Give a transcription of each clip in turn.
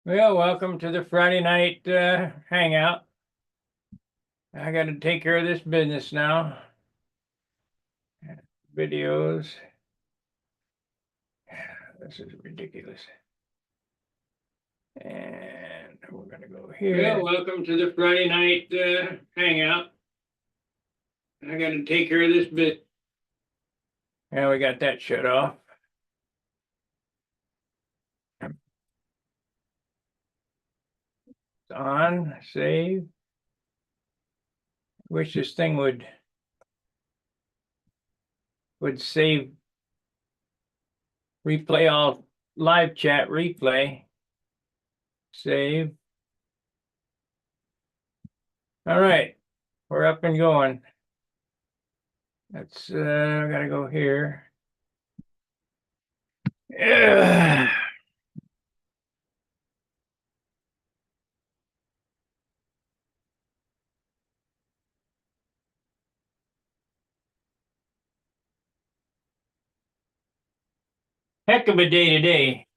Well, welcome to the Friday night hangout. I got to take care of this business now. Videos. This is ridiculous. And we're going to go here. Well, welcome to the Friday night hangout. I got to take care of this bit. Yeah, we got that shut off. It's on, save. Wish this thing would save, replay all live chat, replay, save. All right, we're up and going. That's I gotta go here. Yeah. Heck of a day today.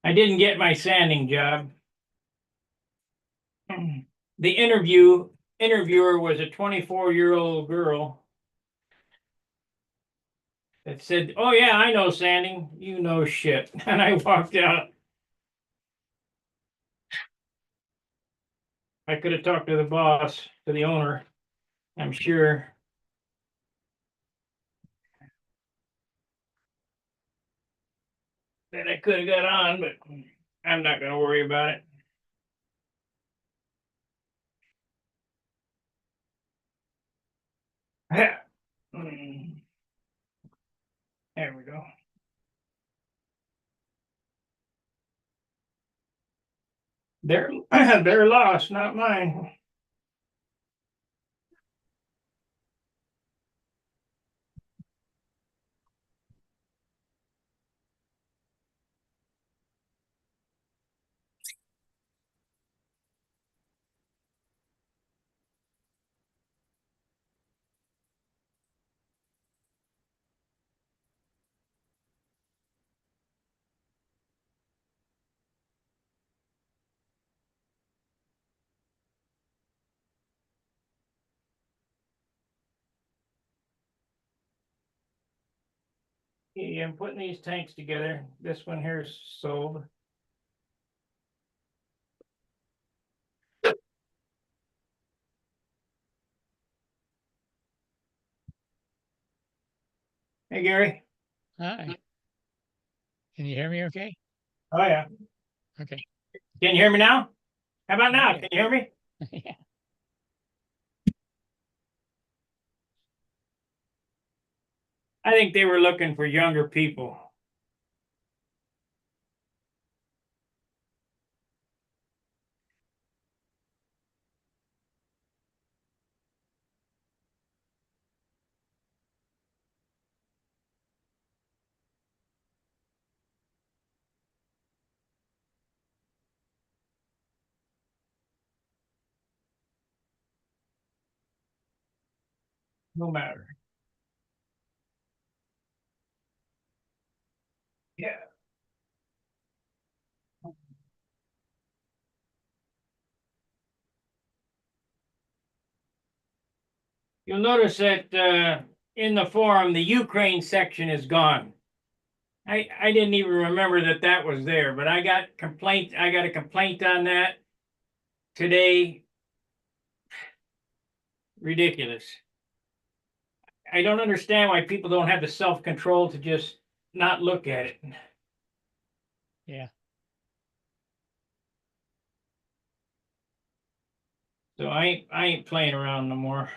I didn't get my sanding job. The interviewer was a 24-year-old girl that said, "Oh yeah, I know sanding. You know shit." And I walked out. I could have talked to the boss, to the owner, I'm sure. That I could have got on, but I'm not going to worry about it. There we go. Their loss, not mine. Yeah, I'm putting these tanks together. This one here is sold. Hey, Gary. Hi. Can you hear me okay? Oh, yeah. Okay. Can you hear me now? How about now? Yeah. Can you hear me? Yeah. I think they were looking for younger people. No matter. Yeah. You'll notice that in the forum, the Ukraine section is gone. I didn't even remember that that was there, but I got a complaint on that today. Ridiculous. I don't understand why people don't have the self-control to just not look at it. Yeah. So I ain't playing around no more.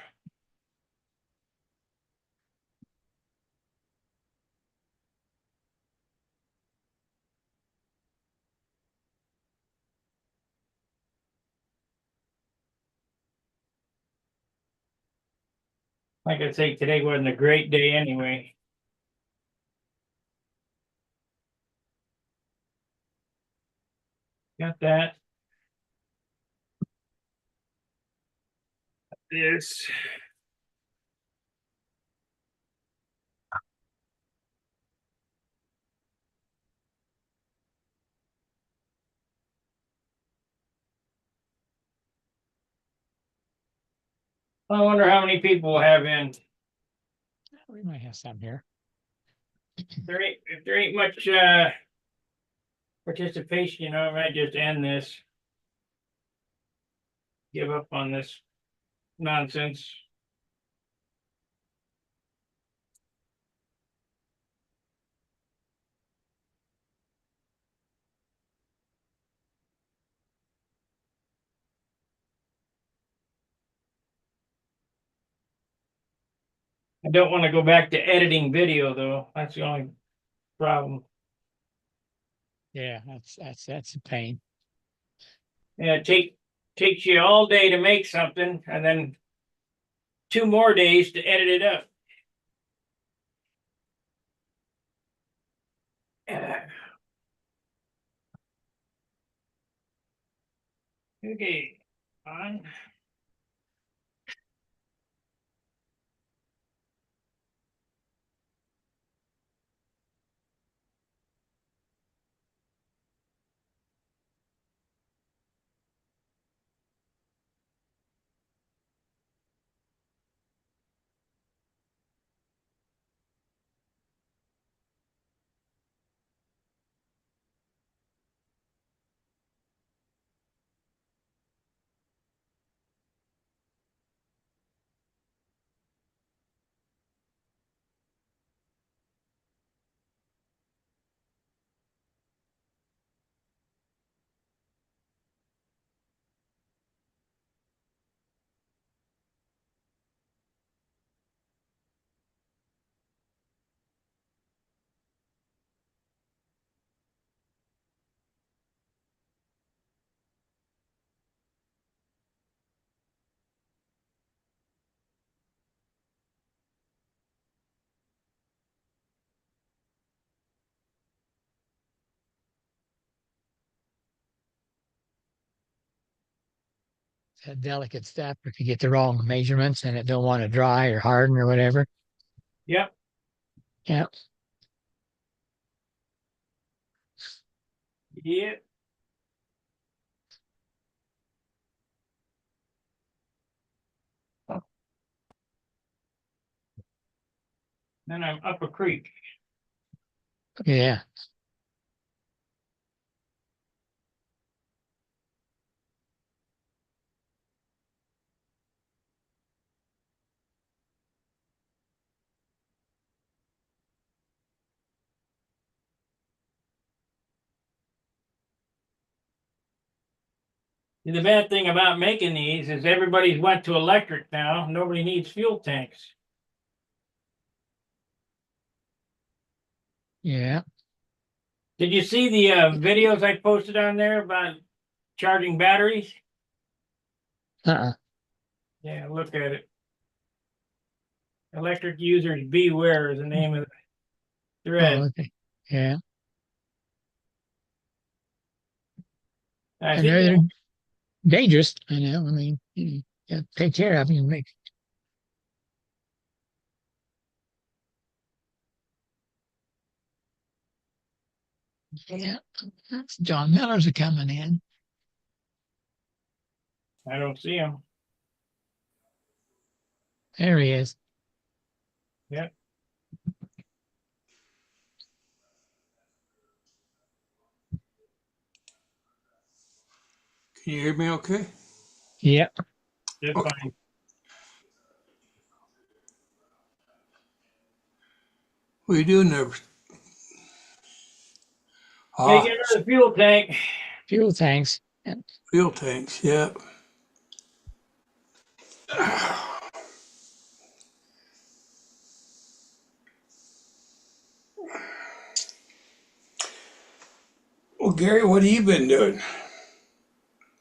Like I say, today wasn't a great day anyway. Got that. This. I wonder how many people will have in. We might have some here. If there ain't much participation, I might just end this. Give up on this nonsense. I don't want to go back to editing video though. That's the only problem. Yeah, that's a pain. Yeah, takes you all day to make something and then 2 more days to edit it up. Okay, on. That delicate stuff if you get the wrong measurements and it don't want to dry or harden or whatever. Yep. Yeah. Yep. Then I'm up a creek. Yeah. The bad thing about making these is everybody's went to electric now. Nobody needs fuel tanks. Yeah. Did you see the videos I posted on there about charging batteries? Uh-uh. Yeah, look at it. Electric users beware is the name of the Oh, thread. okay. Yeah. I I think know they're dangerous. I know. I mean, you got to take care of them and make. Yeah. John Miller's are coming in. I don't see them. There he is. Yep. Can you hear me okay? Yep. Just Okay. fine. What are you doing there? Making Ah, another fuel tank. Fuel tanks. Yeah. fuel tanks. Yeah. Well, Gary, what have you been doing?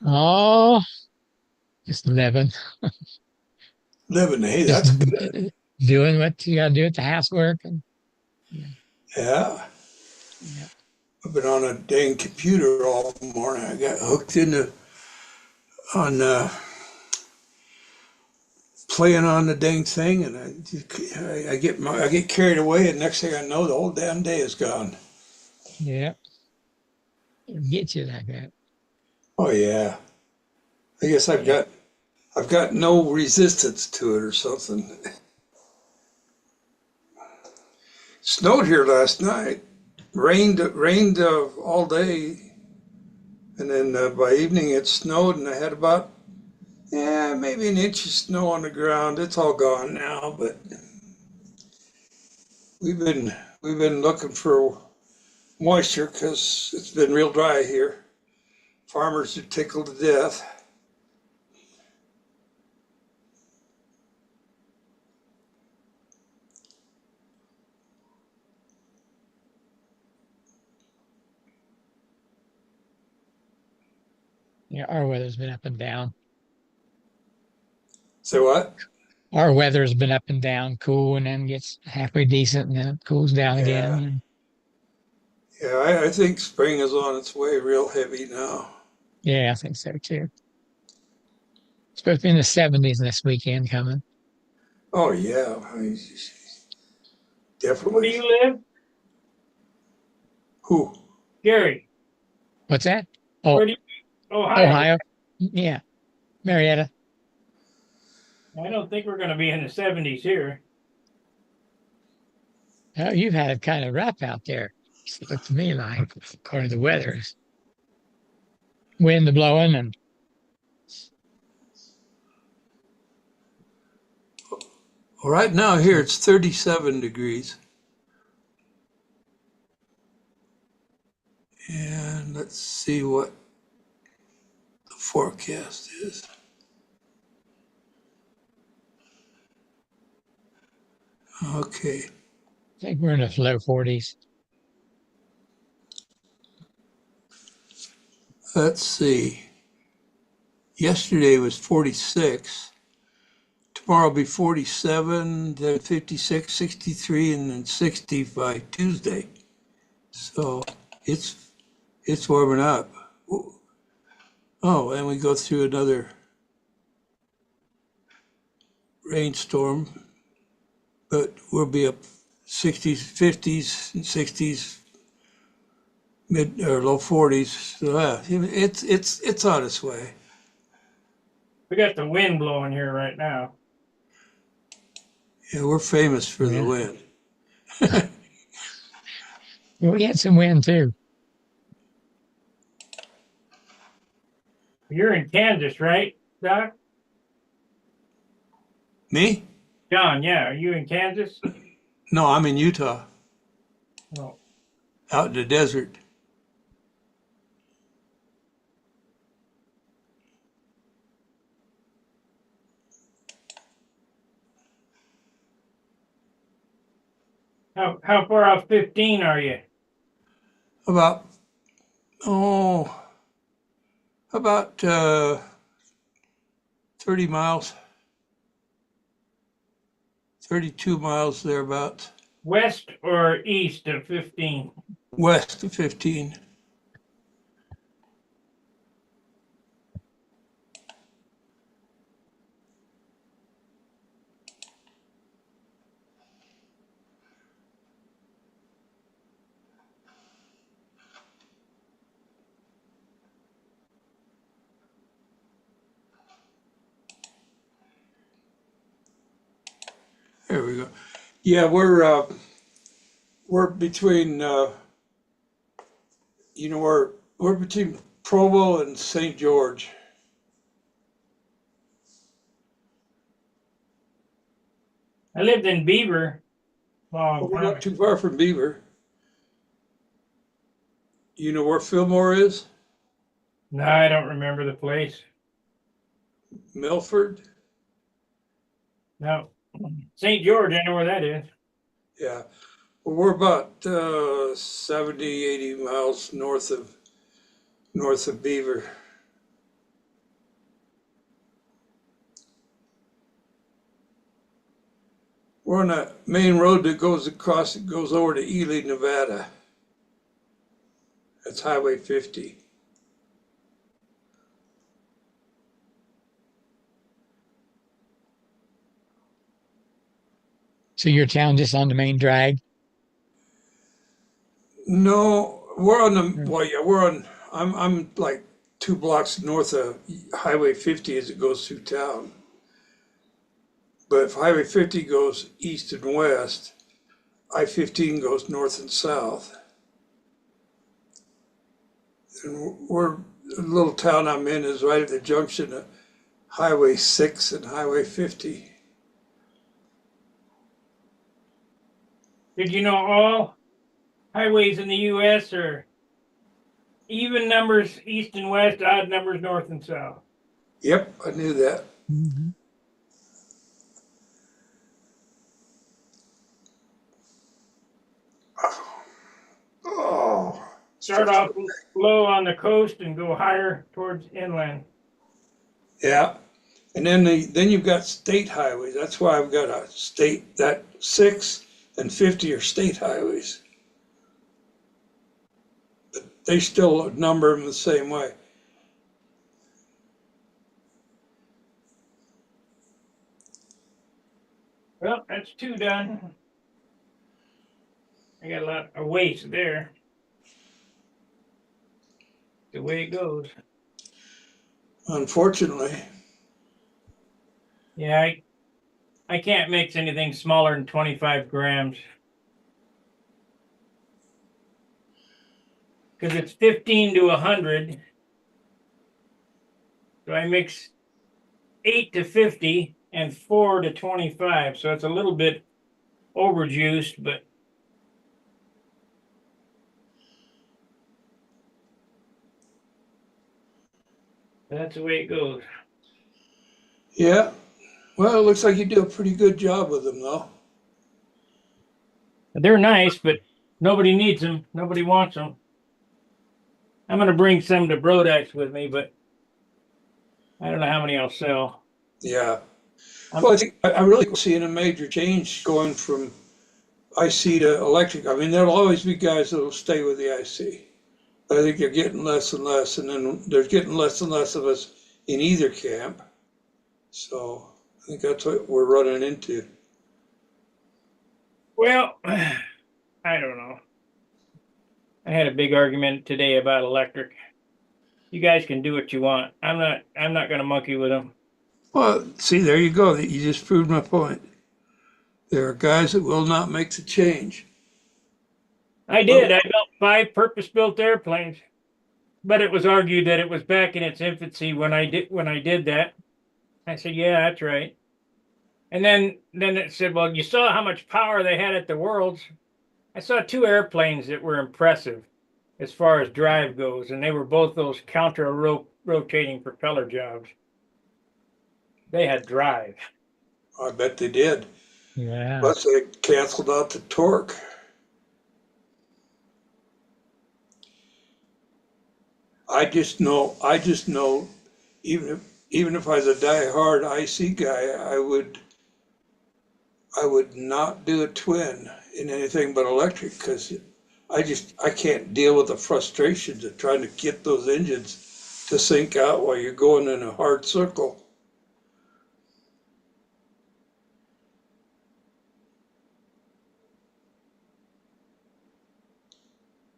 Oh, just living. Living. Hey, Just that's good. doing what you got to do at the housework. And yeah. Yeah. Yeah. I've been on a dang computer all morning. I got hooked into on playing on the dang thing, and I get carried away, and next thing I know, the whole damn day is gone. Yeah. It'll get you like that. Oh yeah. I guess Yeah. I've got no resistance to it or something. Snowed here last night. Rained all day, and then by evening it snowed, and I had about maybe an inch of snow on the ground. It's all gone now, but we've been we've been looking for moisture because it's been real dry here. Farmers are tickled to death. Yeah, our weather's been up and down. So what? Our weather's been up and down, cool, and then gets halfway decent, and then it cools down Yeah, again. And yeah. I think spring is on its way, real heavy now. yeah, I think so too. It's supposed to be in the 70s this weekend coming. Oh yeah, Where do definitely. you live? Who? Gary, What's that? Oh, where do you, Ohio? Ohio. Yeah, Marietta. I don't think we're gonna be in the 70s here. Oh, you've had it kind of rough out there. It looked to me like, according to the weather, wind blowing and Well, right now here it's 37 degrees. And let's see what the forecast is. Okay, I think we're in the low 40s. let's see. Yesterday was 46. Tomorrow will be 47, then 56, 63, and then 60 by Tuesday. So it's it's warming up. Oh, and we go through another rainstorm, but we'll be up 60s, 50s, and 60s, mid or low 40s. So it's on its way. We got the wind blowing here right now. Yeah, we're famous for the Yeah. wind. We had some wind too. You're in Kansas, right, Doc? Me? John, yeah. Are you in Kansas? No, I'm in Utah, No. out in the desert. How far off 15 are you? About oh, about 30 miles, 32 miles thereabouts, West or east of 15? west of 15. There we go. Yeah, we're between we're between Provo and St. George. I lived in Beaver a But long we're time not ago. too far from Beaver. You know where Fillmore is? No, I don't remember the place. Milford? No. St. George, I know where that is. Yeah. Well, we're about 70, 80 miles north of Beaver. We're on a main road that goes across, it goes over to Ely, Nevada. That's Highway 50. So your town just on the main drag. No, we're on the, Mm. well, yeah, we're on, I'm like 2 blocks north of Highway 50 as it goes through town. But if Highway 50 goes east and west, I-15 goes north and south. And the little town I'm in is right at the junction of Highway 6 and Highway 50. Did you know all highways in the US are even numbers east and west, odd numbers north and south? Yep, I knew that. Mhm. Oh, Start off low on the coast and go higher towards inland. yeah. And then you've got state highways. That's why I've got a state, that 6 and 50 are state highways. But they still number them the same way. Well, that's 2 done. I got a lot of waste there. The way it goes. Unfortunately, Yeah, I can't mix anything smaller than 25 grams. Because it's 15 to 100. So I mix 8 to 50 and 4 to 25. So it's a little bit overjuiced, but that's the way it goes. yeah. Well, it looks like you do a pretty good job with them, though. They're nice, but nobody needs them. Nobody wants them. I'm going to bring some to Brodex with me, but I don't know how many I'll sell. Yeah. Well, I think I really seeing a major change going from IC to electric. I mean, there'll always be guys that'll stay with the IC. I think they're getting less and less, and then there's getting less and less of us in either camp. So I think that's what we're running into. Well, I don't know. I had a big argument today about electric. You guys can do what you want. I'm not going to monkey with them. Well, see, there you go. You just proved my point. There are guys that will not make the change. I did. I built 5 purpose-built airplanes, but it was argued that it was back in its infancy when I did that. I said, "Yeah, that's right." And then it said, "Well, you saw how much power they had at the Worlds." I saw 2 airplanes that were impressive as far as drive goes, and they were both those counter-rotating propeller jobs. They had drive. I bet they did. Yeah. Plus, they canceled out the torque. I just know, even if I was a die-hard IC guy, I would not do a twin in anything but electric because I can't deal with the frustrations of trying to get those engines to sink out while you're going in a hard circle.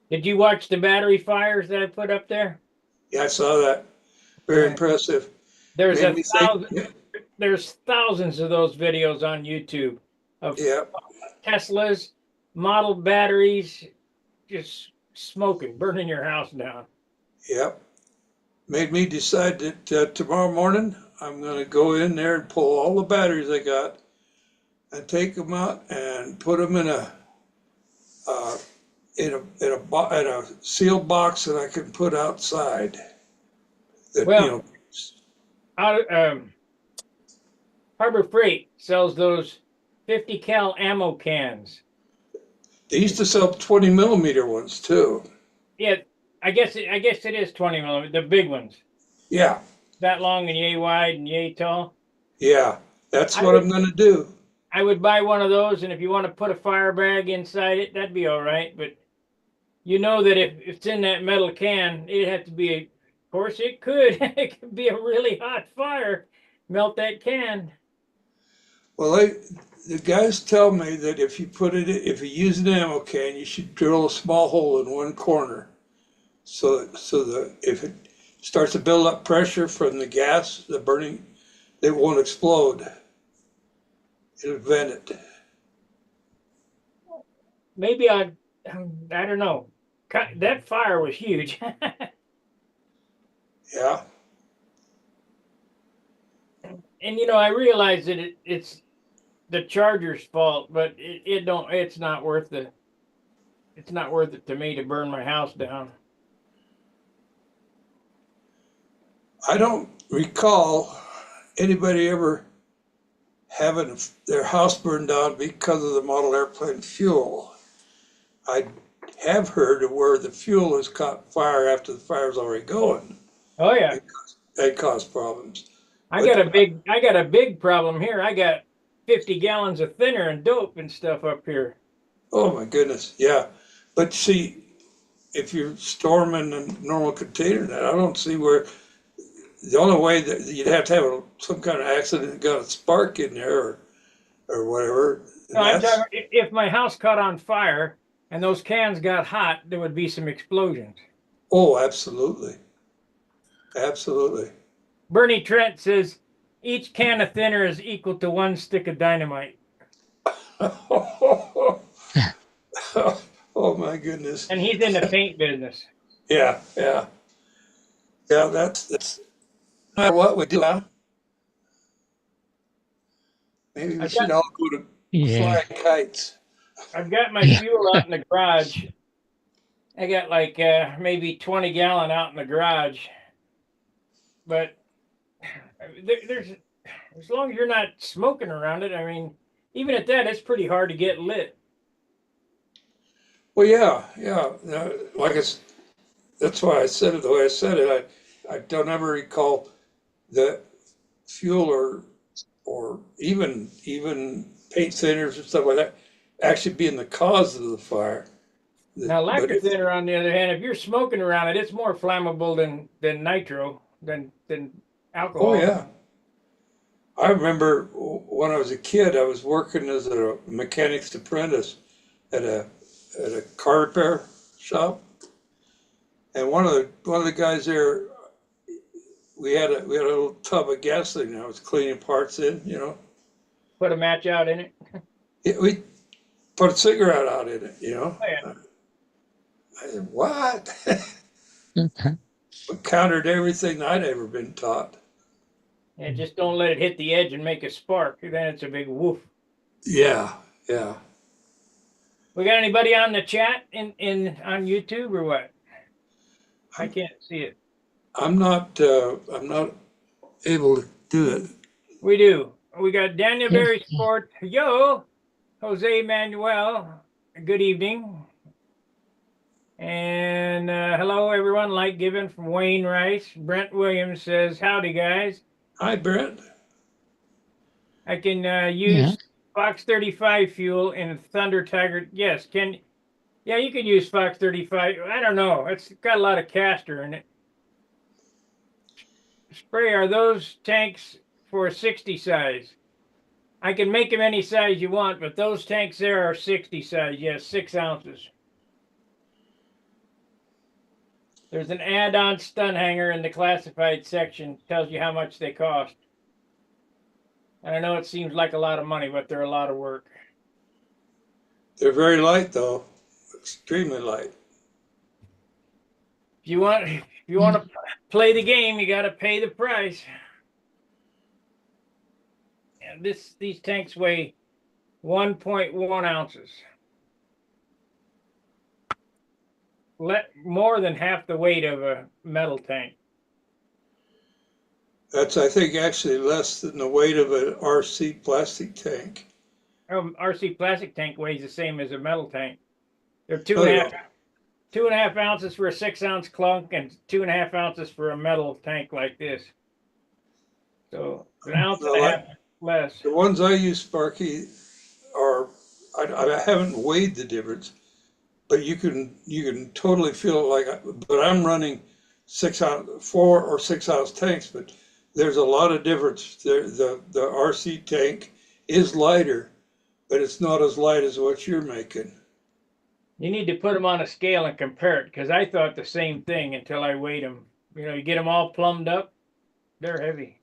Did you watch the battery fires that I put up there? Yeah, I saw that. Very Yeah. impressive. There's Made a me think. thousand. There's thousands of those videos on YouTube of Yeah, Teslas, model batteries, just smoking, burning your house down. yeah. Made me decide that tomorrow morning I'm going to go in there and pull all the batteries I got and take them out and put them in a uh, in a sealed box that I can put outside. That Well, Harbor Freight sells those 50 cal ammo cans. they used to sell 20 millimeter ones too. Yeah, I guess it is 20 millimeter, the big ones, Yeah, that long and yay wide and yay tall. yeah. That's I what would I'm going to do. I would buy one of those, and if you want to put a fire bag inside it, that'd be all right. But you know that if it's in that metal can, it'd have to be of course it could. It could be a really hot fire, melt that can. Well, the guys tell me that if if you use an ammo can, you should drill a small hole in one corner, so that if it starts to build up pressure from the gas, the burning, it won't explode. It'll vent it. Maybe I don't know. That fire was huge. Yeah. And I realize that it's the charger's fault, but it's not worth it to me to burn my house down. I don't recall anybody ever having their house burned down because of the model airplane fuel. I have heard of where the fuel has caught fire after the fire's already going. Oh yeah. That caused problems. I got a big problem here. I got 50 gallons of thinner and dope and stuff up here. Oh my goodness, yeah. But see, if you're storming a normal container net, I don't see where, the only way that you'd have to have some kind of accident that got a spark in there or whatever. No, I'm talking, if my house caught on fire and those cans got hot, there would be some explosions. Oh, absolutely. Absolutely. Bernie Trent says each can of thinner is equal to 1 stick of dynamite. Oh my goodness. And he's in the paint business. Yeah, yeah. Yeah, that's no matter what we do, huh? Maybe we should all go to Yeah. fly kites. I've got my fuel out in the garage. I got like maybe 20 gallon out in the garage. But there's, as long as you're not smoking around it, I mean, even at that, it's pretty hard to get lit. Well, yeah, yeah. Like that's why I said it the way I said it. I don't ever recall the fuel or even paint thinners and stuff like that actually being the cause of the fire. Now, lacquer thinner, on the other hand, if you're smoking around it, it's more flammable than nitro, than alcohol. Oh yeah. I remember when I was a kid, I was working as a mechanic's apprentice at a car repair shop, and one of the guys there, we had a little tub of gasoline. I was cleaning parts in, Put a match out in it. We put a cigarette out in it, Oh, yeah. I said, what? We countered everything I'd ever been taught. And just don't let it hit the edge and make a spark. Then it's a big woof. Yeah, yeah. We got anybody on the chat on YouTube or what? I can't see it. I'm not able to do it. We do. We got Daniel Berry Sport. Yo, Jose Manuel. Good evening. And hello, everyone. Light given from Wayne Rice. Brent Williams says, howdy, guys. Hi, Brent. I can use Fox 35 fuel in Thunder Tiger. Yes, yeah, you can use Fox 35. I don't know. It's got a lot of castor in it. Spray, are those tanks for a 60 size? I can make them any size you want, but those tanks there are 60 size. Yes, 6 ounces. There's an add-on Stunt Hangar in the classified section. Tells you how much they cost. And I know it seems like a lot of money, but they're a lot of work. They're very light, though. Extremely light. If you want to play the game, you got to pay the price. And these tanks weigh 1.1 ounces. More than half the weight of a metal tank. That's, I think, actually less than the weight of an RC plastic tank. RC plastic tank weighs the same as a metal tank. They're 2.5 ounces for a 6 ounce clunk and 2.5 ounces for a metal tank like this. So an ounce and a half less. The ones I use, Sparky, are, I haven't weighed the difference, but you can totally feel it but I'm running 4 or 6 ounce tanks, but there's a lot of difference. The RC tank is lighter, but it's not as light as what you're making. You need to put them on a scale and compare it, because I thought the same thing until I weighed them You get them all plumbed up. They're heavy.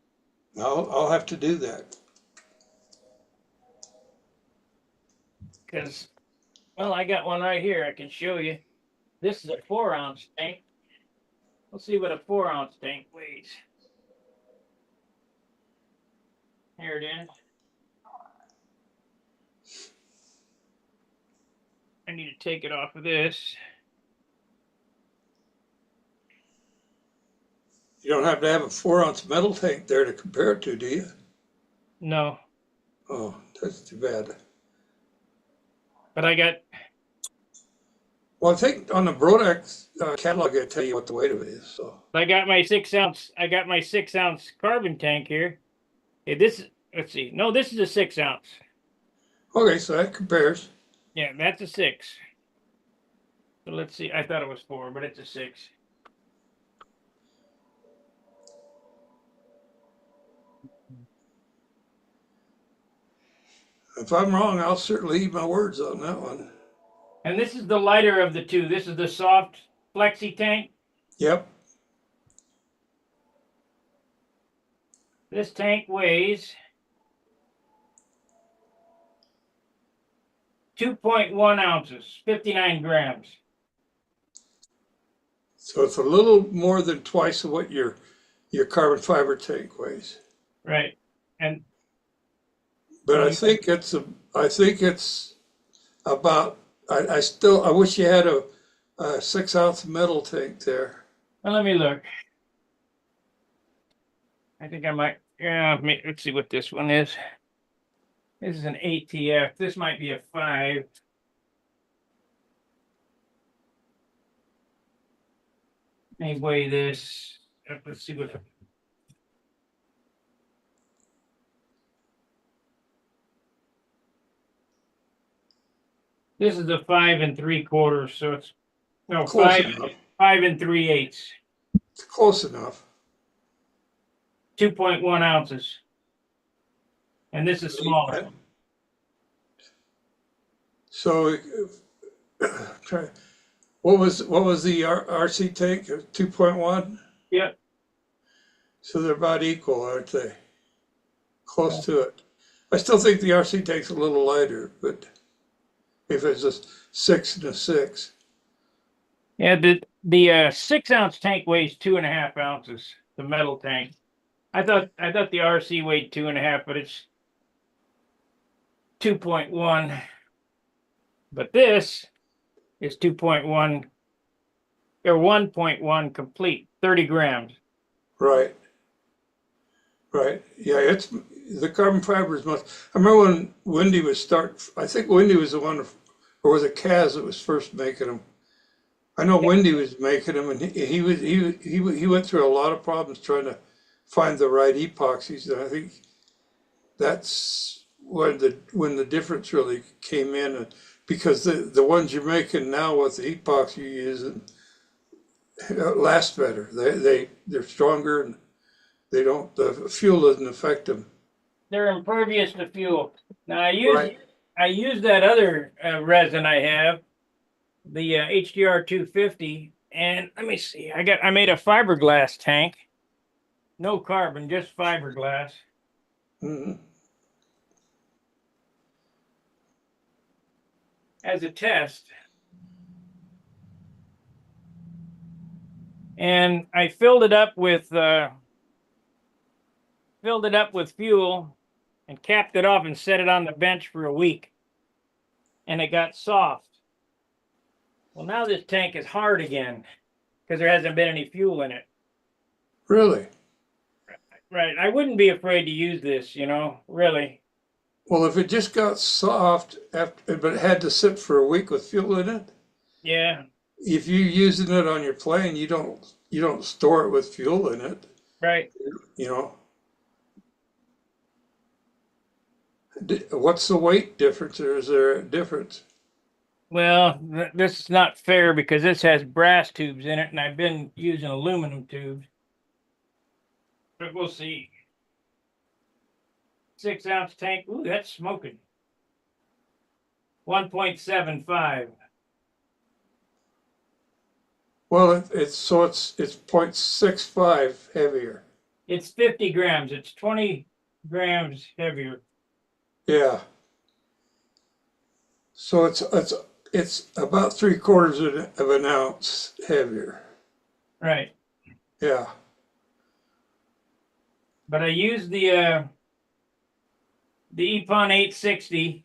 I'll have to do that. Because, well, I got one right here. I can show you. This is a 4-ounce tank. Let's see what a 4-ounce tank weighs. Here it is. I need to take it off of this. You don't have to have a 4-ounce metal tank there to compare it to, do you? No, Oh, that's too bad. but I got, Well, I think on the Brodex catalog, I tell you what the weight of it is. So I got my 6-ounce. I got my 6-ounce carbon tank here. Hey, let's see. No, this is a 6-ounce. okay, so that compares. Yeah, that's a 6. So let's see. I thought it was 4, but it's a 6. If I'm wrong, I'll certainly eat my words on that one. And this is the lighter of the two. This is the soft flexi tank. Yep. This tank weighs 2.1 ounces, 59 grams. So it's a little more than twice of what your carbon fiber tank weighs. Right. And But I think it's about. I wish you had a 6-ounce metal tank there. well, let me look. I think I might. Yeah, let's see what this one is. This is an ATF. This might be a 5. Let me weigh this. Let's see what. This is a 5 3/4, so it's no Close 5 enough. 5 3/8, It's close enough. 2.1 ounces, and this is smaller. So, what was the RC tank? 2.1. Yep. So they're about equal, aren't they? Close to it. I still think the RC tank's a little lighter, but if it's a 6 and a 6. Yeah, the 6-ounce tank weighs 2.5 ounces. The metal tank. I thought the RC weighed 2.5, but it's 2.1. But this is 2.1 or 1.1 complete, 30 grams. Right. Right. Yeah, it's the carbon fiber is much. I remember when Wendy was I think Wendy was the one, or was it Kaz that was first making them? I know Wendy was making them, and he went through a lot of problems trying to find the right epoxies, and I think that's when the difference really came in, because the ones you're making now with the epoxy you're using last better. They're stronger, and the fuel doesn't affect them. They're impervious to fuel. Now Right. I use that other resin I have, the HDR 250, and let me see. I made a fiberglass tank, no carbon, just fiberglass. Mhm. As a test. And I filled it up with fuel and capped it off and set it on the bench for a week. And it got soft. Well, now this tank is hard again because there hasn't been any fuel in it. Really? Right. I wouldn't be afraid to use this, really. Well, if it just got soft after, but it had to sit for a week with fuel in it, Yeah. if you're using it on your plane, you don't store it with fuel in it. Right. You know, what's the weight difference, or is there a difference? Well, this is not fair because this has brass tubes in it, and I've been using aluminum tubes. But we'll see. 6-ounce tank. Ooh, that's smoking. 1.75. Well, it's 0.65 heavier. It's 50 grams. It's 20 grams heavier. Yeah. So it's about 3/4 of an ounce heavier. Right. Yeah. But I used the EPON 860.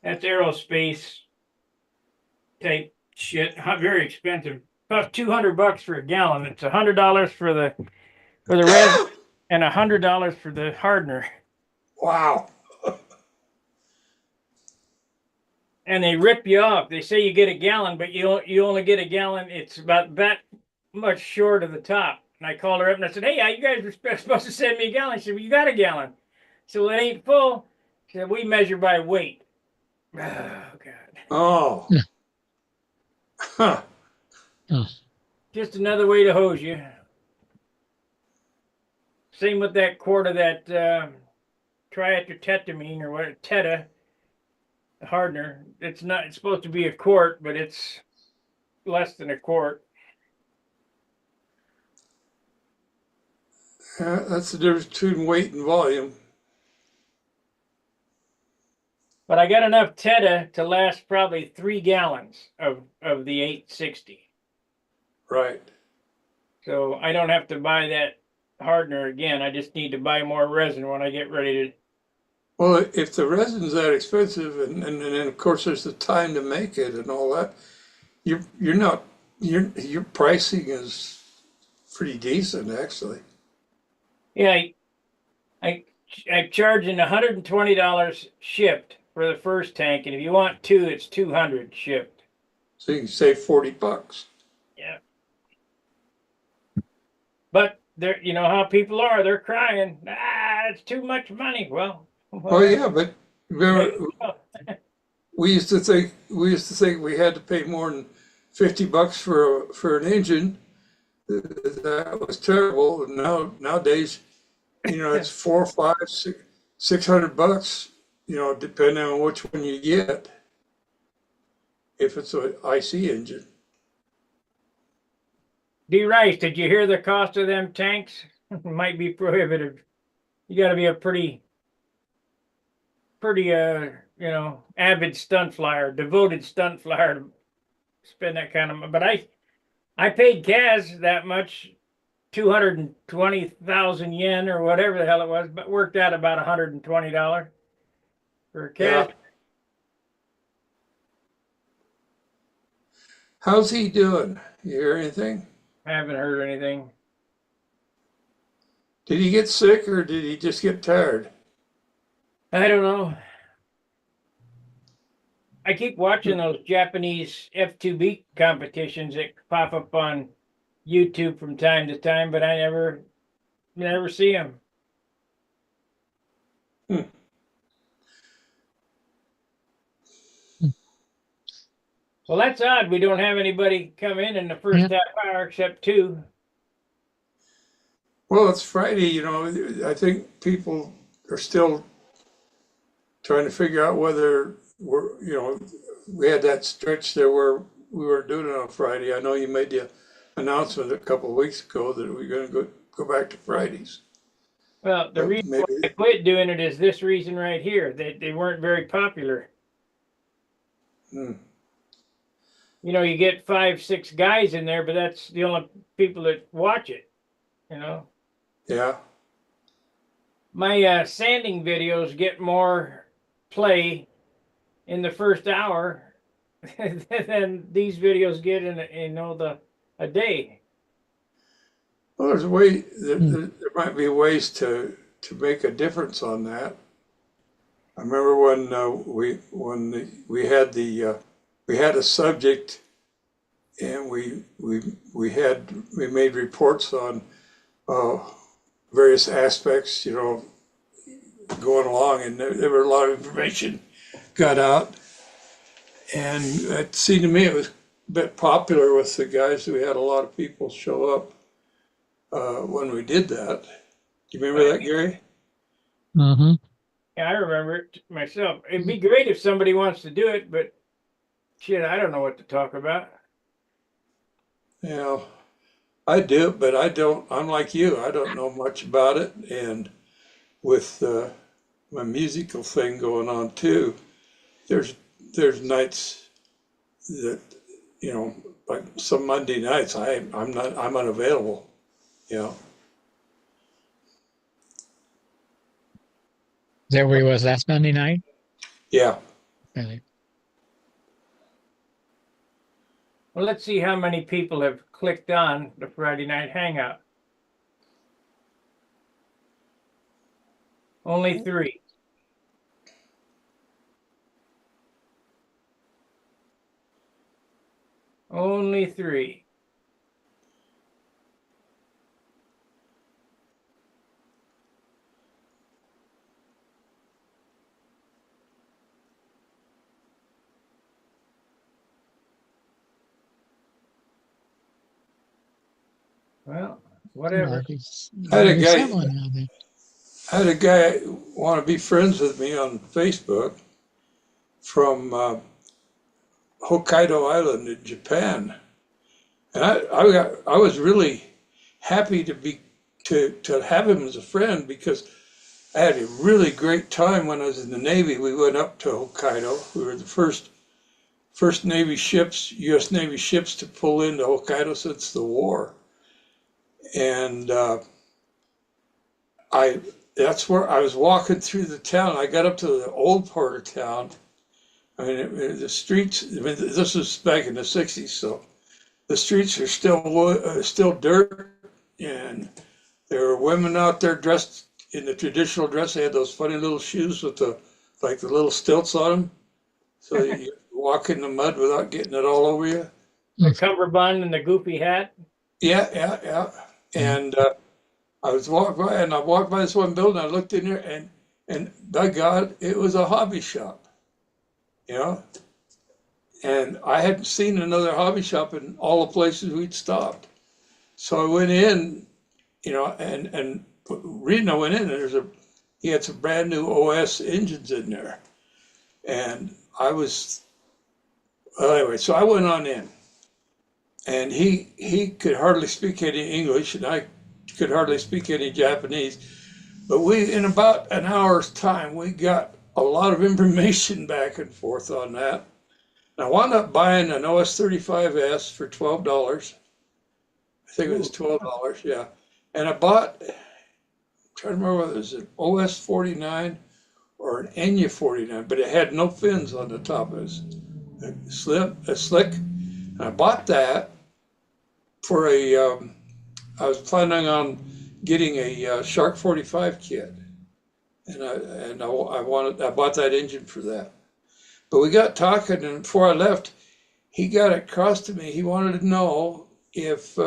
That's aerospace type shit. Very expensive. About $200 for a gallon. It's $100 for the resin and $100 for the hardener. Wow. And they rip you off. They say you get a gallon, but you only get a gallon. It's about that much short of the top. And I called her up and I said, "Hey, you guys were supposed to send me a gallon." She said, "Well, you got a gallon." So it ain't full. She said, "We measure by weight." Oh God. Oh. Huh. Oh, Just another way to hose you. Same with that quart of that triatetratetramine or what, Teta hardener. It's not. It's supposed to be a quart, but it's less than a quart. Yeah, that's the difference between weight and volume. But I got enough Teta to last probably 3 gallons of the 860. Right. So I don't have to buy that hardener again. I just need to buy more resin when I get ready to. Well, if the resin's that expensive, and then of course there's the time to make it and all that, you're not your pricing is pretty decent actually. Yeah, I'm charging $120 shipped for the first tank, and if you want two, it's 200 shipped. So you can save $40. Yeah. But they're, you know how people are, they're crying, it's too much money. Well, Oh yeah, but remember, whatever. we used to think we had to pay more than $50 for an engine. That was terrible. And nowadays, it's 600 bucks. Depending on which one you get. If it's an IC engine. D. Rice, did you hear the cost of them tanks? Might be prohibitive. You got to be a pretty avid stunt flyer, devoted stunt flyer to spend that kind of money. But I paid Kaz that much, 220,000 yen or whatever the hell it was, but worked out about $120 for Kaz. Yeah. How's he doing? You hear anything? I haven't heard anything. Did he get sick or did he just get tired? I don't know. I keep watching those Japanese F2B competitions that pop up on YouTube from time to time, but I never see them. Well, that's odd. We don't have anybody come in the first half hour except two. Well, it's Friday, I think people are still trying to figure out whether we had that stretch there where we were doing it on Friday. I know you made the announcement a couple of weeks ago that we're going to go back to Fridays. Well, the reason why I quit doing it is this reason right here. They weren't very popular. You get 5, 6 guys in there, but that's the only people that watch it, Yeah. My sanding videos get more play in the first hour than these videos get in a day. Well, there's a way there might be ways to make a difference on that. I remember when we had a subject and we made reports on various aspects, going along, and there were a lot of information got out, and it seemed to me it was a bit popular with the guys. We had a lot of people show up when we did that. Do you remember that, Gary? Mm-hmm. Yeah, I remember it myself. It'd be great if somebody wants to do it, but shit, I don't know what to talk about. Yeah, I do, but I don't, I'm like you, I don't know much about it. And with my musical thing going on too, there's there's nights that, you know, like some Monday nights, I'm unavailable, you know. Is that where he was last Monday night? Yeah, Really? Well, let's see how many people have clicked on the Friday Night Hangout. Only 3. Only 3. Well, whatever. I had a We guy, sent one now then. I had a guy want to be friends with me on Facebook from Hokkaido Island in Japan. And I was really happy to have him as a friend because I had a really great time when I was in the Navy. We went up to Hokkaido. We were the first Navy ships, U.S. Navy ships to pull into Hokkaido since the war. And I that's where I was walking through the town. I got up to the old part of town. I mean, the streets. I mean, this was back in the '60s, so the streets are still dirt, and there were women out there dressed in the traditional dress. They had those funny little shoes with the little stilts on them, so you walk in the mud without getting it all over you. The cummerbund and the goofy hat. Yeah, yeah, yeah. And I walked by this one building. I looked in there, and by God, it was a hobby shop, you know. And I hadn't seen another hobby shop in all the places we'd stopped. So I went in, you know, and reading I went in, and he had some brand new OS engines in there, and well, anyway. So I went on in, and he could hardly speak any English, and I could hardly speak any Japanese. But in about an hour's time, we got a lot of information back and forth on that. And I wound up buying an OS 35S for $12. I think it was $12, yeah. And I bought, I'm trying to remember whether it was an OS 49 or an Enya 49, but it had no fins on the top. It was slick. And I bought that for I was planning on getting a Shark 45 kit. And I bought that engine for that. But we got talking, and before I left, he got across to me. He wanted to know if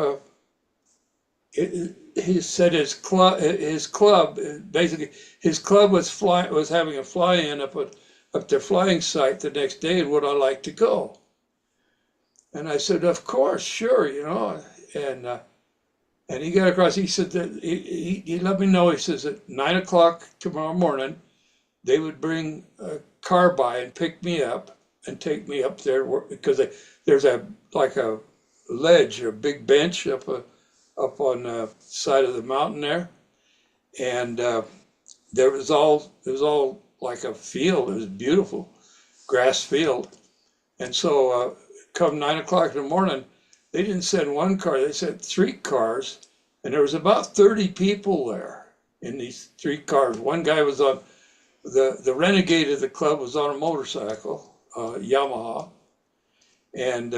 he said his club basically his club was having a fly-in up their flying site the next day, and would I like to go? And I said, of course, sure, you know. And he got across. He said that he let me know. He says at 9 o'clock tomorrow morning, they would bring a car by and pick me up and take me up there because there's a ledge, a big bench up on the side of the mountain there, and it was all like a field. It was beautiful grass field, and so come 9 o'clock in the morning, they didn't send one car; they sent 3 cars, and there was about 30 people there in these 3 cars. One guy was on the renegade of the club was on a motorcycle, Yamaha, and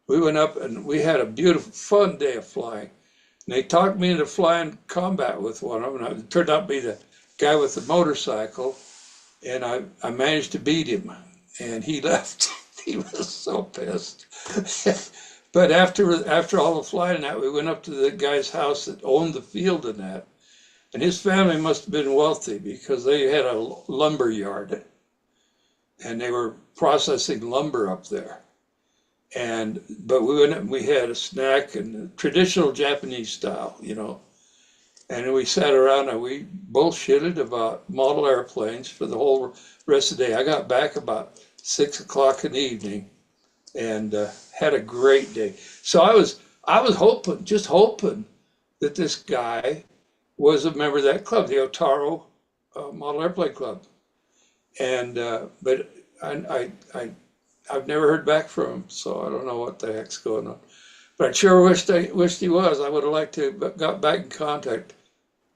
we went up and we had a beautiful, fun day of flying. And they talked me into flying combat with one of them. And it turned out to be the guy with the motorcycle, and I managed to beat him. And he left. He was so pissed. But after all the flying and that, we went up to the guy's house that owned the field and that. And his family must have been wealthy because they had a lumber yard, and they were processing lumber up there. But we went and we had a snack and traditional Japanese style, you know. And we sat around and we bullshitted about model airplanes for the whole rest of the day. I got back about 6 o'clock in the evening, and had a great day. So I was hoping that this guy was a member of that club, the Otaro Model Airplane Club. And but I've never heard back from him, so I don't know what the heck's going on. But I sure wished he was. I would have liked to have got back in contact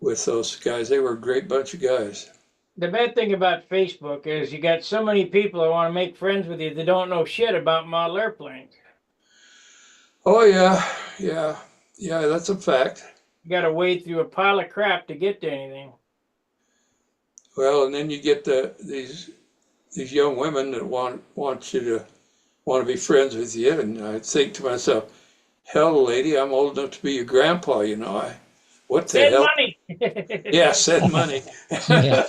with those guys. They were a great bunch of guys. The bad thing about Facebook is you got so many people that want to make friends with you that don't know shit about model airplanes. Oh yeah, yeah, yeah. That's a fact. You got to wade through a pile of crap to get to anything. Well, and then you get these young women that want to be friends with you, and I think to myself, hell, lady, I'm old enough to be your grandpa. What the Send hell? money. Yeah, send money. Yeah.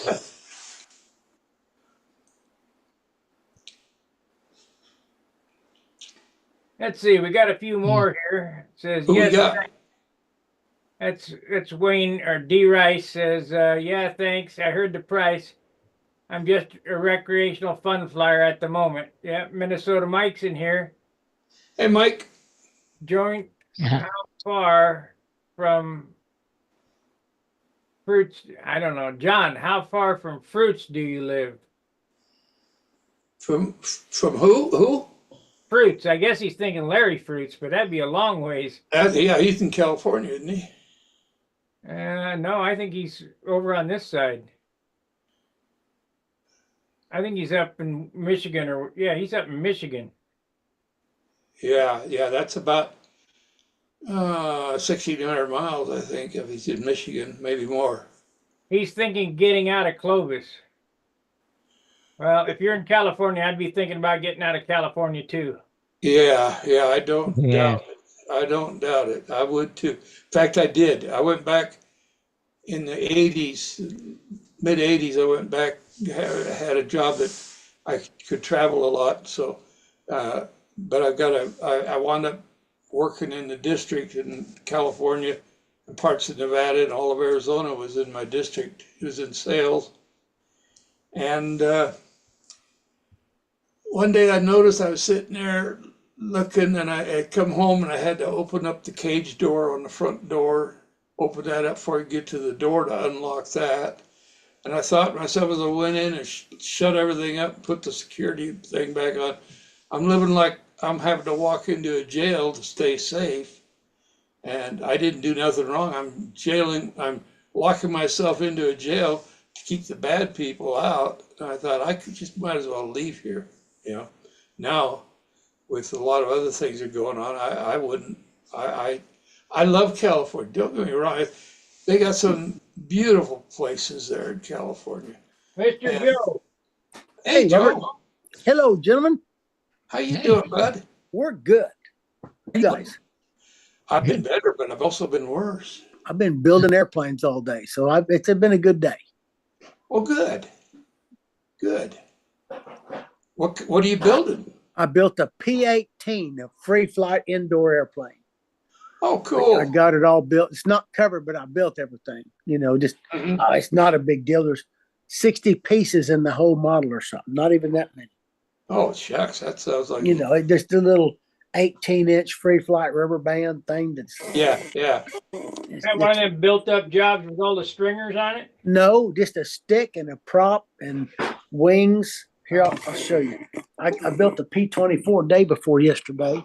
Let's see. We got a few more here. It says Who we yes. got? That's Wayne or D Rice says, yeah, thanks. I heard the price. I'm just a recreational fun flyer at the moment. Yeah, Minnesota Mike's in here. Hey, Mike. Joint Uh-huh. how far from Fruits? I don't know. John, how far from Fruits do you live? From who? Who? Fruits. I guess he's thinking Larry Fruits, but that'd be a long ways. Yeah, he's in California, isn't he? No, I think he's over on this side. I think he's up in Michigan, or yeah, he's up in Michigan. Yeah, yeah. That's about 1,600 miles, I think, if he's in Michigan, maybe more. He's thinking getting out of Clovis. Well, if you're in California, I'd be thinking about getting out of California too. Yeah, yeah. I don't Yeah. doubt it. I don't doubt it. I would too. In fact, I did. I went back in the 80s, mid 80s. I went back, had a job that I could travel a lot. So, but I wound up working in the district in California, and parts of Nevada, and all of Arizona was in my district. It was in sales. And one day I noticed I was sitting there looking, and I had come home and I had to open up the cage door on the front door, open that up before I get to the door to unlock that. And I thought to myself as I went in and shut everything up and put the security thing back on, I'm living like I'm having to walk into a jail to stay safe. And I didn't do nothing wrong. I'm locking myself into a jail to keep the bad people out. And I thought might as well leave here. Now with a lot of other things that are going on, I wouldn't. I love California. Don't get me wrong. They got some beautiful places there in California. Mr. And- Joe, Hey, Hey, Joe, Robert. Hello, gentlemen. how you Hey. doing, bud? We're good. You guys, I've been better, but I've also been worse. I've been building airplanes all day, so it's been a good day. Well, good. Good. What are you building? I built a P-18, a free flight indoor airplane. Oh, cool. I got it all built. It's not covered, but I built everything. Mhm. It's not a big deal. There's 60 pieces in the whole model or something. Not even that many. Oh, shucks. That sounds like Just a little 18-inch free flight rubber band thing. Yeah. that one of them built up jobs with all the stringers on it? No, just a stick and a prop and wings. Here, I'll show you. I built a P-24 day before yesterday.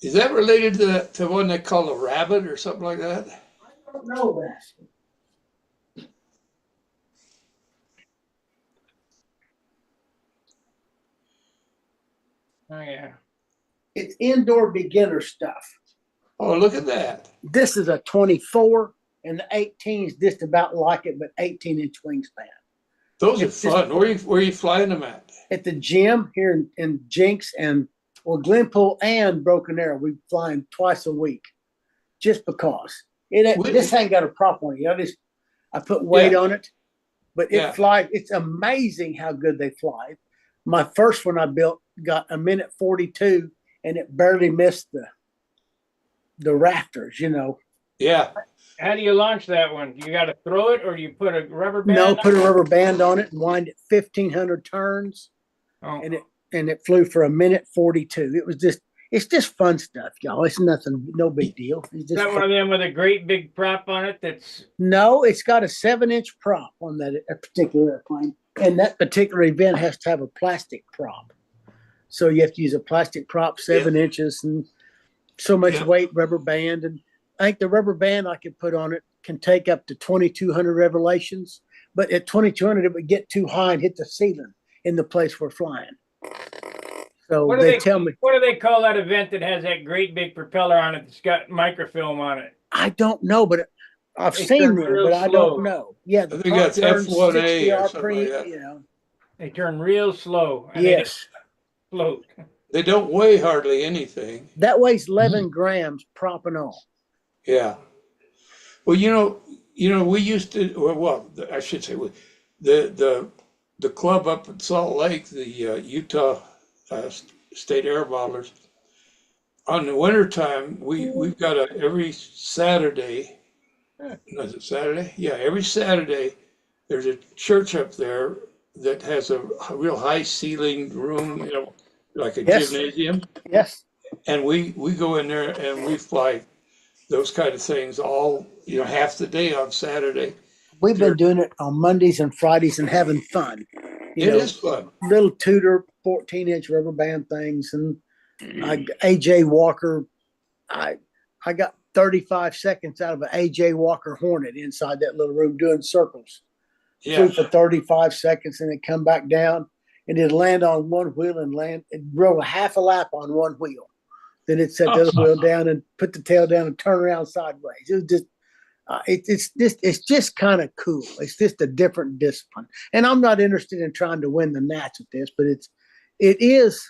Is that related to one they call a rabbit or something like that? I don't know that. Oh yeah. It's indoor beginner stuff. Oh, look at that. This is a 24, and the 18 is just about like it, but 18-inch wingspan. Those are It's just- fun. Where are you flying them at? At the gym here in Jinx and Glenpool and Broken Arrow, we flying twice a week, just because this ain't got a prop on it. I put weight on it, but it flies. It's amazing how good they fly. My first one I built got a minute 42, and it barely missed the rafters. Yeah. How do you launch that one? You got to throw it, or do you put a rubber band? No, on put a it? rubber band on it and wind it 1,500 turns, Oh. and and it flew for 1:42. It's just fun stuff, y'all. It's nothing, no big deal. It's Is just that one of them with a great big prop on it? That's no, it's got a 7-inch prop on that particular airplane, and that particular event has to have a plastic prop. So you have to use a plastic prop, 7 inches, and so much weight, rubber band, and I think the rubber band I could put on it can take up to 2,200 revelations. But at 2,200, it would get too high and hit the ceiling in the place we're flying. So what do they tell me. What do they call that event that has that great big propeller on it that's got microfilm on it? I don't know, but I've They seen turn them, real but I slow. don't know. Yeah, I think that's F1A or something like that. you know. They turn real slow. And Yes, they float. They don't weigh hardly anything. that weighs 11 grams prop and all. Yeah. Well, we used to, well, I should say, the club up in Salt Lake, the Utah State Air Modelers, on the wintertime, we've got every Saturday, is it Saturday? Yeah, every Saturday, there's a church up there that has a real high ceilinged room, like a Yes. gymnasium. Yes. And we go in there and we fly those kind of things all, half the day on Saturday. We've been doing it on Mondays and Fridays and having fun. It is fun. Little Tudor 14-inch rubber band things, and AJ Walker. I got 35 seconds out of an AJ Walker Hornet inside that little room doing circles. Yeah. Flew for 35 seconds and then come back down, and it'd land on one wheel and roll a half a lap on one wheel. Then it'd set the other wheel down and put the tail down and turn around sideways. It was just. It's just kind of cool. It's just a different discipline, and I'm not interested in trying to win the Nats with this, but it is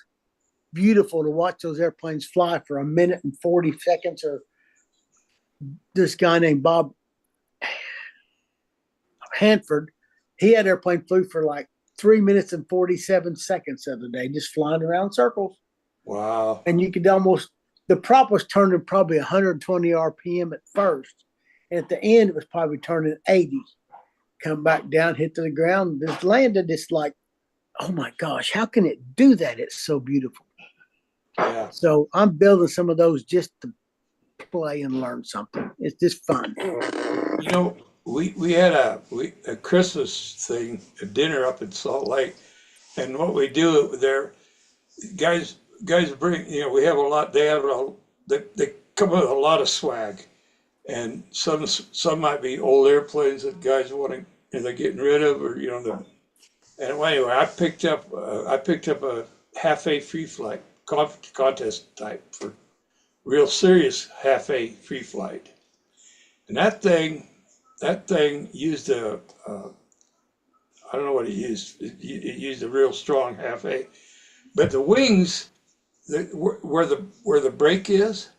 beautiful to watch those airplanes fly for 1:40. Or this guy named Bob Hanford, he had airplane flew for like 3:47 the other day, just flying around circles. Wow! And you could the prop was turning probably 120 RPM at first. At the end, it was probably turning 80. Come back down, hit to the ground. This landed. It's like, oh my gosh, how can it do that? It's so beautiful. Yeah. So I'm building some of those just to play and learn something. It's just fun. We had a Christmas thing, a dinner up in Salt Lake, and what we do there, guys bring. We have a lot. They come with a lot of swag. And some might be old airplanes that guys they're getting rid of, or and anyway, I picked up a half-A free flight contest type for real serious half-A free flight, and that thing used I don't know what it used. It used a real strong half-A, but the wings, where the brake is.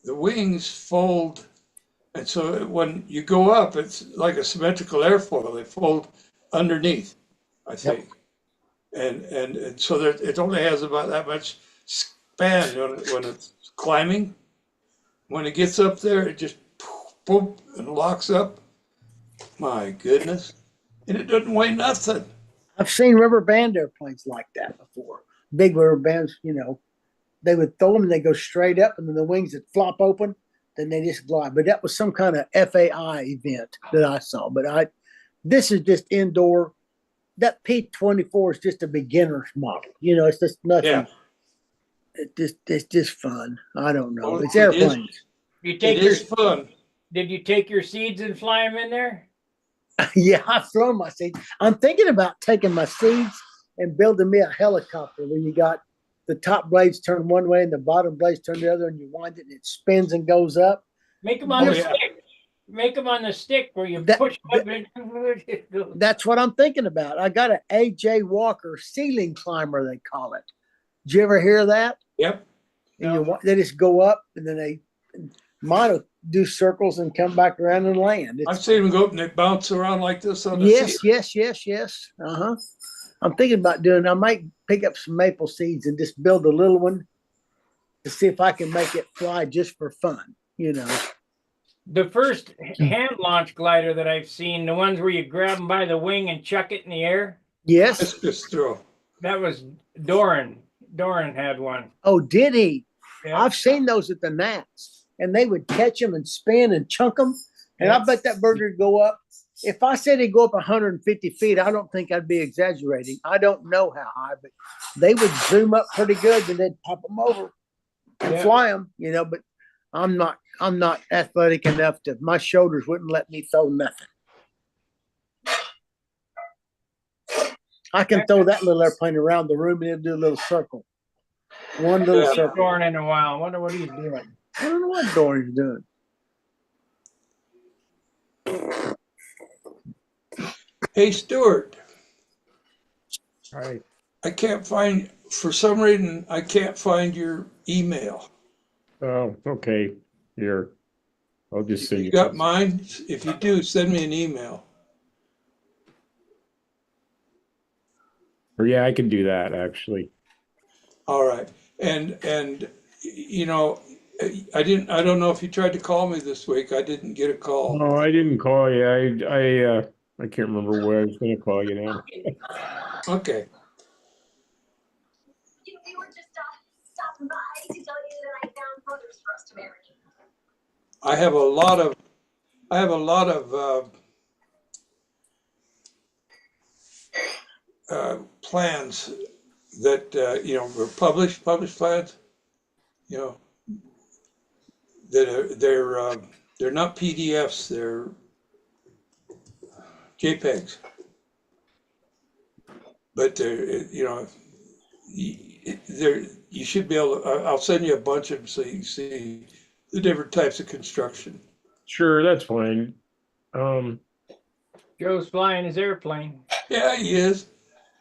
The wings fold, and so when you go up, it's like a symmetrical airfoil. They fold underneath, I think, and so that it only has about that much span when it's climbing. When it gets up there, it just boom and locks up. My goodness, and it doesn't weigh nothing. I've seen rubber band airplanes like that before. Big rubber bands, they would throw them and they go straight up, and then the wings would flop open, then they just glide. But that was some kind of FAI event that I saw. But this is just indoor. That P-24 is just a beginner's model. It's just nothing. Yeah. It's just fun. I don't know. Well, it's airplanes. It is fun. Did you take your seeds and fly them in there? Yeah, I've thrown my seeds. I'm thinking about taking my seeds and building me a helicopter where you got the top blades turn one way and the bottom blades turn the other, and you wind it and it spins and goes up. Make them on the stick. Make them on the stick where you push up and that's what I'm thinking about. I got an AJ Walker ceiling climber, they call it. Did you ever hear that? Yep. And they just go up, and then they might do circles and come back around and land. I've seen them go up and they bounce around like this on the Yes. Uh-huh. I'm thinking about I might pick up some maple seeds and just build a little one to see if I can make it fly just for fun, The first hand launch glider that I've seen, the ones where you grab them by the wing and chuck it in the air. Yes. Discus throw. That was Doran. Doran had one. Oh, did he? Yeah. I've seen those at the Nats, and they would catch them and spin and chunk them. And I bet that bird would go up. If I said he'd go up 150 feet, I don't think I'd be exaggerating. I don't know how high, but they would zoom up pretty good, and they'd pop them over and fly them. But I'm not athletic enough to. My shoulders wouldn't let me throw nothing. I can throw that little airplane around the room and it'll do a little circle. One little circle. Doran in a while. I wonder what he's doing. I don't know what Doran's doing. Hey, Stuart, All right. for some reason, I can't find your email. Oh, okay. Here. I'll just send You you. got mine? If you do, send me an email. Or yeah, I can do that actually. All right. And I don't know if you tried to call me this week. I didn't get a call. No, I didn't call you. I can't remember where I was going to call you now. Okay. We were just stopping by to tell you that I found brothers for us to marry. I have a lot of plans that were published plans. They're not PDFs. They're JPEGs. But you should be able to. I'll send you a bunch of them so you can see the different types of construction. Sure, that's fine. Joe's flying his airplane. Yeah, he is.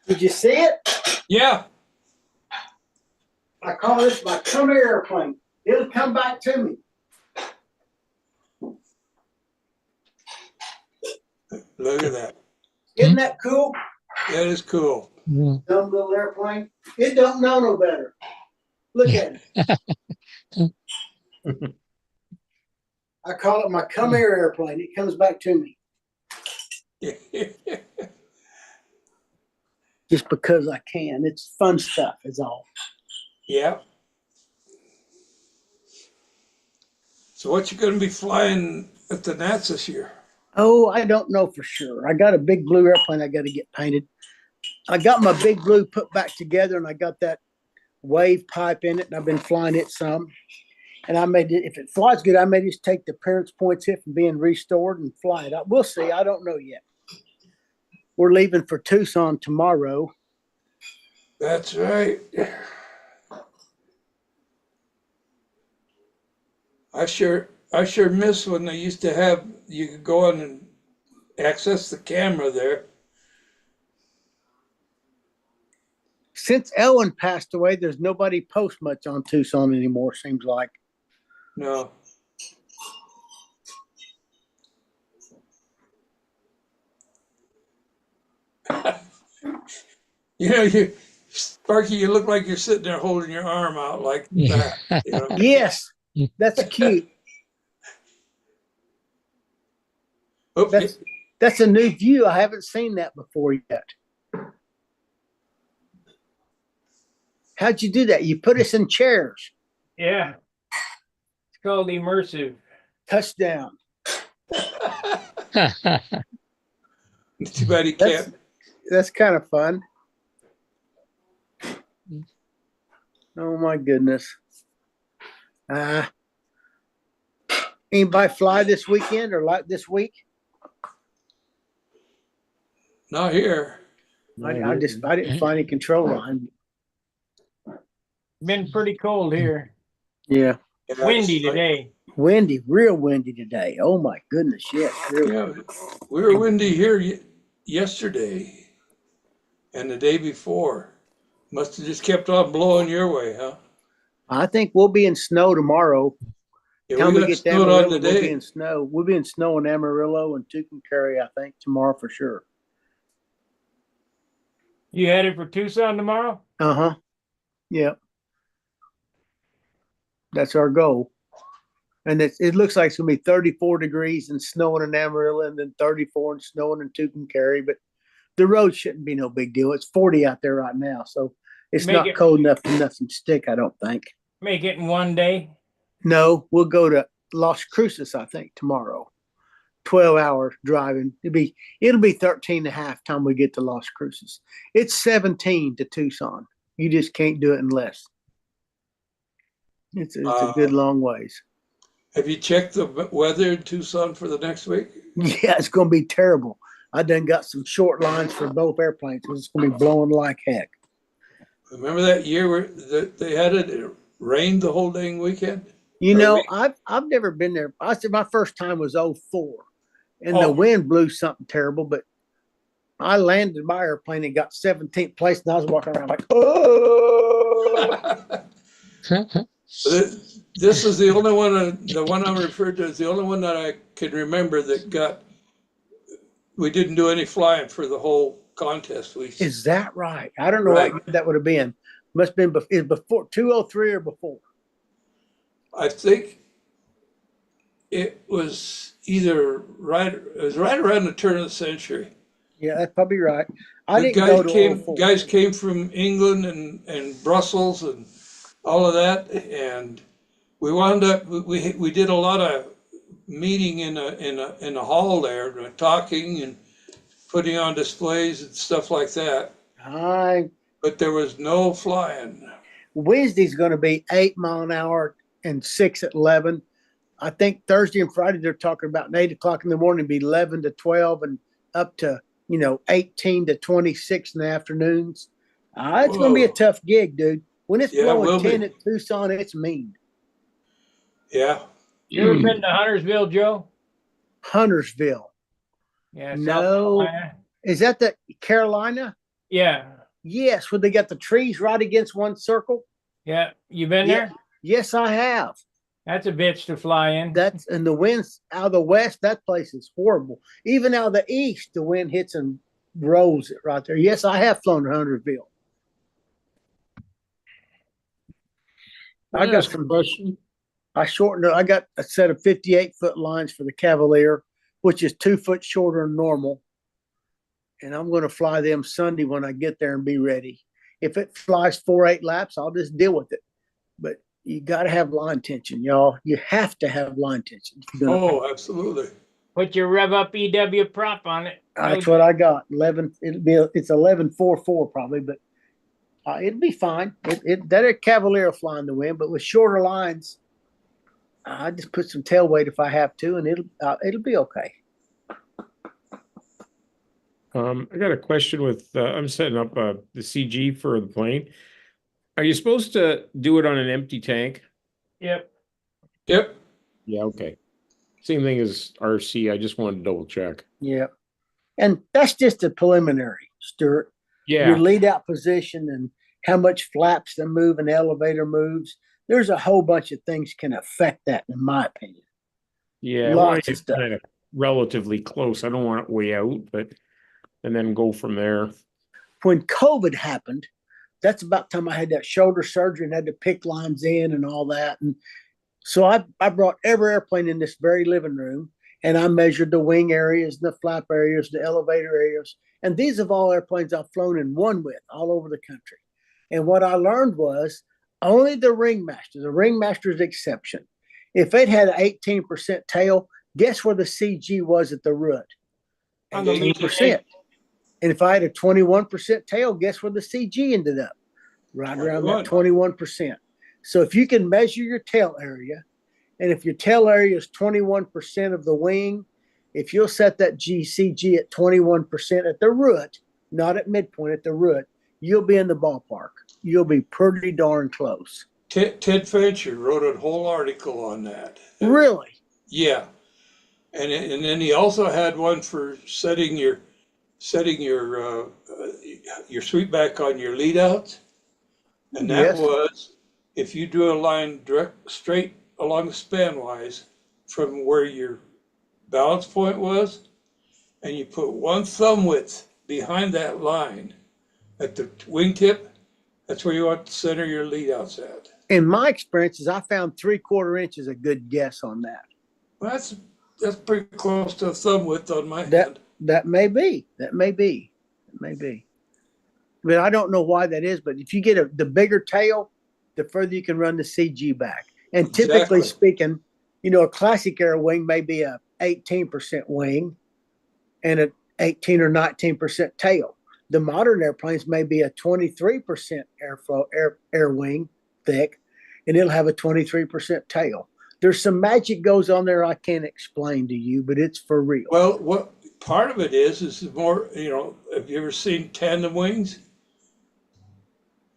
Did you see it? Yeah. I call this my come here airplane. It'll come back to me. Look at that. Isn't that cool? That is cool. Mm. Dumb little airplane. It don't know no better. Look at it. I call it my come here airplane. It comes back to me. Just because I can. It's fun stuff is all. Yeah. So what you going to be flying at the Nats this year? Oh, I don't know for sure. I got a big blue airplane I got to get painted. I got my big blue put back together, and I got that wave pipe in it, and I've been flying it some. And I may, if it flies good, I may just take the parents' points hit from being restored and fly it. We'll see. I don't know yet. We're leaving for Tucson tomorrow. That's right. I sure miss when they used to have, you could go on and access the camera there. Since Ellen passed away, there's nobody post much on Tucson anymore, seems like. No. Sparky, you look like you're sitting there holding your arm out like that. Yes, that's cute. Oops. That's a new view. I haven't seen that before yet. How'd you do that? You put us in chairs. Yeah. It's called immersive. Touchdown. Too bad he can't. That's kind of fun. Oh my goodness. Anybody fly this weekend or like this week? Not here. I didn't find any control line. Been pretty cold here. Yeah. Yeah, Windy it's like- today. Windy, real windy today. Oh my goodness, yes. Real. Yeah, we were windy here yesterday and the day before. Must have just kept on blowing your way, huh? I think we'll be in snow tomorrow. Yeah, Time we we got get to snowed on Amarillo, we'll be today. in snow. We'll be in snow in Amarillo and Tucumcari, I think, tomorrow for sure. You headed for Tucson tomorrow? Uh-huh. Yep. That's our goal. And it looks like it's gonna be 34 degrees and snowing in Amarillo and then 34 and snowing in Tucumcari, but The road shouldn't be no big deal. It's 40 out there right now, so it's Make not it- cold enough for nothing to stick, I don't think. Make it in one day. No, we'll go to Las Cruces, I think, tomorrow. 12-hour driving. It'll be 13 and a half time we get to Las Cruces. It's 17 to Tucson. You just can't do it in less. It's a good long ways. Have you checked the weather in Tucson for the next week? Yeah, it's going to be terrible. I done got some short lines for both airplanes. It's going to be blowing like heck. Remember that year where they had it rained the whole dang weekend? You Or know, week? I've never been there. I said my first time was '04, and the Oh. wind blew something terrible. But I landed my airplane and got 17th place, and I was walking around like, oh. This is the only one, the one I referred to is the only one that I can remember that we didn't do any flying for the whole contest. Is that right? I don't know Right. what that would have been. Must have been before 203 or before. I think it was it was right around the turn of the century. Yeah, that's probably right. I The didn't go to 04. guys came from England and Brussels and all of that, and we wound up we did a lot of meeting in a hall there, talking and putting on displays and stuff like that. But there was no flying. Wednesday's going to be 8 mile an hour and 6 at 11. I think Thursday and Friday they're talking about 8 o'clock in the morning be 11 to 12 and up to 18 to 26 in the afternoons. It's going to be a Whoa. tough gig, dude. When it's Yeah, it will blowing 10 be. at Tucson, it's mean. Yeah. You ever been to Huntersville, Joe? Huntersville. Yeah. South No. Carolina? Is that the Carolina? Yeah. Yes, where they got the trees right against one circle. Yeah. You been Yeah. there? Yes, I have. That's a bitch to fly in. That's and the winds out of the west. That place is horrible. Even out of the east, the wind hits and rolls it right there. Yes, I have flown to Huntersville. I got some. question. I shortened it. I got a set of 58-foot lines for the Cavalier, which is 2 foot shorter than normal. And I'm going to fly them Sunday when I get there and be ready. If it flies 4-8 laps, I'll just deal with it. But you got to have line tension, y'all. You have to have line tension. If you're gonna- Oh, absolutely. Put your rev up EW prop on it. That's what I got. 11. It's 11.44 probably, but it'll be fine. That Cavalier flying the wind, but with shorter lines, I just put some tail weight if I have to, and it'll be okay. I got a question with, I'm setting up the CG for the plane. Are you supposed to do it on an empty tank? Yep. Yep. Yeah, okay. Same thing as RC. I just wanted to double check. Yeah, and that's just a preliminary, Stuart. Your Yeah, lead out position and how much flaps the move and elevator moves. There's a whole bunch of things can affect that, in my opinion. yeah. I want Lots to of stuff. kind of relatively close. I don't want it way out, and then go from there. When COVID happened, that's about the time I had that shoulder surgery and had to pick lines in and all that. And so I brought every airplane in this very living room, and I measured the wing areas, the flap areas, the elevator areas. And these are all airplanes I've flown in one with all over the country. And what I learned was only the ringmaster's exception. If it had an 18% tail, guess where the CG was at the root? On the leading 18%. And if I had a 21% tail, guess where the CG ended up? Right around that 21%. So if you can measure your tail area, and if your tail area is 21% of the wing, if you'll set that CG at 21% at the root, not at midpoint, at the root, you'll be in the ballpark. You'll be pretty darn close. Ted Fancher wrote a whole article on that. Really? Yeah. And then he also had one for setting your sweepback on your lead outs. And that Yes. was if you drew a line straight along the spanwise from where your balance point was, and you put one thumb width behind that line at the wingtip, that's where you want to center your lead outs at. In my experiences, I found 3/4 inches a good guess on that. Well, that's pretty close to a thumb width on my hand. That may be. Maybe. But I don't know why that is. But if you get the bigger tail, the further you can run the CG back. And typically Exactly. speaking, a classic air wing may be a 18% wing and a 18 or 19% tail. The modern airplanes may be a 23% air wing thick, and it'll have a 23% tail. There's some magic goes on there I can't explain to you, but it's for real. Well, what part of it is more, have you ever seen tandem wings?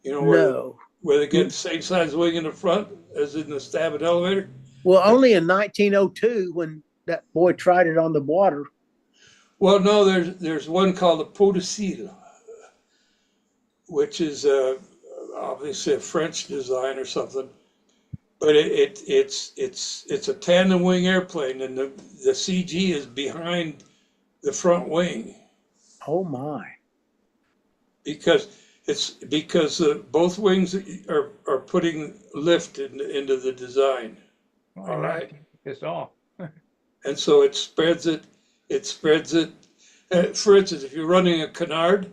No. Where they get the same size wing in the front as in the stab and elevator? Well, only in 1902 when that boy tried it on the water. Well, no, there's one called the pot de cire, which is obviously a French design or something. But it's a tandem wing airplane, and the CG is behind the front wing Oh my. because both wings are putting lift into the design. All right. It's all. And so it spreads it. It spreads it. For instance, if you're running a canard,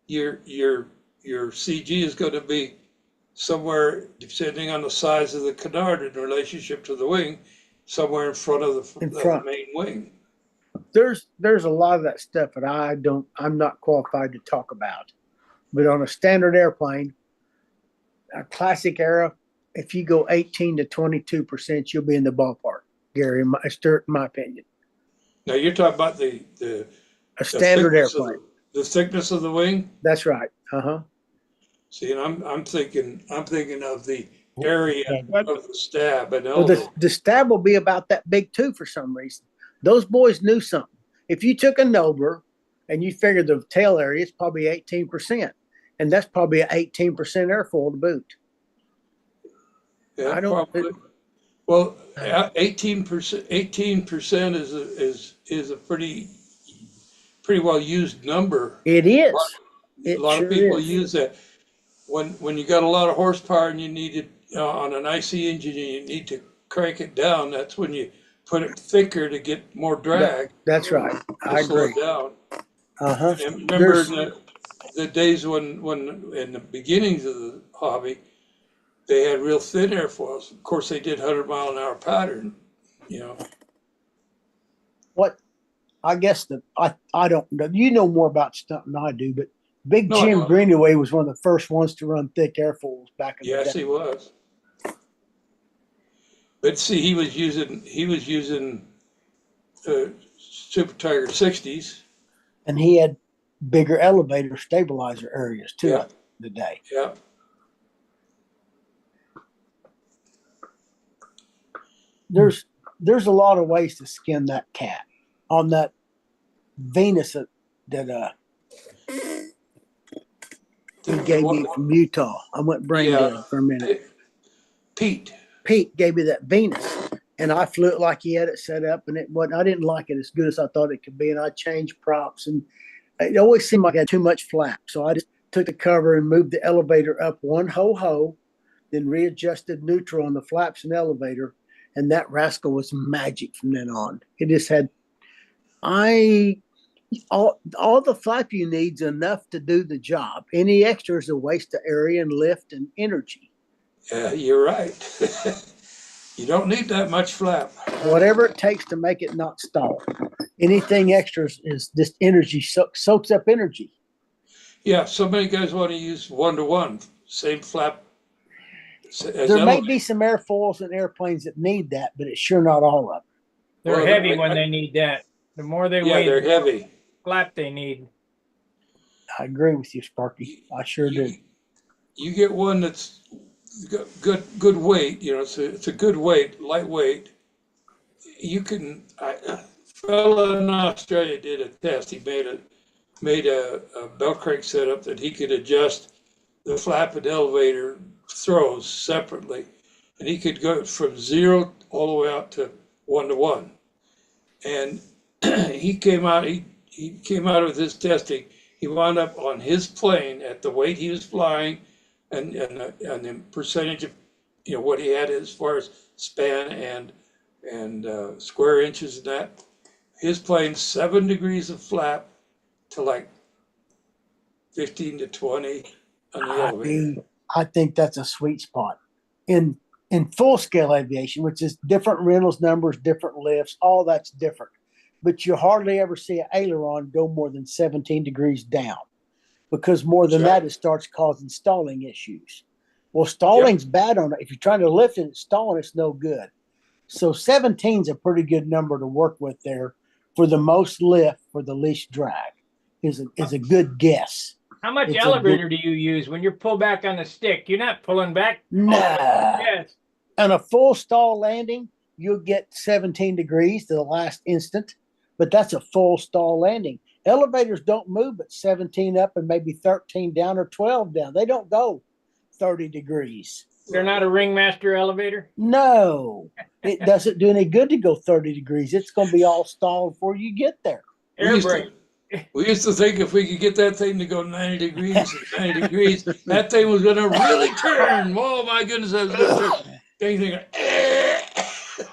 your CG is going to be somewhere, depending on the size of the canard in relationship to the wing, somewhere in front of the main wing. There's a lot of that stuff that I'm not qualified to talk about. But on a standard airplane, a classic era, if you go 18 to 22%, you'll be in the ballpark, Gary, in my opinion. Now you're talking about a standard airplane. The thickness of the wing. That's right. Uh-huh. See, and I'm thinking of the area of the stab and Well, elevator. the stab will be about that big too for some reason. Those boys knew something. If you took a Nober and you figured the tail area is probably 18%, and that's probably an 18% airfoil to boot. Yeah, probably. Well, 18% is a pretty well used number. It is. A lot of people use that. When you got a lot of horsepower and you need it on an IC engine and you need to crank it down, that's when you put it thicker to get more drag. That's right. I slow agree. it down. Uh-huh. And remember the days when in the beginnings of the hobby, they had real thin airfoils. Of course, they did 100-mile-an-hour pattern, What I guess I don't know. You know more about stunt than I do, but Big Jim Greenaway was one of the first ones to run thick airfoils back in the day. Yes, he was. But see, he was using Super Tiger 60s. And he had bigger elevator stabilizer areas too. Yeah. The day. Yeah. There's a lot of ways to skin that cat. On that Venus that he gave me from Utah. I went brain dead for a minute. Pete gave me that Venus, and I flew it like he had it set up, and it wasn't. I didn't like it as good as I thought it could be, and I changed props, and it always seemed like I had too much flap. So I just took the cover and moved the elevator up one ho, then readjusted neutral on the flaps and elevator, and that rascal was magic from then on. It just had all the flap you need is enough to do the job. Any extra is a waste of area and lift and energy. Yeah, you're right. You don't need that much flap. Whatever it takes to make it not stall. Anything extra is just energy, soaks up energy. Yeah, so many guys want to use 1-to-1, same flap. There may be some airfoils and airplanes that need that, but it's sure not all of them. They're heavy when they need that. The more they weigh, they're heavy. Flap they need. I agree with you, Sparky. I sure do. You get one that's good weight. It's a good weight, lightweight. You can. A fellow in Australia did a test. He made a belt crank setup that he could adjust the flap and elevator throws separately, and he could go from 0 all the way out to 1-to-1. And he came out of his testing. He wound up on his plane at the weight he was flying, and the percentage of what he had as far as span and square inches and that. His plane 7 degrees of flap to like 15 to 20 on the I elevator. mean, I think that's a sweet spot in full scale aviation, which is different rentals numbers, different lifts, all that's different. But you hardly ever see an aileron go more than 17 degrees down, because more than that, it starts causing stalling issues. Well, stalling's bad on it. If you're trying to lift it, it's stalling, it's no good. So 17 is a pretty good number to work with there for the most lift for the least drag. Is a good guess. How much It's a elevator do you use when you pull back on the stick? You're not pulling back. Nah. Yes. On a full stall landing, you'll get 17 degrees to the last instant, but that's a full stall landing. Elevators don't move but 17 up and maybe 13 down or 12 down. They don't go 30 degrees. They're not a ringmaster elevator. No, it doesn't do any good to go 30 degrees. It's going to be all stalled before you get there. Air brake. We used to think if we could get that thing to go 90 degrees and 90 degrees, that thing was going to really turn. Oh my goodness, I was going to turn. Dang thing,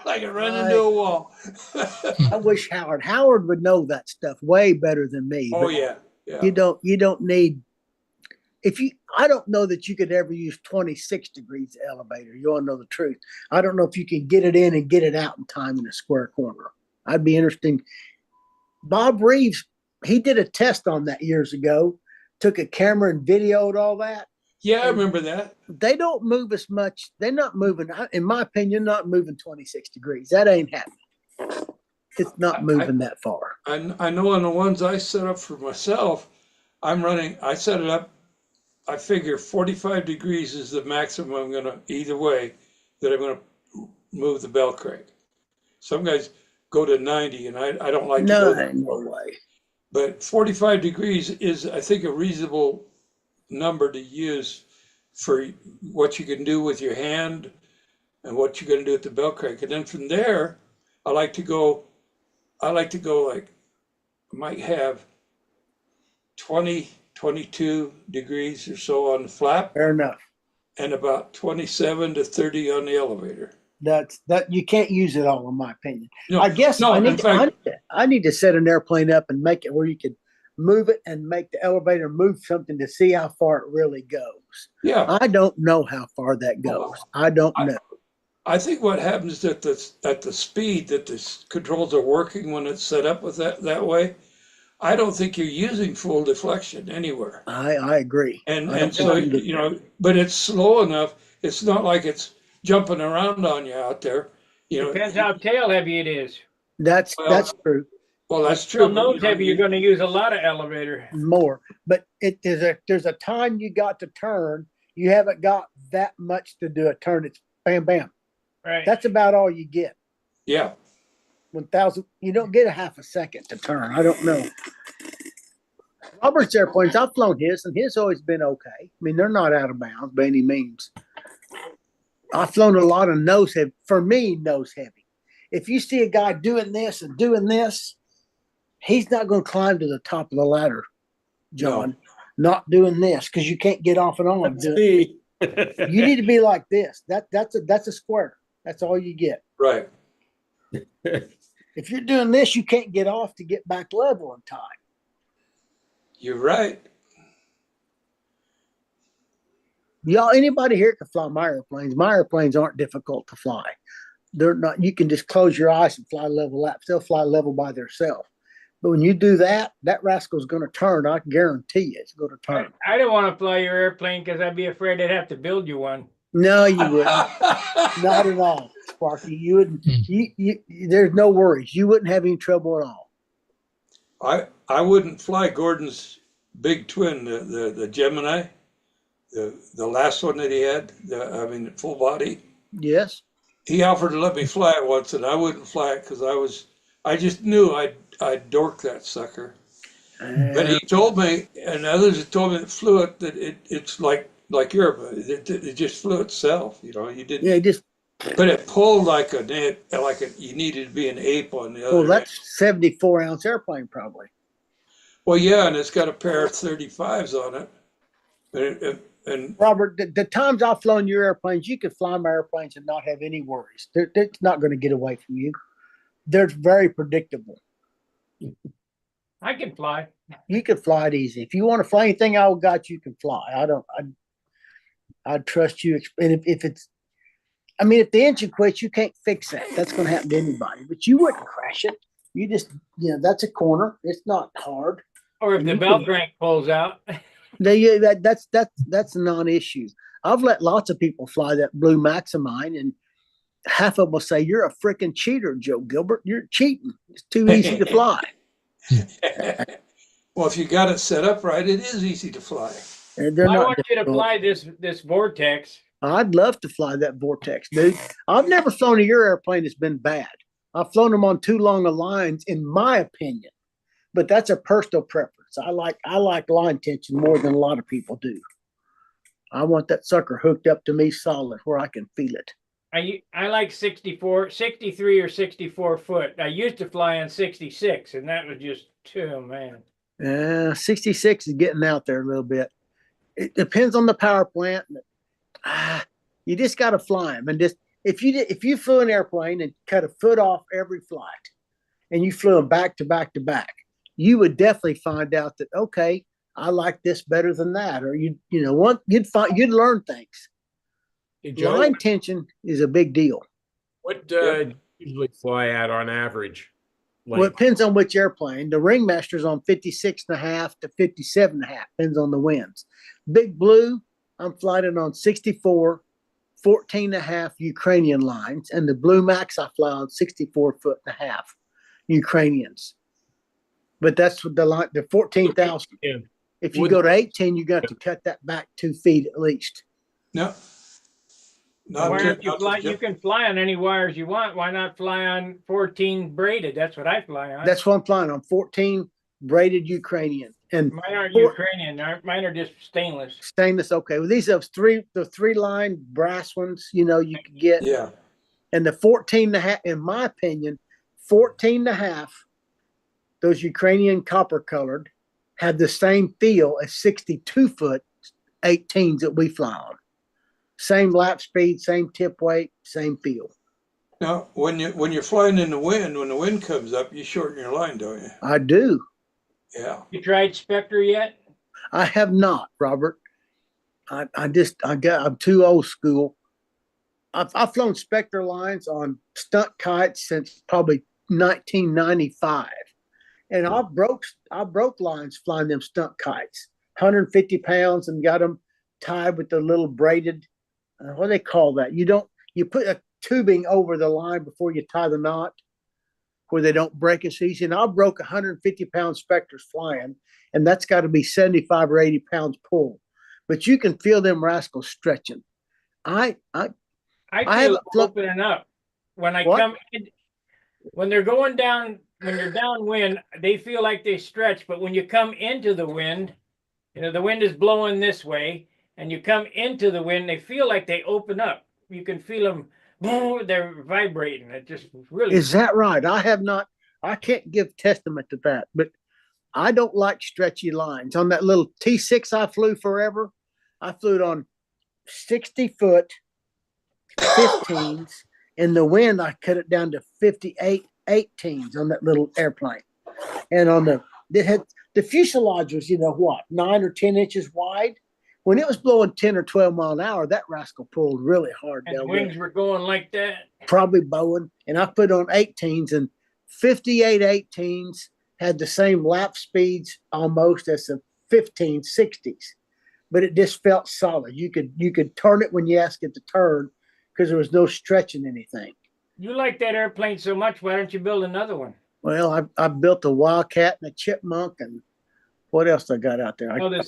like it ran into a wall. I wish Howard would know that stuff way better than me. Oh but yeah. you don't need, I don't know that you could ever use 26 degrees elevator. You want to know the truth. I don't know if you can get it in and get it out in time in a square corner. I'd be interesting. Bob Reeves, he did a test on that years ago, took a camera and videoed all that. Yeah, I remember that. They don't move as much. They're not moving, in my opinion, not moving 26 degrees. That ain't happening. It's not moving that far. I know on the ones I set up for myself, I set it up, I figure 45 degrees is the maximum I'm going to, either way, that I'm going to move the bell crank. Some guys go to 90 and I don't like to go there. No way. But 45 degrees is, I think, a reasonable number to use for what you can do with your hand and what you're going to do with the bell crank. And then from there, I like to go like, I might have 20, 22 degrees or so on the flap. Fair enough. And about 27 to 30 on the elevator. That you can't use it all, in my opinion. No, I guess no, I need to set an airplane up and make it where you could move it and make the elevator move something to see how far it really goes. Yeah. I don't know how far that goes. I don't know. I think what happens at the speed that the controls are working when it's set up with that way, I don't think you're using full deflection anywhere. I agree. And so, you know, but it's slow enough. It's not like it's jumping around on you out there. You know, Depends how tail heavy it is. That's true. Well, that's true. Nose heavy, you're going to use a lot of elevator. More, but there's a time you got to turn. You haven't got that much to do a turn. It's bam, bam. Right. That's about all you get. Yeah. 1,000. You don't get a half a second to turn. I don't know. Robert's airplanes, I've flown his, and his always been okay. I mean, they're not out of bounds by any means. I've flown a lot of nose heavy. For me, nose heavy. If you see a guy doing this and doing this, he's not going to climb to the top of the ladder, John. No. Not doing this, because you can't get off and on. You need to be like this. That's a square. That's all you get. Right. If you're doing this, you can't get off to get back level in time. You're right. Y'all, anybody here can fly my airplanes. My airplanes aren't difficult to fly. They're not. You can just close your eyes and fly level laps. They'll fly level by themselves. But when you do that, that rascal's going to turn. I guarantee you, it's going to turn. I don't want to fly your airplane because I'd be afraid I'd have to build you one. No, you wouldn't. Not at all, Sparky. You wouldn't. There's no worries. You wouldn't have any trouble at all. I wouldn't fly Gordon's big twin, the Gemini, the last one that he had. Full body. Yes. He offered to let me fly it once, and I wouldn't fly it because I just knew I'd dork that sucker. But he told me, and others have told me that flew it, that it's like Europe. It just flew itself. You know, you didn't. Yeah, just. But it pulled like you needed to be an ape on the other. Well, that's 74-ounce airplane probably. Well, yeah, and it's got a pair of 35s on it. And Robert, the times I've flown your airplanes, you could fly my airplanes and not have any worries. It's not going to get away from you. They're very predictable. I can fly. You can fly it easy. If you want to fly anything I got, you can fly. I'd trust you. And if it's, I mean, if the engine quits, you can't fix that. That's going to happen to anybody. But you wouldn't crash it. You just, that's a corner. It's not hard. Or if And the you belt can- crank pulls out. That's a non-issue. I've let lots of people fly that Blue Max of mine, and half of them will say, "You're a freaking cheater, Joe Gilbert. You're cheating. It's too easy to fly." Well, if you got it set up right, it is easy to fly. And they're I not want you to difficult. fly this vortex. I'd love to fly that Vortex, dude. I've never flown a your airplane that's been bad. I've flown them on too long of lines, in my opinion. But that's a personal preference. I like line tension more than a lot of people do. I want that sucker hooked up to me solid where I can feel it. I like 63 or 64 foot. I used to fly on 66, and that was just, oh man. 66 is getting out there a little bit. It depends on the power plant. You just got to fly them, and just if you flew an airplane and cut a foot off every flight, and you flew them back to back to back, you would definitely find out that, okay, I like this better than that, or you'd learn things. Hey, Joe, Line tension is a big deal. what do you usually fly at on average? Well, it depends on which airplane. The Ringmaster's on 56.5 to 57.5, depends on the winds. Big Blue, I'm flying it on 64, 14.5 Ukrainian lines, and the Blue Max I fly on 64.5 Ukrainians. But that's what the 14,000. Yeah. If you go to 18, you got to cut that back 2 feet at least. No. Why aren't you fly? You can fly on any wires you want. Why not fly on 14 braided? That's what I fly on. That's what I'm flying on, 14 braided Ukrainian. And mine aren't Ukrainian. Mine are just stainless. Stainless, okay. Well, these are the 3-line brass ones, you could get. Yeah. And the 14.5, in my opinion, 14.5, those Ukrainian copper colored, have the same feel as 62 foot 18s that we fly on. Same lap speed, same tip weight, same feel. Now, when you're flying in the wind, when the wind comes up, you shorten your line, don't you? I do. Yeah. You tried Spectre yet? I have not, Robert. I'm too old school. I've flown Spectre lines on stunt kites since probably 1995, and I broke lines flying them stunt kites, 150 pounds, and got them tied with the little braided. What do they call that? You put a tubing over the line before you tie the knot, where they don't break as easy. And I broke 150-pound Spectres flying, and that's got to be 75 or 80 pounds pull. But you can feel them rascals stretching. I feel it opening up when I come in. When they're going down, when you're downwind, they feel like they stretch. But when you come into the wind, the wind is blowing this way, and you come into the wind, they feel like they open up. You can feel them. They're vibrating. It just really is that right? I can't give testament to that, but I don't like stretchy lines. On that little T6 I flew forever, I flew it on 60 foot 15s. In the wind, I cut it down to 58 18s on that little airplane. And on the fuselage was, 9 or 10 inches wide. When it was blowing 10 or 12 mile an hour, that rascal pulled really hard and down wings there. were going like that. Probably Boeing. And I put on 18s, and 58 18s had the same lap speeds almost as the 15 60s. But it just felt solid. You could turn it when you asked it to turn because there was no stretching anything. You like that airplane so much, why don't you build another one? Well, I built a Wildcat and a Chipmunk, and what else I got out there? The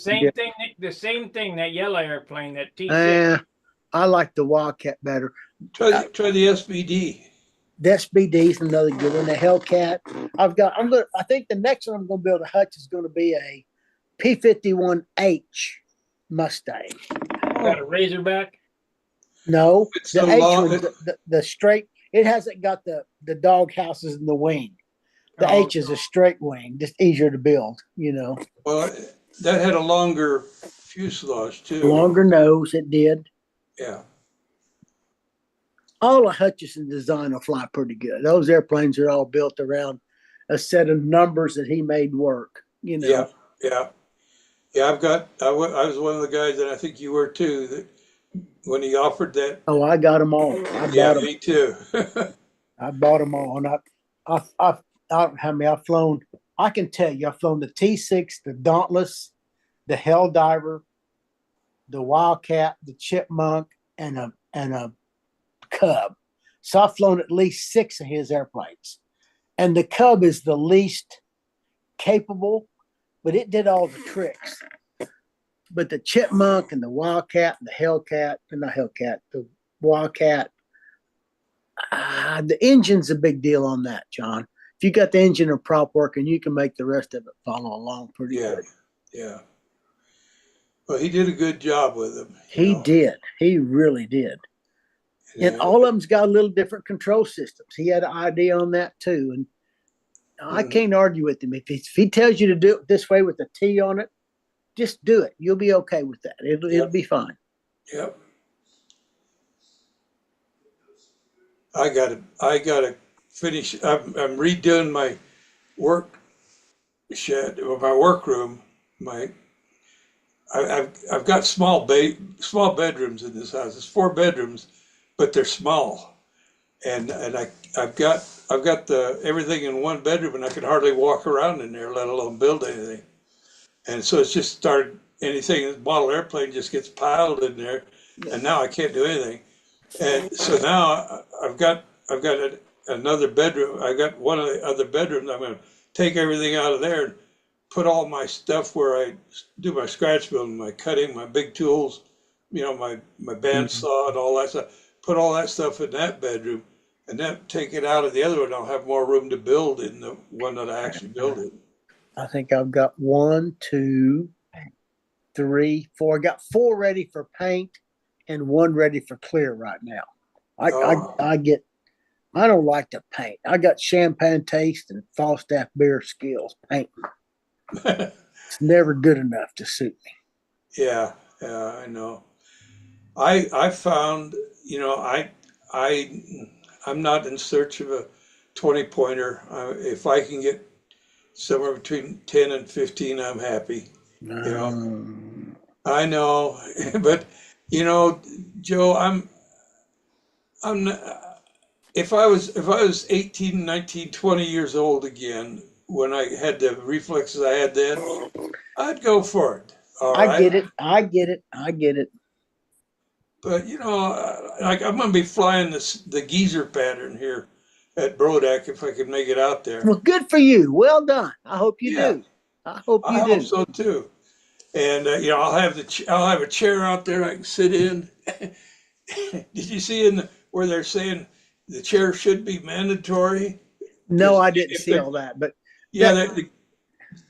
same thing, that yellow airplane, that T6. I like the Wildcat better. Try the SBD. The SBD is another good one. The Hellcat. I think the next one I'm going to build a hutch is going to be a P-51H Mustang. Got a Razorback? No, It's the so H long- one, the straight. It hasn't got the dog houses in the wing. The Oh. H is a straight wing, just easier to build. Well, that had a longer fuselage too. Longer nose, it did. Yeah. All of Hutchison design will fly pretty good. Those airplanes are all built around a set of numbers that he made work. you know. Yeah, yeah, yeah. I was one of the guys, and I think you were too, that when he offered that. Oh, I got them all. Yeah, me too. I bought them all, and I don't how many I've flown. I can tell you, I've flown the T6, the Dauntless, the Hell Diver, the Wildcat, the Chipmunk, and a Cub. So I've flown at least 6 of his airplanes, and the Cub is the least capable, but it did all the tricks. But the Chipmunk and the Wildcat and the Hellcat, and not Hellcat, the Wildcat, the engine's a big deal on that, John. If you got the engine and prop working, you can make the rest of it follow along pretty Yeah, good. yeah. Well, he did a good job with them. He did. He really did. And all of them's got a little different control systems. He had an idea on that too. And I can't argue with him. If he tells you to do it this way with a T on it, just do it. You'll be okay with that. It'll be fine. Yep. I gotta finish. I'm redoing my work shed or my workroom. I've got small bedrooms in this house. It's 4 bedrooms, but they're small, and I've got the everything in one bedroom, and I can hardly walk around in there, let alone build anything. And so it's just started. Anything model airplane just gets piled in there, and now I can't do anything. And so now another bedroom. I got one of the other bedrooms. I'm going to take everything out of there and put all my stuff where I do my scratch building, my cutting, my big tools, my bandsaw and all that stuff. Put all that stuff in that bedroom, and then take it out of the other one. I'll have more room to build in the one that I actually build in. I think I've got 1, 2, 3, 4. I got 4 ready for paint and 1 ready for clear right now. I don't like to paint. I got champagne taste and Falstaff beer skills painting. It's never good enough to suit me. Yeah, I know. I found, I'm not in search of a 20 pointer. If I can get somewhere between 10 and 15, I'm happy. I know, but Joe, I'm not, if I was 18, 19, 20 years old again, when I had the reflexes I had then, I'd go for it. All right. I get it. But like I'm gonna be flying the geezer pattern here at Brodak if I can make it out there. Well, good for you. Well done. I hope you do. I hope you do. I hope so too. And I'll have a chair out there I can sit in. Did you see where they're saying the chair should be mandatory? No, I didn't see all that, but yeah,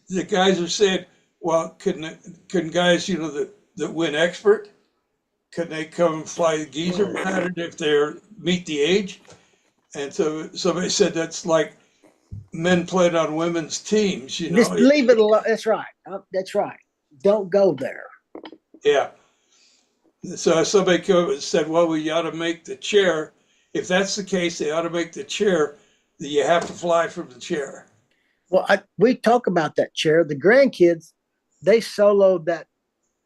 the guys are saying, well, can guys that win expert, can they come and fly the geezer pattern if they meet the age? And so somebody said that's like men playing on women's teams. Just leave it alone. That's right. That's right. Don't go there. Yeah. So somebody came up and said, well, we ought to make the chair. If that's the case, they ought to make the chair that you have to fly from the chair. Well, we talk about that chair. The grandkids, they soloed that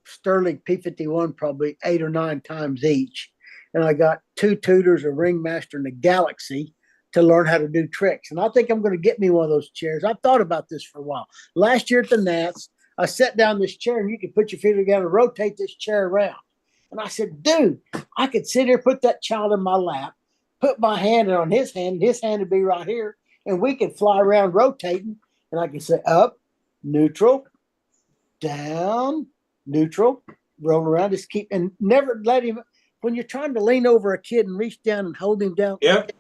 Sterling P-51 probably 8 or 9 times each. And I got 2 tutors, a ringmaster, and a Galaxy to learn how to do tricks. And I think I'm going to get me one of those chairs. I've thought about this for a while. Last year at the Nats, I sat down this chair, and you could put your feet together and rotate this chair around. And I said, dude, I could sit here, put that child in my lap, put my hand on his hand, and his hand would be right here, and we could fly around rotating. And I could say up, neutral, down, neutral, roll around, just keep, and never let him, when you're trying to lean over a kid and reach down and hold him down. Yep.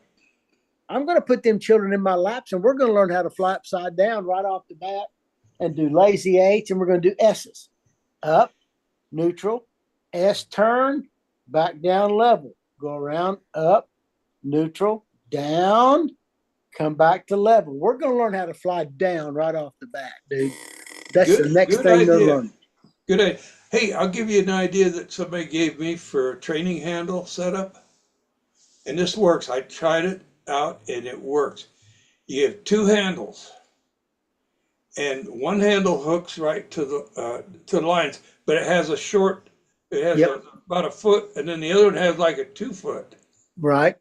I'm going to put them children in my laps, and we're going to learn how to fly upside down right off the bat and do lazy 8s, and we're going to do S's. Up, neutral, S turn, back down level. Go around, up, neutral, down, come back to level. We're going to learn how to fly down right off the bat, dude. That's the next thing they're learning. Good idea. Hey, I'll give you an idea that somebody gave me for a training handle setup. And this works. I tried it out and it works. You have 2 handles. and one handle hooks right to the lines, but it has a short, it has Yep. about a foot, and then the other one has like a 2 foot. Right.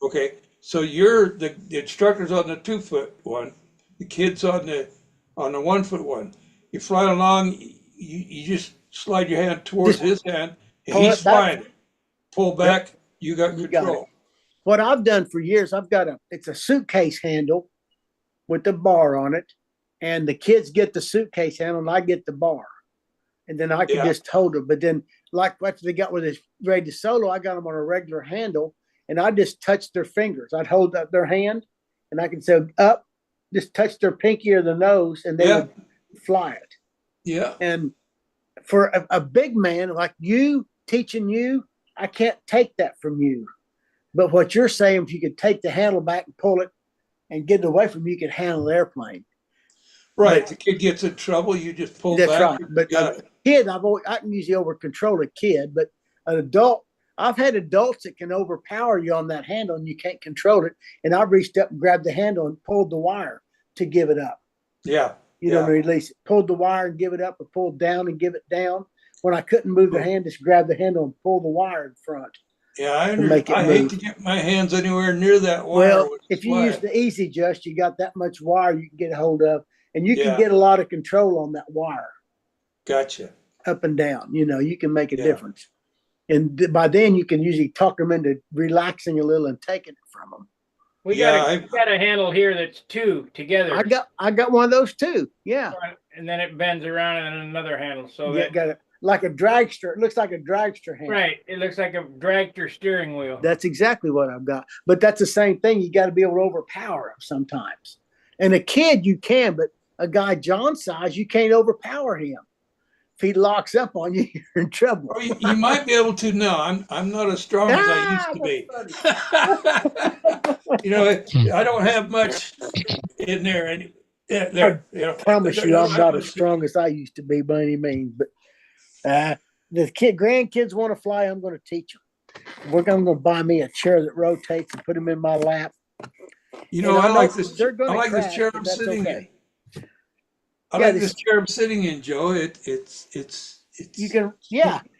Okay, so you're the instructor's on the 2 foot one, the kid's on the 1 foot one. You fly along, you just slide your hand towards Just his hand, and pull he's it back. flying it. Pull back, you got You got control. What I've done for years, it's a suitcase handle with the bar on it, and the kids get the suitcase handle and I get the bar. And then I can Yeah. just hold it. But then, like after they got with this ready to solo, I got them on a regular handle and I just touched their fingers. I'd hold up their hand and I could say up, just touch their pinky or the nose, and they Yeah. would fly it. Yeah, And for a big man like you teaching you, I can't take that from you. But what you're saying, if you could take the handle back and pull it and get it away from you, you could handle the airplane. right. The kid gets in trouble, you just pull That's back. right. and But you got it. kid, I can usually over control a kid, but an adult, I've had adults that can overpower you on that handle and you can't control it. And I've reached up and grabbed the handle and pulled the wire to give it up. Yeah, You don't release it. Pulled the wire and give it up, or pulled down and give it down. When I couldn't move the Oh. hand, just grab the handle and pull the wire in front. yeah. I make it hate move. to get my hands anywhere near that wire. Well, when it's if you use flying. the easy adjust, you got that much wire you can get a hold of, and you Yeah. can get a lot of control on that wire Gotcha. up and down. You can make a Yeah. difference. And by then you can usually talk them into relaxing a little and taking it from them. We Yeah, got a handle here that's two together. I got one of those too. Yeah. And then it bends around and then another handle. So Yeah, that, got it like a dragster. It looks like a dragster hand. right. It looks like a dragster steering wheel. That's exactly what I've got. But that's the same thing. You got to be able to overpower him sometimes. And a kid you can, but a guy John's size, you can't overpower him. If he locks up on you, you're in trouble. Or you might be able to now. I'm not as strong as I used to be. I don't have much in there. And I promise you, I'm not as strong as I used to be by any means. But the grandkids want to fly, I'm going to teach them. I'm going to buy me a chair that rotates and put them in my lap. I like this. They're gonna I like this crash, chair but I'm that's sitting okay. in. I Yeah, like this- this chair I'm sitting in, Joe. It's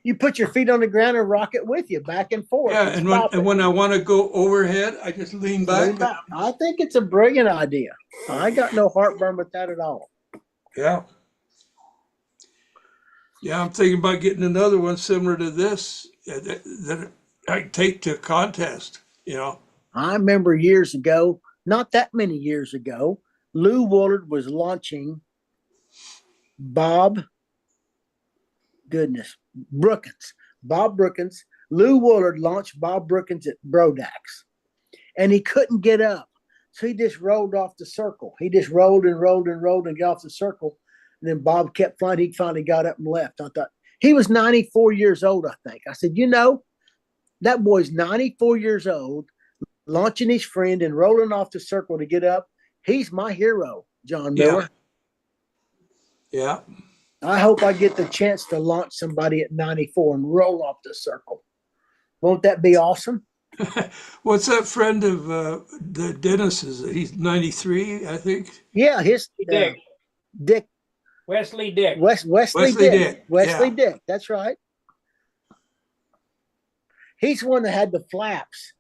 You put your feet on the ground and rock it with you back and forth. yeah. And when I want to go overhead, I just lean back. Lean back. I think it's a brilliant idea. I got no heartburn with that at all. Yeah. Yeah, I'm thinking about getting another one similar to this that I can take to a contest. I remember years ago, not that many years ago, Lou Woolard was launching Bob Brookins. Lou Woolard launched Bob Brookins at Brodax, and he couldn't get up. So he just rolled off the circle. He just rolled and rolled and rolled and got off the circle. And then Bob kept flying. He finally got up and left. I thought, he was 94 years old, I think. I said, that boy's 94 years old, launching his friend and rolling off the circle to get up. He's my hero, John Miller. Yeah. I hope I get the chance to launch somebody at 94 and roll off the circle. Won't that be awesome? What's that friend of the Dennis's? He's 93, I think. Yeah, Dick. Wesley Dick. Wesley Dick. Wesley Dick. That's right. He's the one that had the flaps.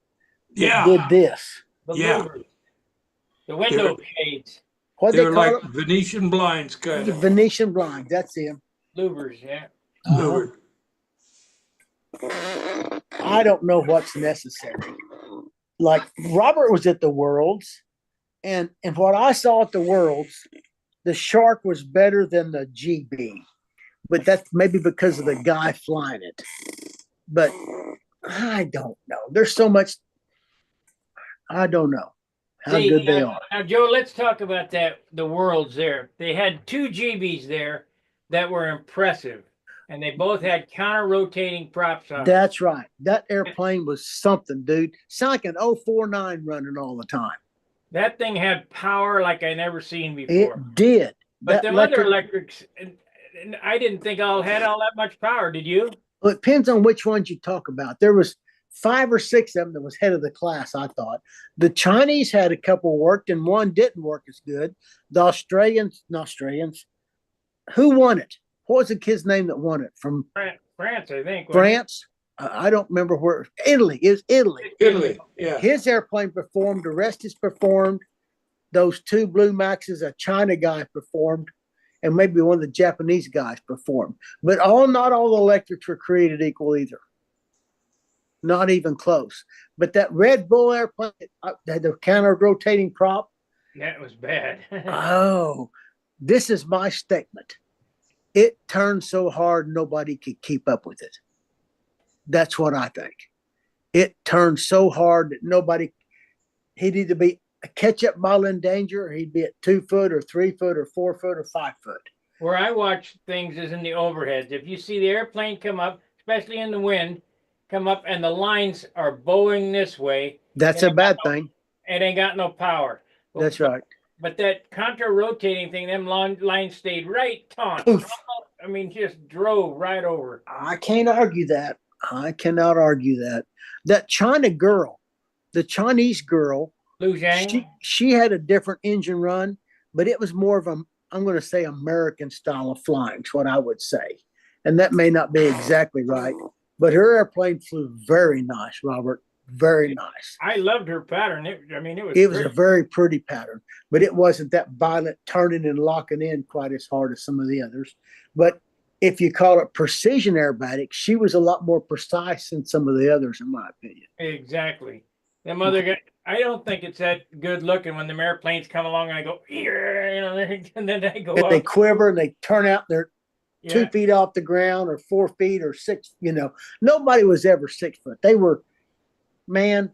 Yeah. Did this. The Yeah. louvers, the window shades. What They they were call like Venetian blinds, it? kind The of. Venetian blinds. That's him. Louvers, yeah. Louvered. I don't know what's necessary. Like Robert was at the Worlds, and what I saw at the Worlds, the Shark was better than the GB, but that's maybe because of the guy flying it. But I don't know. There's so much. I don't know how good they are. Now, Joe, let's talk about that. The Worlds there. They had two GBs there that were impressive, and they both had counter-rotating props on. That's right. That airplane was something, dude. Sound like an 049 running all the time. That thing had power like I never seen before. It did. But That the other electrics, and I didn't think all had all that much power. Did you? Well, it depends on which ones you talk about. There was 5 or 6 of them that was head of the class, I thought. The Chinese had a couple worked and one didn't work as good. The Australians, who won it? What was the kid's name that won it from France, I think. wasn't it? France? I don't remember where. Italy. It was Italy. Italy, yeah. His airplane performed. The rest is performed. Those 2 Blue Maxes, a China guy performed, and maybe one of the Japanese guys performed. But not all electrics were created equal either. Not even close. But that Red Bull airplane had the counter rotating prop. That was bad. Oh, this is my statement. It turned so hard nobody could keep up with it. That's what I think. It turned so hard that he'd either be a catch-up ball in danger, or he'd be at 2 foot or 3 foot or 4 foot or 5 foot. Where I watch things is in the overheads. If you see the airplane come up, especially in the wind, come up and the lines are bowing this way, That's a bad thing. it ain't got no power. That's right. But that contra-rotating thing, them lines stayed right on. Oof. I mean, just drove right over. I can't argue that. I cannot argue that. That China girl, the Chinese girl, Lu Zhang. she had a different engine run, but it was more of I'm going to say American style of flying, is what I would say. And that may not be exactly right, but her airplane flew very nice, Robert. Very nice. I loved her pattern. It was a very pretty pattern, but it wasn't that violent turning and locking in quite as hard as some of the others. But if you call it precision aerobatics, she was a lot more precise than some of the others, in my opinion. Exactly. Them other guy, I don't think it's that good looking when the airplanes come along and I go, and then they go And up. they quiver and they turn out, they're Yeah. 2 feet off the ground or 4 feet or 6, nobody was ever 6 foot. They were, man,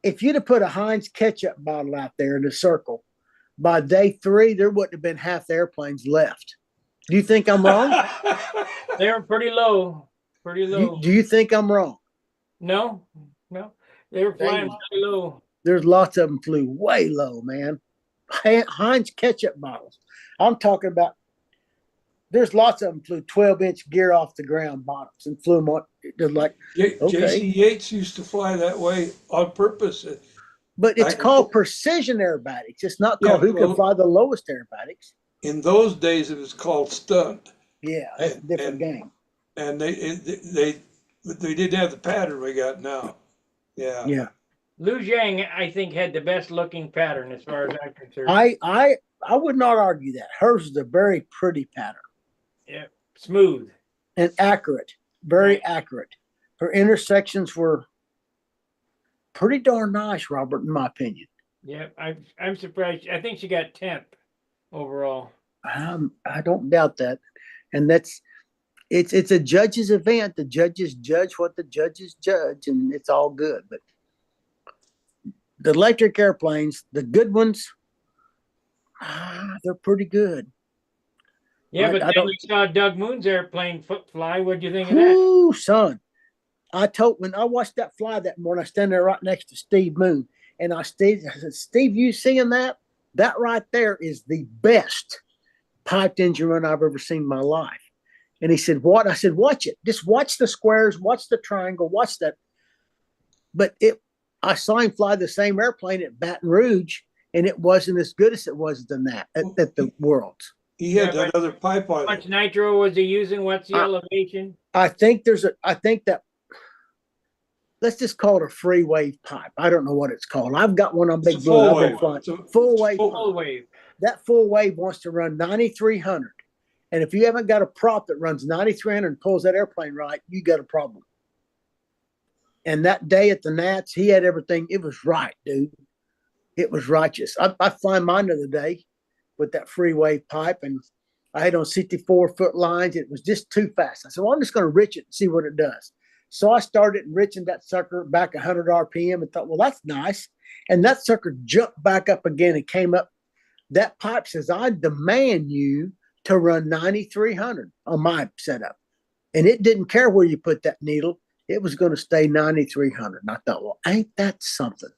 if you'd have put a Heinz ketchup bottle out there in a circle, by day 3, there wouldn't have been half the airplanes left. Do you think I'm wrong? They were pretty low. Pretty low. Do you think I'm wrong? No. They were flying Dang. pretty low. There's lots of them flew way low, man. Heinz ketchup bottles. I'm talking about, there's lots of them flew 12-inch gear off the ground bottoms and flew them on. They're like, okay. J.C. Yates used to fly that way on purpose. But it's called precision aerobatics. It's not called who can fly the lowest aerobatics. In those days, it was called stunt. Yeah, that's a different game. And they didn't have the pattern we got now. Yeah. Yeah. Lu Zhang, I think, had the best looking pattern as far as I'm concerned. I would not argue that. Hers is a very pretty pattern. Yeah, smooth. And accurate. Very accurate. Her intersections were pretty darn nice, Robert, in my opinion. Yeah, I'm surprised. I think she got 10th overall. I don't doubt that. And it's a judge's event. The judges judge what the judges judge, and it's all good. But the electric airplanes, the good ones, they're pretty good. Yeah, but then we saw Doug Moon's airplane fly. What'd you think of that? Ooh, son. When I watched that fly that morning, I stand there right next to Steve Moon, and I said, Steve, you seeing that? That right there is the best piped engine run I've ever seen in my life. And he said, what? I said, watch it. Just watch the squares, watch the triangle, watch that. But I saw him fly the same airplane at Baton Rouge, and it wasn't as good as it was than that at the Worlds. He had that other pipe on How much it. nitro was he using? What's the elevation? I think that let's just call it a free wave pipe. I don't know what it's called. I've got one on Big It's a Blue. full I've been wave. flying. It's a Full wave. Full wave. That full wave wants to run 9,300. And if you haven't got a prop that runs 9,300 and pulls that airplane right, you got a problem. And that day at the Nats, he had everything. It was right, dude. It was righteous. I fly mine the other day with that free wave pipe, and I had on 64-foot lines. It was just too fast. I said, well, I'm just going to rich it and see what it does. So I started enriching that sucker back 100 RPM and thought, well, that's nice. And that sucker jumped back up again and came up. That pipe says, I demand you to run 9,300 on my setup. And it didn't care where you put that needle. It was going to stay 9,300. And I thought, well, ain't that something?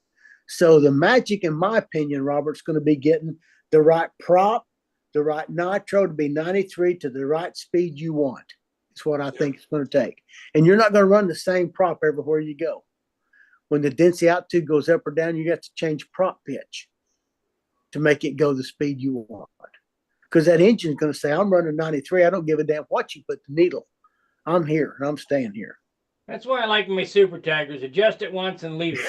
So the magic, in my opinion, Robert's going to be getting the right prop, the right nitro to be 93 to the right speed you want. It's what I think it's going to take. And you're not going to run the same prop everywhere you go. when the density altitude goes up or down, you have to change prop pitch to make it go the speed you want. Because that engine's going to say, I'm running 93. I don't give a damn what you put the needle. I'm here and I'm staying here. That's why I like my super taggers. Adjust it once and leave it.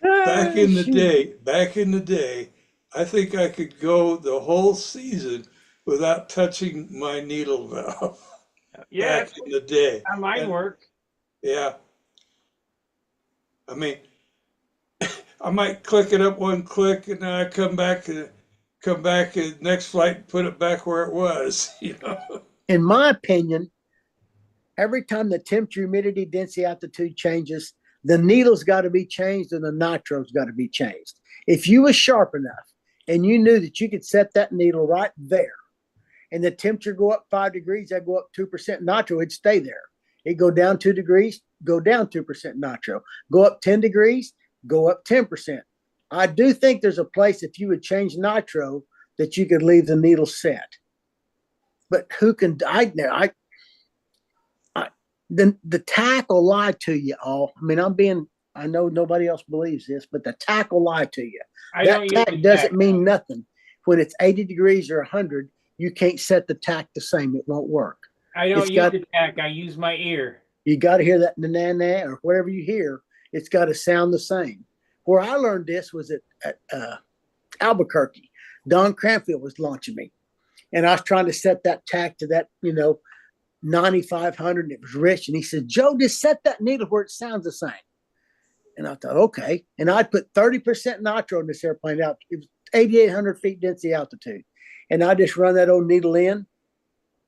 Back in the day, I think I could go the whole season without touching my needle valve. Yeah, Back in the day. how mine And- work. Yeah. I mean, I might click it up one click and then I come back and next flight, put it back where it was, you know? In my opinion, every time the temperature, humidity, density, altitude changes, the needle's got to be changed and the nitro's got to be changed. If you was sharp enough and you knew that you could set that needle right there and the temperature go up 5 degrees, that go up 2% nitro, it'd stay there. It go down 2 degrees, go down 2% nitro. Go up 10 degrees, go up 10%. I do think there's a place if you would change nitro that you could leave the needle set. But who can the tack will lie to you all. I mean, I know nobody else believes this, but the tack will lie to you. I That don't use tack the doesn't tack. mean nothing. When it's 80 degrees or 100, you can't set the tack the same. It won't work. I don't It's use got- the tack. I use my ear. You got to hear that na-na-na or whatever you hear. It's got to sound the same. Where I learned this was at Albuquerque. Don Cranfield was launching me. And I was trying to set that tack to that, 9,500 and it was rich. And he said, Joe, just set that needle where it sounds the same. And I thought, okay. And I'd put 30% nitro in this airplane out. It was 8,800 feet density altitude. And I just run that old needle in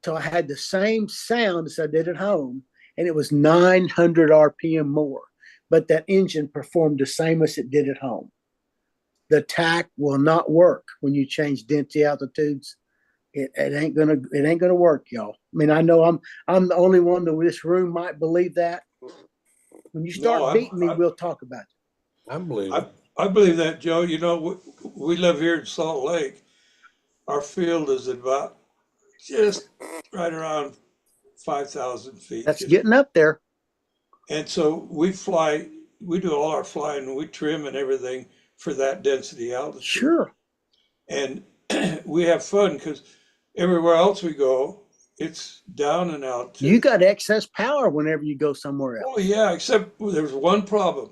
till I had the same sound as I did at home. And it was 900 RPM more. But that engine performed the same as it did at home. The tack will not work when you change density altitudes. It ain't gonna work, y'all. I mean, I know I'm the only one in this room might believe that. When you start beating me, we'll talk about it. I believe it. I believe that, Joe. You know, we live here in Salt Lake. Our field is about just right around 5,000 feet. That's getting up there. And so we do all our flying, and we trim and everything for that density altitude. Sure. And we have fun because everywhere else we go, it's down and out. You got excess power whenever you go somewhere else. Oh yeah, except there's one problem.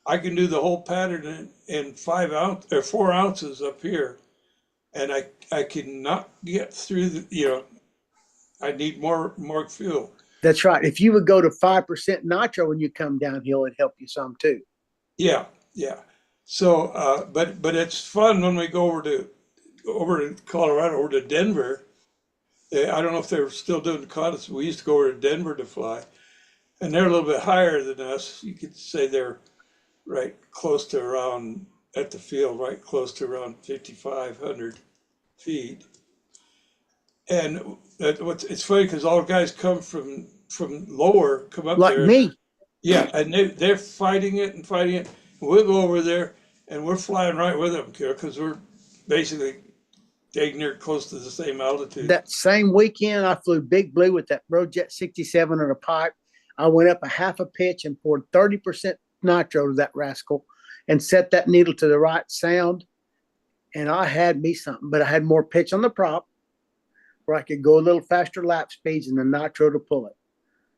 I can do the whole pattern in 4 ounces up here, and I cannot get through I need more fuel. That's right. If you would go to 5% nitro when you come downhill, it'd help you some too. Yeah. So, but it's fun when we go over to Colorado, over to Denver. I don't know if they're still doing the contests. We used to go over to Denver to fly, and they're a little bit higher than us. You could say they're right close to around at the field, right close to around 5,500 feet. And it's funny because all guys come from lower, come up Like there. me. Yeah, and they're fighting it. We'll go over there and we're flying right with them because we're basically dang near close to the same altitude. That same weekend, I flew Big Blue with that Rojet 67 on a pipe. I went up a half a pitch and poured 30% nitro to that rascal and set that needle to the right sound. And I had me something, but I had more pitch on the prop where I could go a little faster lap speeds and the nitro to pull it.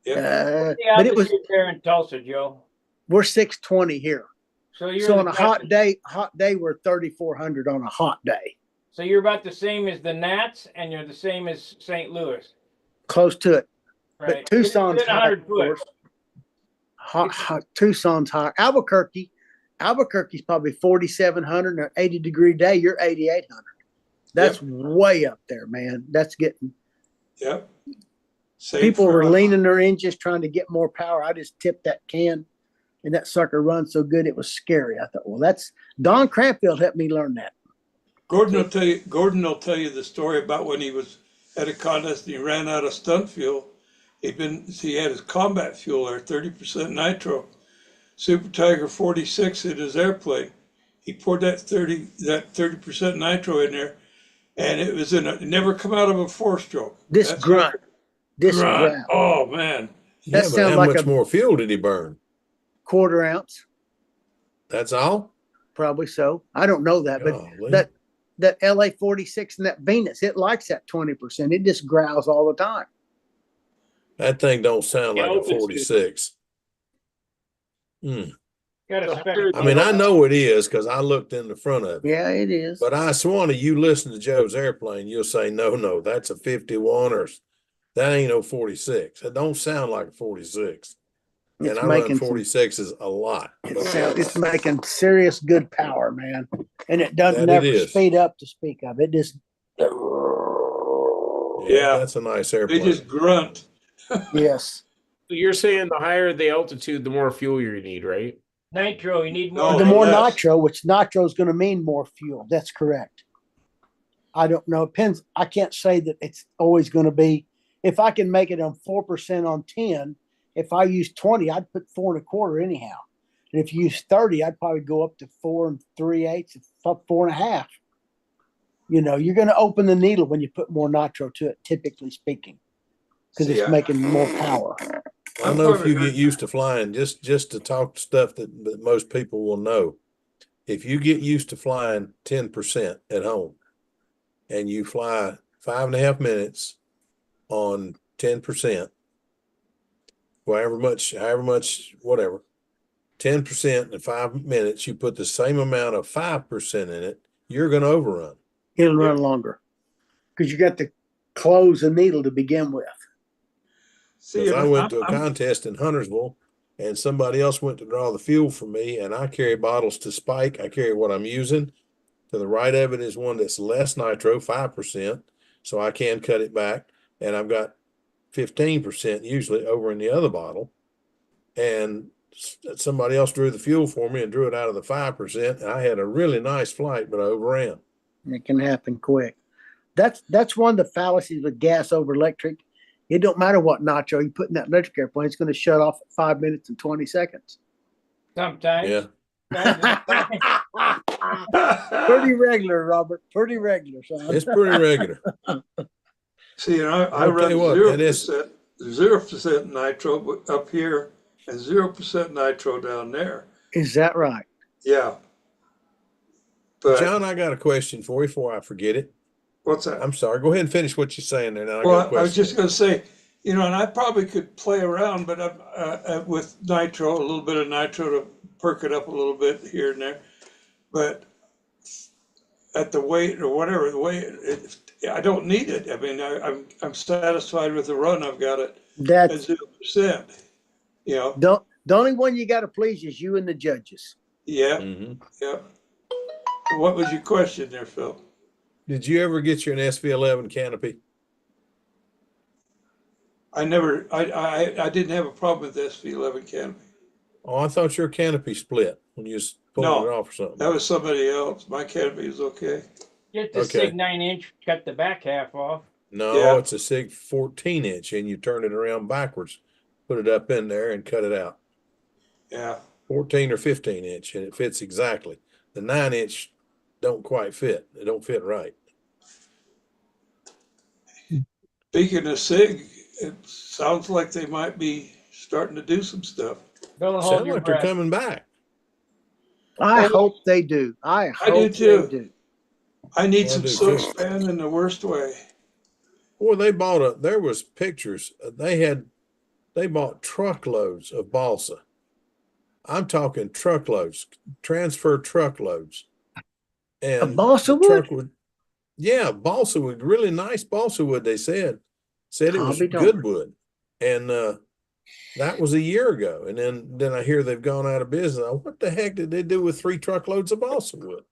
Yeah. But it was, there in Tulsa, Joe. we're 620 here. So you're So on the a hot best. day, we're 3,400 on a hot day. So you're about the same as the Nats, and you're the same as St. Louis, Close to it. right? But Tucson's Within high, 100 of foot. course. Hot, Tucson's high. Albuquerque's probably 4,700 or 80-degree day. You're 8,800. That's way up there, man. That's getting. Yep. Same People for were us. leaning their engines trying to get more power. I just tipped that can, and that sucker runs so good it was scary. I thought, well, that's Don Cranfield helped me learn that. Gordon will tell you the story about when he was at a contest and he ran out of stunt fuel. He had his combat fuel there, 30% nitro. Super Tiger 46 in his airplane. He poured that 30% nitro in there, and it was it never come out of a 4-stroke. This That's grunt. This grunt. growl. Oh man, Yeah, That but sounds how like much a more fuel did he burn? quarter ounce, That's all? probably so. I don't know that, but Golly. that LA 46 and that Venus, it likes that 20%. It just growls all the time. That thing don't sound Yeah, like a open to- 46. Hmm. Got a So special. I mean, I know it is because I looked in the front of it. Yeah, it is. But I swan to you listen to Joe's airplane, you'll say, no, that's a 51 or that ain't no 46. It don't sound like a 46. It's And I run making some, 46s a lot. it's making serious good power, man. And it doesn't That it never is. speed up to speak of. It just Yeah, that's a nice They airplane. just grunt. yes. So you're saying the higher the altitude, the more fuel you need, right? Nitro, you need No, more. The more less. nitro, which nitro is going to mean more fuel. That's correct. I don't know. Depends. I can't say that it's always going to be. If I can make it on 4% on 10, if I use 20, I'd put 4.25 anyhow. And if you use 30, I'd probably go up to 4 3/8, 4.5. You know, you're going to open the needle when you put more nitro to it, typically speaking, because See, it's making more power. I know if you get used to flying, just to talk stuff that most people will know. If you get used to flying 10% at home and you fly 5.5 minutes on 10%, however much, whatever, 10% in 5 minutes, you put the same amount of 5% in it, you're going to overrun. It'll run longer because you got to close the needle to begin with. See, Because I went to a contest in Huntersville and somebody else went to draw the fuel for me, and I carry bottles to spike. I carry what I'm using. To the right of it is one that's less nitro, 5%, so I can cut it back. And I've got 15% usually over in the other bottle. And somebody else drew the fuel for me and drew it out of the 5%. And I had a really nice flight, but I overran. It can happen quick. That's one of the fallacies with gas over electric. It don't matter what nitro you put in that electric airplane, it's going to shut off at 5 minutes and 20 seconds. Sometimes. Yeah. Pretty regular, Robert. Pretty regular, son. It's pretty regular. See, and I I'll run tell you what, that is- 0% nitro up here and 0% nitro down there. Is that right? Yeah. But John, I got a question for you before I forget it. what's that? I'm sorry. Go ahead and finish what you're saying there. Now I got a Well, I question. was just going to say, you know, and I probably could play around, but with nitro, a little bit of nitro to perk it up a little bit here and there. But at the weight or whatever, I don't need it. I mean, I'm satisfied with the run I've got it at That's 0%. You know, the only one you got to please is you and the judges. yeah, Mhm. yeah. What was your question there, Phil? Did you ever get your an SV11 canopy? I didn't have a problem with the SV11 canopy. Oh, I thought your canopy split when you was pulling No, it off or something. that was somebody else. My canopy is okay. Get the Okay. SIG 9-inch, cut the back half off. No, Yeah. it's a SIG 14-inch, and you turn it around backwards, put it up in there, and cut it out. Yeah. 14 or 15-inch, and it fits exactly. The 9-inch don't quite fit. It don't fit right. Speaking of SIG, it sounds like they might be starting to do some stuff. Don't hold Sound your like they're breath. coming back. I Well, hope they do. I I hope do they too. do. I need Well, I some do silk too. span in the worst way. Boy, there was pictures. They bought truckloads of balsa. I'm talking truckloads, transfer truckloads. And balsa the wood? truck would, yeah, balsa wood, really nice balsa wood, they said. Said it I'll was be good darned. wood. And that was a year ago. And then I hear they've gone out of business. What the heck did they do with 3 truckloads of balsa wood?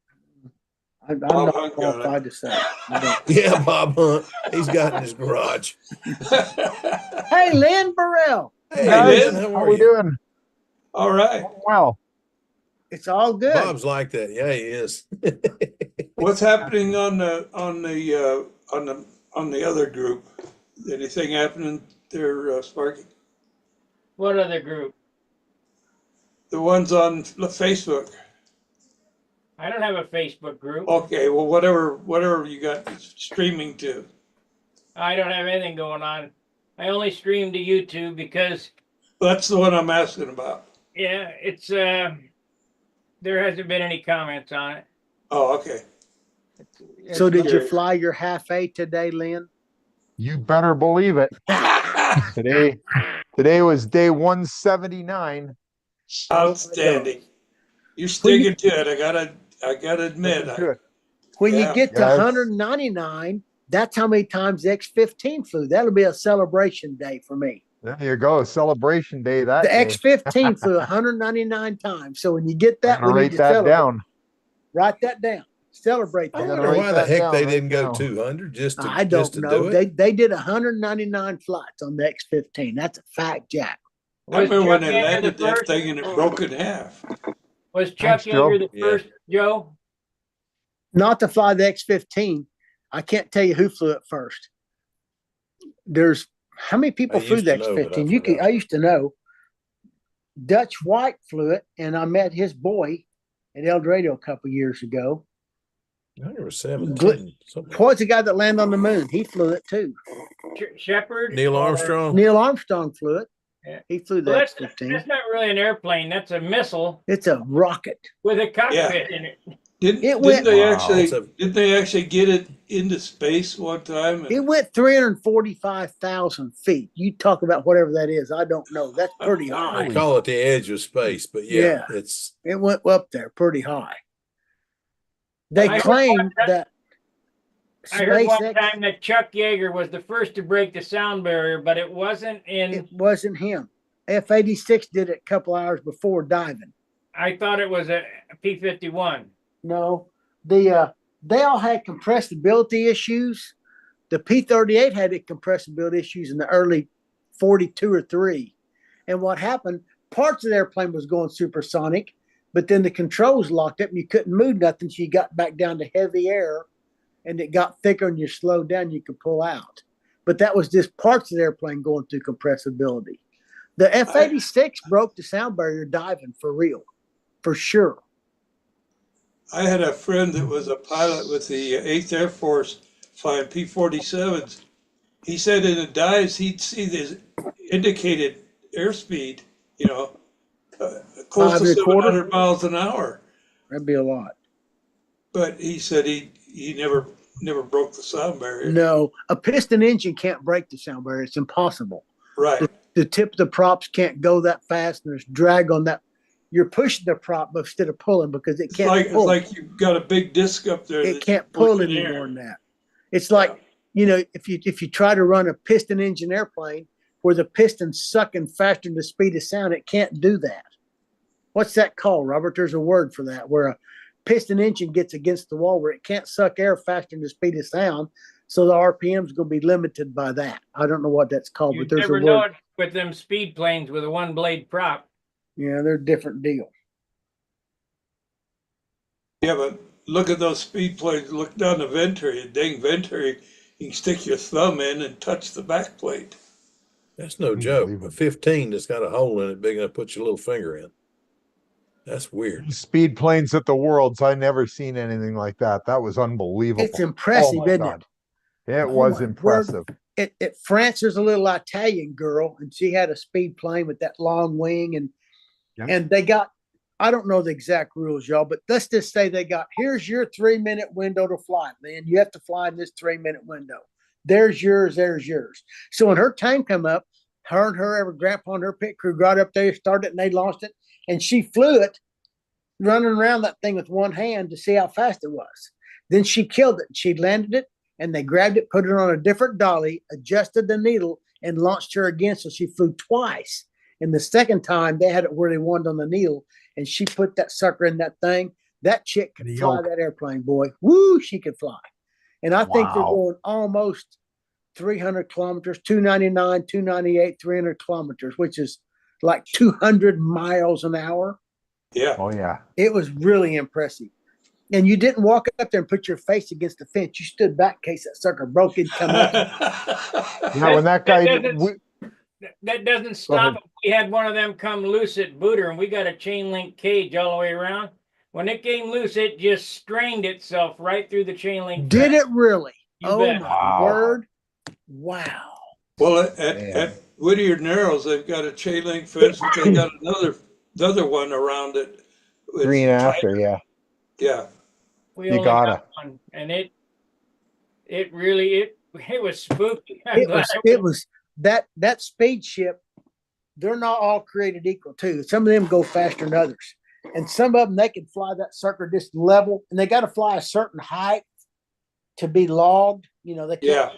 I'm Bob not Hunt got it. qualified to say. I don't. Yeah, Bob Hunt. He's got it in his garage. Hey, Lynn Burrell. Hey, guys. Lynn, how How are we you? doing? All right. Wow. It's all good. Bob's like that. Yeah, he is. What's happening on the other group? Anything happening there, Sparky? What other group? The ones on Facebook. I don't have a Facebook group. Okay, well, whatever you got streaming to. I don't have anything going on. I only stream to YouTube because That's the one I'm asking about. Yeah, it's there hasn't been any comments on it. Oh, okay. So did you curious. fly your half A today, Lynn? You better believe it. Today was day 179. Outstanding. You're When you, sticking to it. I gotta admit. Looking good. when you Yeah. get to Yes. 199, that's how many times the X-15 flew. That'll be a celebration day for me. There you go. Celebration day that The day. X-15 flew 199 times. So when you get I'm that, gonna we need write to that celebrate. down. Write that down. Celebrate I I'm that. gonna wonder write why the that heck down they right didn't go now. 200 just I to don't do know. it. They did 199 flights on the X-15. That's a fact, Jack. I Was remember when Chuck they Yeager the landed that first? thing and it broke in half. Was Chuck Thanks, Joe. Yeager the Yeah. first, Joe? Not to fly the X-15. I can't tell you who flew it first. There's how many people I flew used the to know, but I X-15? forgot. I used to know. Dutch White flew it, and I met his boy at El Dorado a couple years ago. I remember 17. Something. What's the guy that landed on the moon? He flew it too. Shepard? Neil or- Armstrong. Neil Armstrong flew it. Yeah. He flew the Well, that's X-15. not really an airplane. That's a missile It's a rocket. with a cockpit in it. It went- Didn't they actually get it into space one time? It went 345,000 feet. You talk about whatever that is. I don't know. That's pretty They high. call it the edge of space, but Yeah. it's It went up there pretty high. They I heard claim one time- that I heard one SpaceX, time that Chuck Yeager was the first to break the sound barrier, but it wasn't in. it wasn't him. F-86 did it a couple hours before diving. I thought it was a P-51. No, they all had compressibility issues. The P-38 had compressibility issues in the early 42 or 3. And what happened, parts of the airplane was going supersonic, but then the controls locked up and you couldn't move nothing. So you got back down to heavy air and it got thicker and you slowed down, you could pull out. But that was just parts of the airplane going through compressibility. The F-86 broke the sound barrier diving for real, for sure. I had a friend that was a pilot with the 8th Air Force flying P-47s. He said in the dives, he'd see this indicated airspeed, close to 700 miles an hour. That'd be a lot. But he said he never broke the sound barrier. No, a piston engine can't break the sound barrier. It's impossible. Right. The tip of the props can't go that fast, and there's drag on that. You're pushing the prop instead of pulling because it can't It's pull. like you've got a big disc up there. It can't pull any more than that. It's like, if you try to run a piston engine airplane where the piston's sucking faster than the speed of sound, it can't do that. What's that called, Robert? There's a word for that, where a piston engine gets against the wall where it can't suck air faster than the speed of sound. So the RPM is going to be limited by that. I don't know what that's called, but You there's a never know word. it with them speed planes with a one blade prop. Yeah, they're a different deal. Yeah, but look at those speed planes. Look down the venturi, a dang venturi. You can stick your thumb in and touch the back plate. that's no joke. A 15 that's got a hole in it big enough to put your little finger in. That's weird. Speed planes at the Worlds. I never seen anything like that. That was unbelievable. It's impressive, Oh my isn't God. it? It Oh was my impressive. At France, there's a little Italian girl, and she had a speed plane with that long wing, and they got, I don't know the exact rules, y'all, but let's just say they got, here's your 3-minute window to fly, man. You have to fly in this 3-minute window. There's yours, there's yours. So when her time come up, her grandpa and her pit crew got up there, started it, and they launched it, and she flew it, running around that thing with one hand to see how fast it was. Then she killed it. She landed it, and they grabbed it, put it on a different dolly, adjusted the needle, and launched her again. So she flew twice. And the second time, they had it where they wanted on the needle, and she put that sucker in that thing. That chick could fly that airplane, boy. Woo, she could fly. And I think they're going almost 300 kilometers, 299, 298, 300 kilometers, which is like 200 miles an hour. Yeah. Oh yeah. It was really impressive. And you didn't walk up there and put your face against the fence. You stood back in case that sucker broke. It'd come up. Yeah, when that guy, That doesn't stop. We had one of them come loose at Booter, and we got a chain link cage all the way around. When it came loose, it just strained itself right through the chain link. Did it really? You Oh bet. my word! Wow. Well, at Whittier Narrows, they've got a chain link fence, but they got another one around it. It's Green tight. after, yeah. Yeah. We You only gotta. got one, and it really it was spooky. I'm It glad was, it was that speed ship. They're not all created equal too. Some of them go faster than others, and some of them they can fly that sucker just level, and they got to fly a certain height to be logged. You know, they can't. Yeah.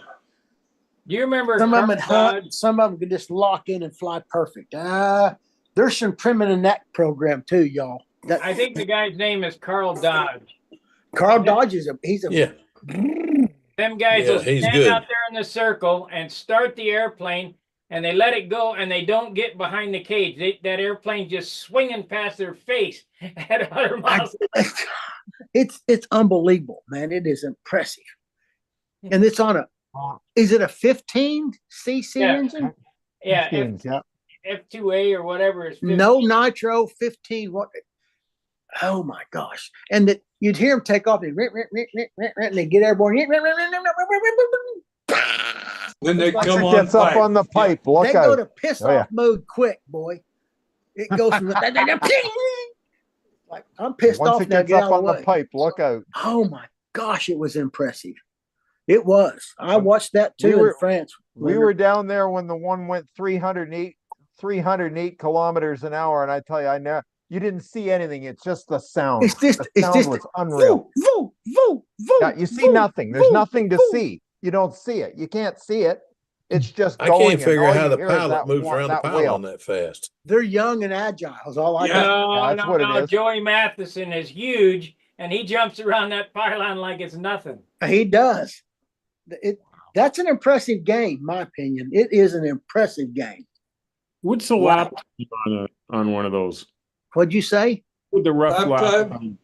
Do you remember Some of them Carl would hunt, Dodge? some of them could just lock in and fly perfect. There's some trimming in that program too, y'all. That I think the guy's name is Carl Dodge. Carl Dodge is he's a Yeah, Them guys Yeah, will he's stand good. out there in the circle and start the airplane, and they let it go, and they don't get behind the cage. That airplane just swinging past their face at 100 miles. it's unbelievable, man. It is impressive, and it's on a. Is it a 15 cc Yeah. engine? Yeah, Games, yeah. F2A or whatever is 15. No nitro 15. What? Oh my gosh! And that you'd hear them take off and they get airborne. Then they It's like come It on gets up pipe. on the pipe. Look They go out. to piss Oh, yeah. off mode quick, boy. It goes from like I'm pissed Once off it now. gets Get up out of on the the way. pipe, look out. Oh my gosh, it was impressive. It was. I watched that too We were- in France. We were down there when the one went 308 kilometers an hour, and I tell you, you didn't see anything. It's just the sound. It's just The it's sound just was unreal. Voo, voo, voo, Yeah, you see voo, nothing. There's voo, nothing to voo. see. You don't see it. You can't see it. It's just I going, can't figure and all how you the hear is pilot that moves around the that pylon whale. that fast. They're young and agile. Is all I Yeah. got. No, Yeah, that's no, what it no. is. Joey Matheson is huge, and he jumps around that pylon like it's nothing. He does. That's an impressive game, my opinion. It is an impressive game. What's the Wow. lap on one of those? What'd you say? With the rough Lap lap. time?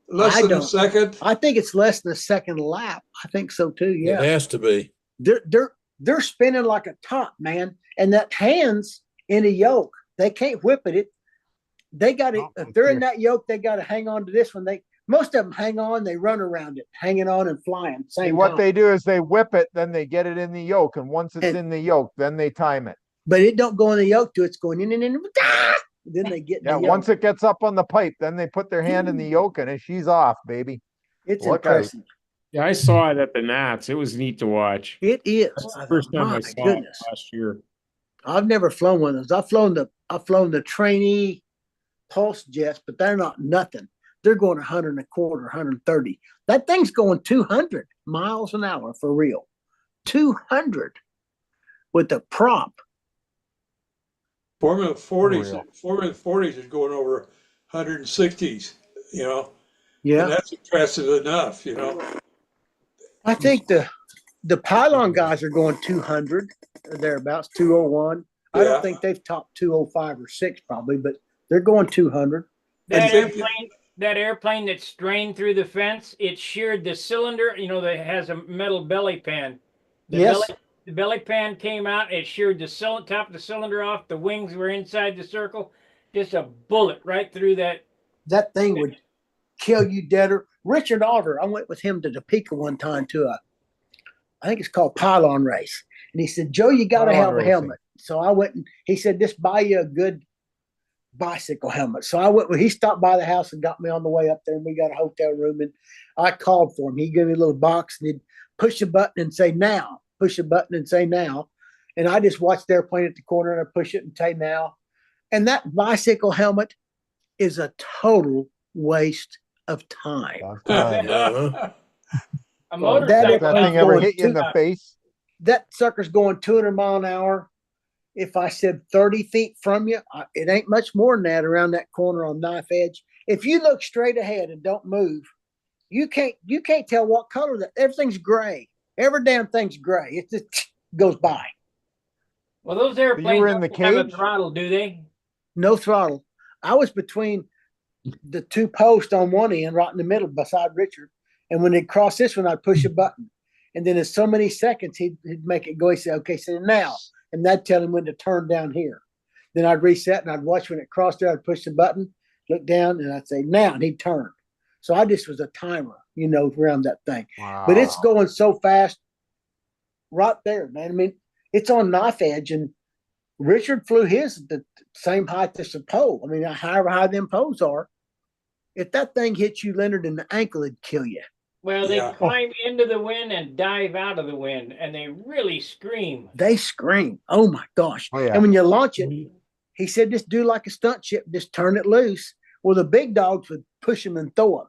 Less I than a don't- second. I think it's less than a second lap. I think so too. It Yeah. has to be. They're spinning like a top, man. And that hands in a yoke, they can't whip it. They got to, if they're in that yoke, they got to hang on to this one. Most of them hang on, they run around it, hanging on and flying. See, what they do is they whip it, then they get it in the yoke, and once it's And- in the yoke, then they time it. But it don't go in the yoke till it's going in. Then they get in Yeah, the yoke. once it gets up on the pipe, then they put their hand in the yoke, and she's off, baby. It's Look out. impressive. Yeah, I saw it at the Nats. It was neat to watch. It is. That's the first time My I saw goodness. it last year. I've never flown one of those. I've flown the trainee pulse jets, but they're not nothing. They're going 100 and a quarter, 130. That thing's going 200 miles an hour for real. 200 with the prop. Formula 40s, Unreal. Formula 40s is going over 160s, you know. Yeah. And that's impressive enough, you know. I think the pylon guys are going 200 or thereabouts, 201. I Yeah. don't think they've topped 205 or 6 probably, but they're going 200. And That airplane that strained through the fence, it sheared the cylinder, that has a metal belly pan. Yes. The belly pan came out, it sheared the top of the cylinder off, the wings were inside the circle. Just a bullet right through that. That thing would kill you deader. Richard Alder, I went with him to Topeka one time to I think it's called pylon race. And he said, Joe, you got to Pylon have a racing. helmet. So I went and he said, just buy you a good bicycle helmet. So I went, he stopped by the house and got me on the way up there, and we got a hotel room, and I called for him. He gave me a little box and he'd push a button and say now, push a button and say now. And I just watched the airplane at the corner and I push it and say now. And that bicycle helmet is a total waste of time. Uh-huh. A That motorcycle. That thing ever hit you in the going face? That sucker's going 200 mile an hour. If I said 30 feet from you, it ain't much more than that around that corner on Knife Edge. If you look straight ahead and don't move, you can't tell what color that everything's gray. Every damn thing's gray. It just goes by. Well, those airplanes were in the don't have a cage? throttle, do they? No throttle. I was between the two posts on one end, right in the middle, beside Richard. And when they'd cross this one, I'd push a button. And then in so many seconds, he'd make it go. He'd say, okay, so now. And that'd tell him when to turn down here. Then I'd reset and I'd watch when it crossed there. I'd push the button, look down, and I'd say, now. And he'd turn. So I just was a timer, around that thing. Wow. But it's going so fast right there, man. I mean, it's on Knife Edge, and Richard flew his at the same height as the pole. I mean, however high them poles are. If that thing hits you, Leonard, in the ankle, it'd kill you. Well, they Yeah. climb into the wind and dive out of the wind, and they really scream. They scream. Oh my gosh. Oh, yeah. And when you launch it, he said, just do like a stunt ship, just turn it loose. Well, the big dogs would push him and throw him.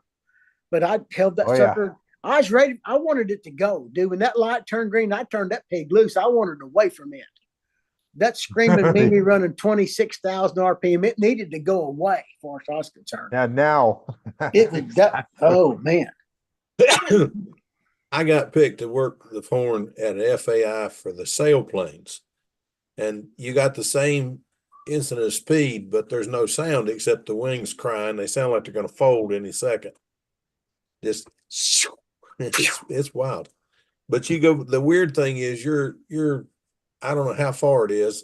But I held that Oh, yeah. sucker. I was ready. I wanted it to go, dude. When that light turned green, I turned that pig loose. I wanted away from it. That screaming made me running 26,000 RPM. It needed to go away, as far as I was concerned. Yeah, now. It was that. Oh man. I got picked to work the horn at an FAI for the sailplanes. And you got the same instant of speed, but there's no sound except the wings crying. They sound like they're going to fold any second. Just it's wild. But you go, the weird thing is you're I don't know how far it is.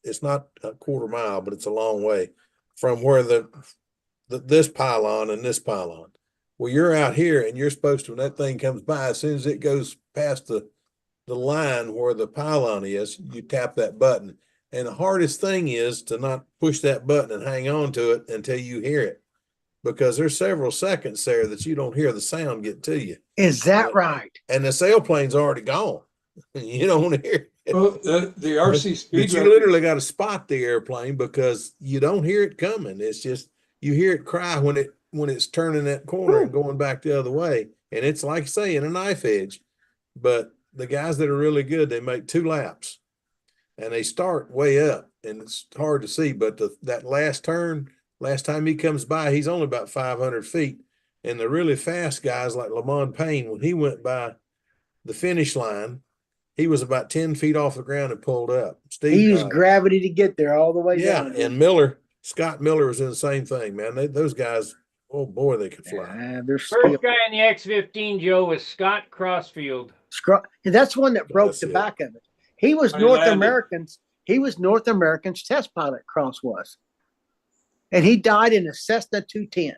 It's not a quarter mile, but it's a long way from where this pylon and this pylon. Well, you're out here and you're supposed to, when that thing comes by, as soon as it goes past the line where the pylon is, you tap that button. And the hardest thing is to not push that button and hang on to it until you hear it. Because there's several seconds there that you don't hear the sound get to you. Is that right? And the sailplane's already gone. You don't hear it. Well, the RC But speed you record- literally got to spot the airplane because you don't hear it coming. It's just you hear it cry when it's turning that corner and going back the other way. And it's like saying a knife edge. But the guys that are really good, they make 2 laps and they start way up and it's hard to see. But that last turn, last time he comes by, he's only about 500 feet. And the really fast guys like Lamont Payne, when he went by the finish line, he was about 10 feet off the ground and pulled up. He Steve, used gravity to get there all the way yeah, down. and Scott Miller was in the same thing, man. Those guys, oh boy, they could fly. They're First skilled. guy in the X-15, Joe, was Scott Crossfield. And that's one that broke That's the it. back of it. He was He North landed. Americans. He was North Americans test pilot. Cross was, and he died in a Cessna 210.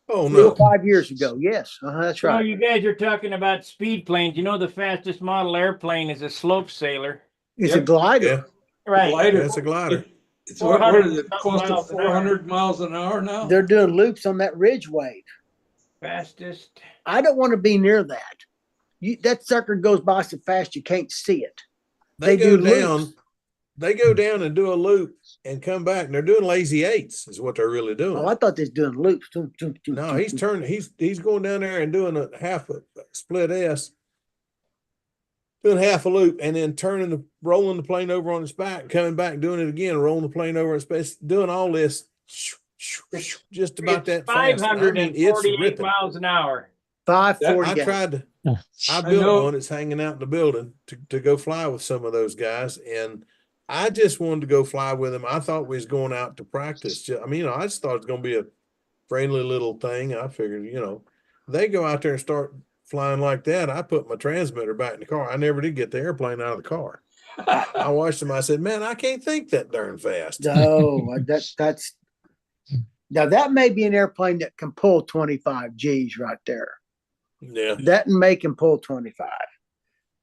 Oh 4 or no, 5 years ago. Yes, that's So right. you guys are talking about speed planes. You know the fastest model airplane is a slope sailor. It's a Yep. glider. yeah, Right. Glider. that's a glider. It's what is it? 400 Close to miles an hour. 400 miles an hour now. They're doing loops on that ridge wave. Fastest. I don't want to be near that. That sucker goes by so fast you can't see it. They do go down. loops. They go down and do a loop and come back, and they're doing lazy eights. Is what they're really doing. Oh, I thought they was doing loops. No, he's turning. He's going down there and doing a half a split S, doing half a loop, and then rolling the plane over on its back, coming back, doing it again, rolling the plane over its back, doing all this just about that fast. I mean, it's 548 ripping. miles an hour. 540. I gas. tried to. I I built know. one. It's hanging out in the building to go fly with some of those guys, and I just wanted to go fly with them. I thought we was going out to practice. I mean, I just thought it was going to be a friendly little thing. I figured, they go out there and start flying like that. I put my transmitter back in the car. I never did get the airplane out of the car. I watched them. I said, man, I can't think that darn fast. No, that's now that may be an airplane that can pull 25 G's right there. Yeah. That may can pull 25.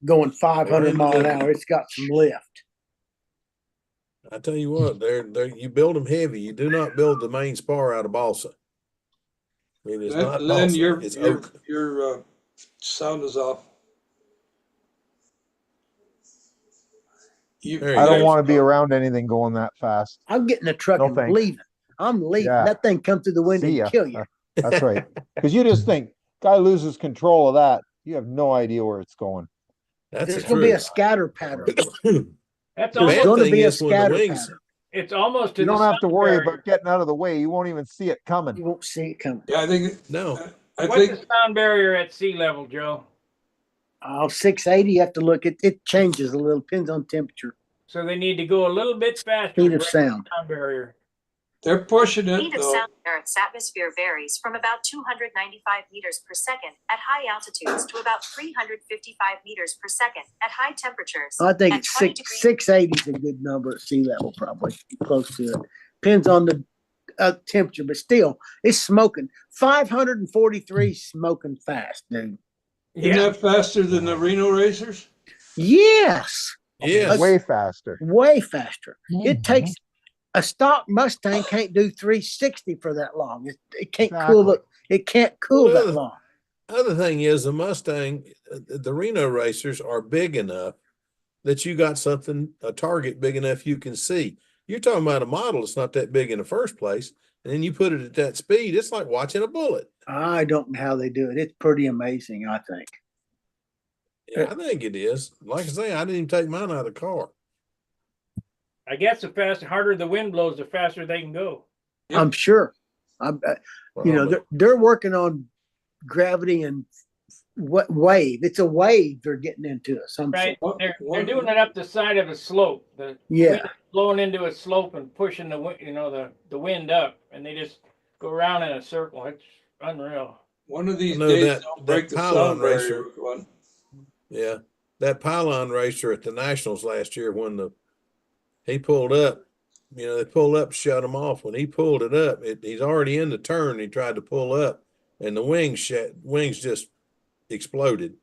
Going 500 mile an hour, it's got some lift. I tell you what, you build them heavy. You do not build the main spar out of balsa. I mean, it's not Len, balsa. It's oak. your sound is off. There you I don't go. want to be around anything going that fast. I'm getting a truck No and thanks. leaving. I'm leaving. Yeah. That thing come through the window See ya. and kill you. That's right. Because you just think, guy loses control of that. You have no idea where it's going. That's There's the going to be a truth. scatter pattern. That's The There's bad almost, going to thing be a is when the scatter wings- pattern. it's almost to You the don't have to sound worry barrier. about getting out of the way. You won't even see it coming. You won't see it coming. Yeah, I think No. I What's think the sound barrier at sea level, Joe? Oh, 680, you have to look. It changes a little. Depends on temperature. So they need to go a little bit faster. Speed to of break sound. the sound barrier. they're pushing it Speed of though. sound in Earth's atmosphere varies from about 295 meters per second at high altitudes to about 355 meters per second at high temperatures. I think At it's 20 680 is a good number at sea level, probably close to it. Depends on the temperature, but still, it's smoking. 543 smoking fast, dude. Isn't that faster than the Reno racers? Yes. Yes. Way faster. way faster. Mhm. It takes a stock Mustang can't do 360 for that long. It can't cool Exactly. it can't cool Well, that long. Other thing is the Mustang, the Reno racers are big enough that you got something, a target big enough you can see. You're talking about a model that's not that big in the first place, and then you put it at that speed, it's like watching a bullet. I don't know how they do it. It's pretty amazing, I think. Yeah, I think it is. Like I say, I didn't even take mine out of the car. I guess the harder the wind blows, the faster they can go. Yep. I'm sure. Probably. They're working on gravity and what wave. It's a wave they're getting into of some Right? sort. They're doing it up the side of a slope. The Yeah. wind is blowing into a slope and pushing the wind up, and they just go around in a circle. It's unreal. One of these I know days, that- they'll that break the pylon sound barrier racer- with one. Yeah. That pylon racer at the Nationals last year when he pulled up, they pulled up, shut him off. When he pulled it up, he's already in the turn. He tried to pull up, and the wings just exploded.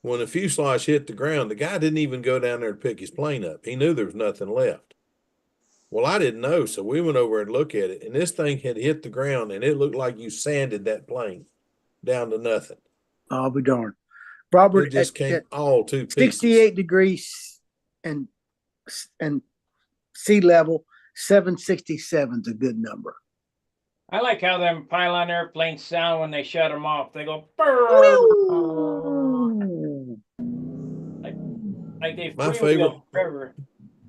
When the fuselage hit the ground, the guy didn't even go down there to pick his plane up. He knew there was nothing left. Well, I didn't know, so we went over and looked at it, and this thing had hit the ground, and it looked like you sanded that plane down to nothing. I'll be darned. Robert, It just came at all to pieces. 68 degrees and sea level, 767 is a good number. I like how them pylon airplanes sound when they shut them off. They go like they My freewheel forever.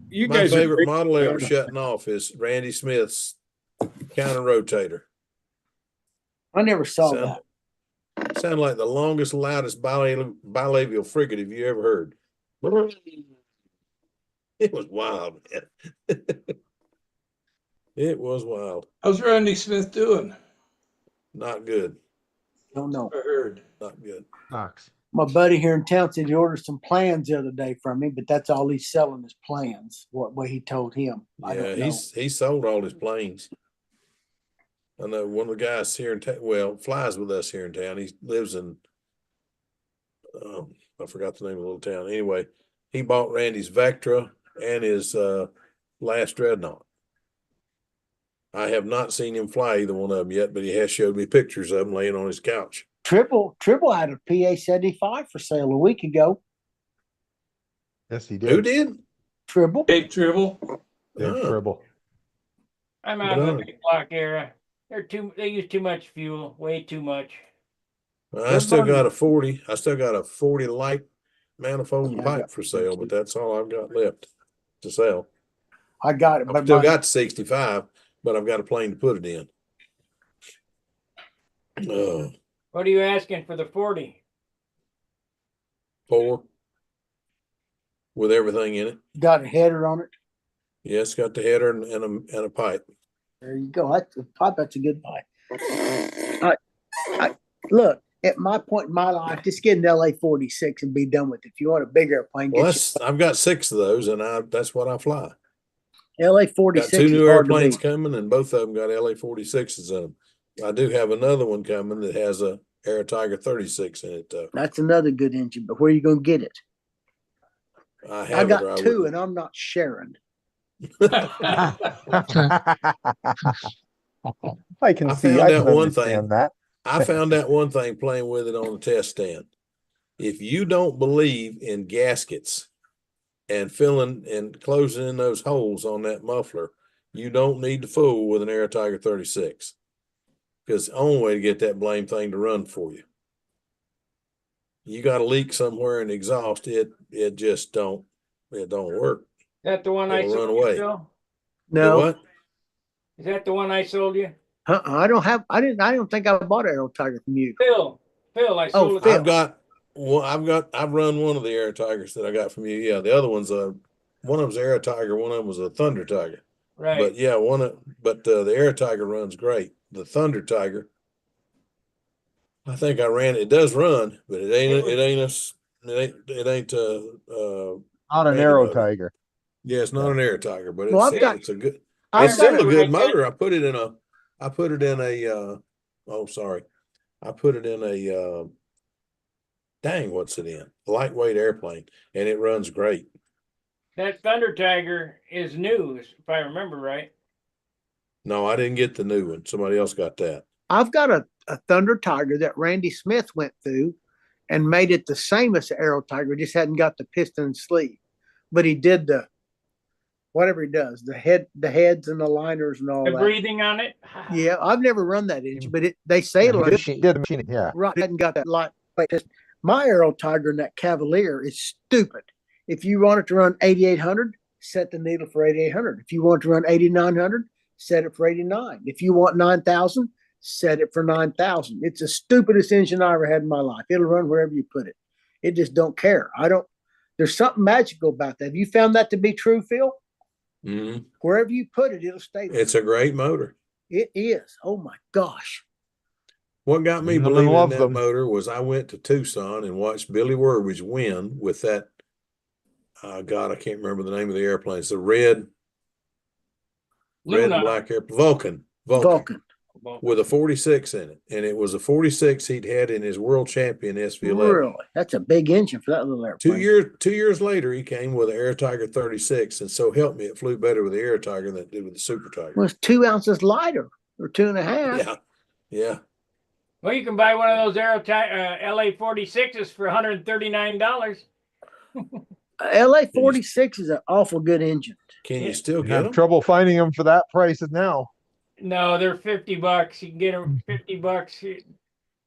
You My guys are favorite great. model ever shutting off is Randy Smith's counter rotator. I never saw that. Sound like the longest, loudest bilabial frigate have you ever heard. It was wild, man. It was wild. How's Randy Smith doing? Not good. Don't know. I heard. Not good. Sucks. My buddy here in town said he ordered some plans the other day from me, but that's all he's selling is plans. What way he told him. I Yeah, don't know. he sold all his planes. I know one of the guys here in town, flies with us here in town. He lives in, I forgot the name of the little town. Anyway, he bought Randy's Vectra and his last Dreadnought. I have not seen him fly either one of them yet, but he has showed me pictures of them laying on his couch. Triple had a PA 75 for sale a week ago. Yes, he did. Who did? Tribble. Dave Tribble. Dave Huh. Tribble. I'm out of the Right. big block era. They use too much fuel, way too much. I still got a 40. I still got a 40 light manifold Yeah, I pipe got for sale, but that's all I've got left to sell. I got it, I've but still my, got 65, but I've got a plane to put it in. What are you asking for the 40? 4 with everything in it. got a header on it. Yes, got the header and a pipe. There you go. That's a good buy. Look, at my point in my life, just get an LA 46 and be done with it. If you want a big airplane, Well, get I've got 6 of those, and that's what I fly. you LA Got 46 2 is new hard to airplanes beat. coming, and both of them got LA 46s in them. I do have another one coming that has a Air Tiger 36 in it, though. That's another good engine, but where are you going to get it? I I have it, or got I 2 wouldn't. and I'm not sharing. I can I see. found I out can one thing. understand that. I found out one thing playing with it on the test stand. If you don't believe in gaskets and filling and closing in those holes on that muffler, you don't need to fool with an Air Tiger 36. Because the only way to get that blame thing to run for you. You got a leak somewhere in the exhaust, it just don't work. Is that the one I It'll run sold you, away. Phil? No, What? Is that the one I sold you? I don't think I bought an Aero Tiger from you. Phil, I sold it. Phil. I've run one of the Air Tigers that I got from you. Yeah, the other one's one of them's Air Tiger, one of them was a Thunder Tiger. Right. But yeah, the Air Tiger runs great. The Thunder Tiger, I think I ran it. It does run, but it ain't Not an Randy Aero motor. Tiger. Yeah, it's not an Air Tiger, but Well, it's a good. I It's still a remember good I got- motor. I put it in a. I put it in a. Dang, what's it in? A lightweight airplane, and it runs great. That Thunder Tiger is new, if I remember right. No, I didn't get the new one. Somebody else got that. I've got a Thunder Tiger that Randy Smith went through and made it the same as the Aero Tiger, just hadn't got the piston and sleeve. But he did the whatever he does, the heads and the liners and all The that. breathing on it. Yeah, I've never run that engine, but they say Yeah, it'll did the machine, yeah. right. Hadn't got that light. My Aero Tiger and that Cavalier is stupid. If you want it to run 8,800, set the needle for 8,800. If you want to run 8,900, set it for 89. If you want 9,000, set it for 9,000. It's the stupidest engine I ever had in my life. It'll run wherever you put it. It just don't care. There's something magical about that. Have you found that to be true, Phil? Mm-hmm. Wherever you put it, it'll stay there. It's a great motor. It is. Oh my gosh. What got me Love and believing in love that them. motor was I went to Tucson and watched Billy Wurbridge win with that. God, I can't remember the name of the airplane. It's the red and black airplane, Vulcan. With a 46 in it, and it was a 46 he'd had in his world champion SV11. Really? That's a big engine for that little airplane. 2 years later, he came with an Air Tiger 36, and so help me, it flew better with the Air Tiger than it did with the Super Tiger. Well, it's 2 ounces lighter or 2.5. Yeah, yeah. Well, you can buy one of those LA 46s for $139. LA 46 is an awful good engine. Can you Yeah. still You get have them? trouble finding them for that price now. No, they're $50. You can get them $50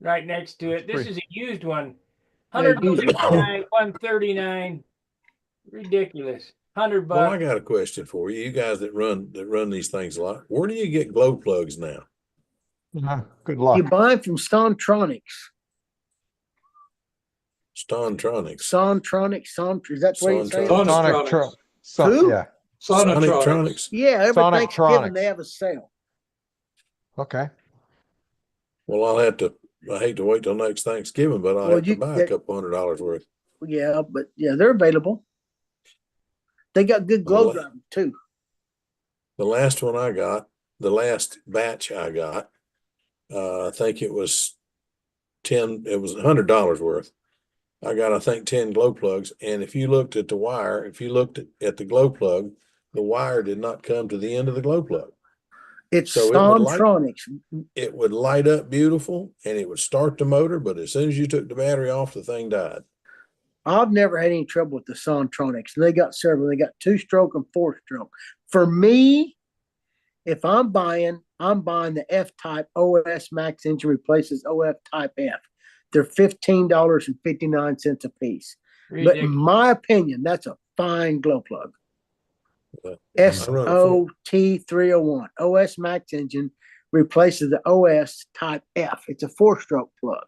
right next to it. This Free. is a used one. Yeah, used. 139, 139. Ridiculous. $100. Well, I got a question for you. You guys that run these things a lot. Where do you get glow plugs now? Good luck. You buy them from Sontronics. Stontronics. Is that the way you say it? Sontronics. Sonic Sonic Who? yeah. Sonotronics. Yeah, every Sonic Thanksgiving Tronics. they have a sale. Okay. Well, I hate to wait till next Thanksgiving, but I'll Well, have to buy a couple $100 worth. Yeah, but yeah, they're available. They got good glow Well, driving too. The last one I got, the last batch I got, I think it was $100 worth. I got, I think, 10 glow plugs. And if you looked at the wire, if you looked at the glow plug, the wire did not come to the end of the glow plug. It's So it would Sontronics. It would light up beautiful and it would start the motor, but as soon as you took the battery off, the thing died. I've never had any trouble with the Sontronics. They got several. They got 2-stroke and 4-stroke. For me, if I'm buying the F-type OS Max engine replaces OF Type F. They're $15.59 a piece. But in my opinion, that's a fine glow plug. SOT301 OS Max engine replaces the OS Type F. It's a 4-stroke plug.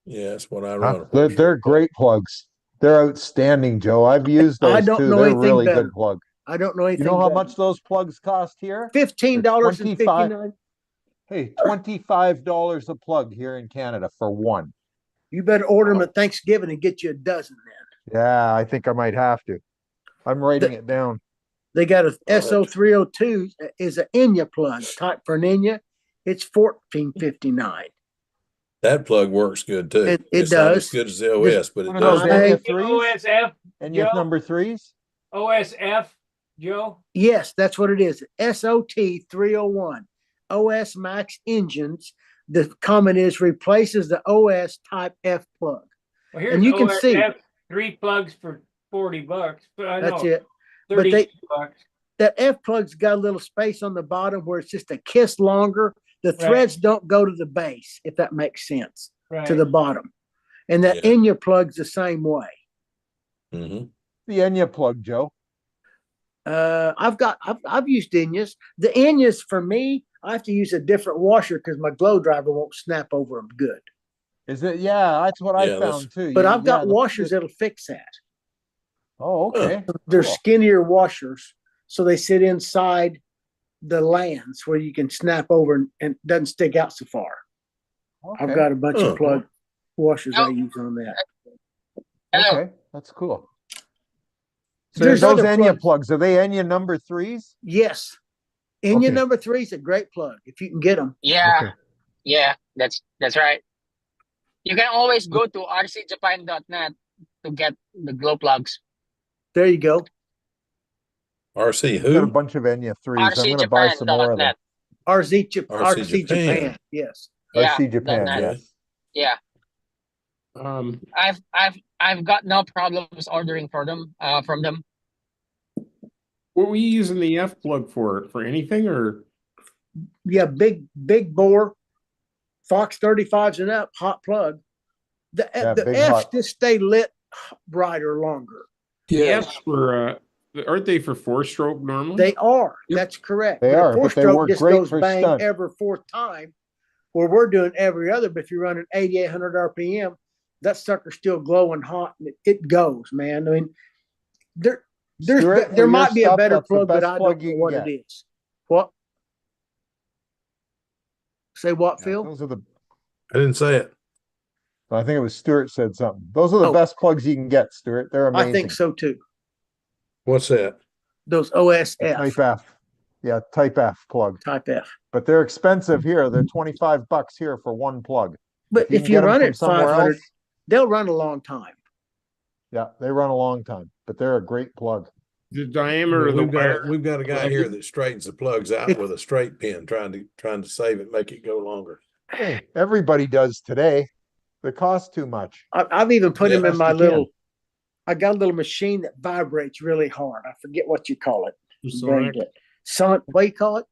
Yeah, that's what I run. They're great plugs. They're outstanding, Joe. I've used those I don't too. know They're anything really better. good plug. I don't know anything. You know how better. much those plugs cost here? $15.59. Hey, $25 a plug here in Canada for one. You better order them at Thanksgiving and get you a dozen then. Yeah, I think I might have to. I'm writing it down. They got a SO302 is an Enya plug, type for an Enya. It's $14.59. That plug works good too. It It's not does. as good as the OS, but it One of those does. Enya threes? OSF, And Joe? your number threes? OSF, Joe. Yes, that's what it is. SOT301 OS Max engines. The comment is replaces the OS Type F plug. Well, here's And you can see- OSF, 3 plugs for $40. That's it. But 30 bucks. That F plug's got a little space on the bottom where it's just a kiss longer. The threads don't go to the base, if that makes sense, Right. to the bottom. And that Yeah. Enya plug's the same way. Mm-hmm. The Enya plug, Joe. I've used Enyas. The Enyas for me, I have to use a different washer because my glow driver won't snap over them good. Is it? Yeah, that's what I Yeah, found too. But You- I've got yeah, washers that'll fix that. Oh, okay. They're Cool. skinnier washers, so they sit inside the lands where you can snap over and it doesn't stick out so far. I've Okay. got a bunch Oh. of plug washers I use on that. Okay, that's cool. So There's those other Enya plugs. plugs, are they Enya number threes? Yes. Enya Okay. number 3 is a great plug if you can get them. Yeah, Okay. yeah, that's right. You can always go to rcjapan.net to get the glow plugs. There you go. RC Got a who? bunch of Enya 3s. I'm RC going to buy Japan some more of them. net. RC Japan. Yes. Yeah, RC Japan, .net. yes. Yeah, Um, I've got no problems ordering for them from them. what were you using the F plug for? For anything or? Yeah, big bore, Fox 35s and up, hot plug. The big F's hot. just stay lit brighter longer. The Yeah, Fs were, aren't they for 4-stroke normally? They are. Yep. That's correct. They But a are, but they four-stroke work just great goes for bang stunt. every fourth time, where we're doing every other. But if you're running 8,800 RPM, that sucker's still glowing hot, and it goes, man. I mean, there Stuart, for there your might be a stuff, better that's the plug, but best I plug don't you know can what get. it is. What? Say what, Yeah, Phil? those are the. I didn't say it. I think it was Stuart said something. Those are the Oh. best plugs you can get, Stuart. They're amazing. I think so too. What's that? Those The OSF Type F. Yeah, Type F plug. Type F. But they're expensive here. They're $25 here for one plug. But you if can you get 'em run from it somewhere 500, else- they'll run a long time. Yeah, they run a long time, but they're a great plug. The diameter of the wire. We've got a guy here that straightens the plugs out with a straight pin, trying to save it, make it go longer. Hey, everybody does today. They cost too much. I've even put Yeah, them in best my you can. little. I got a little machine that vibrates really hard. I forget what you call it. Ultrasonic. What do you call it?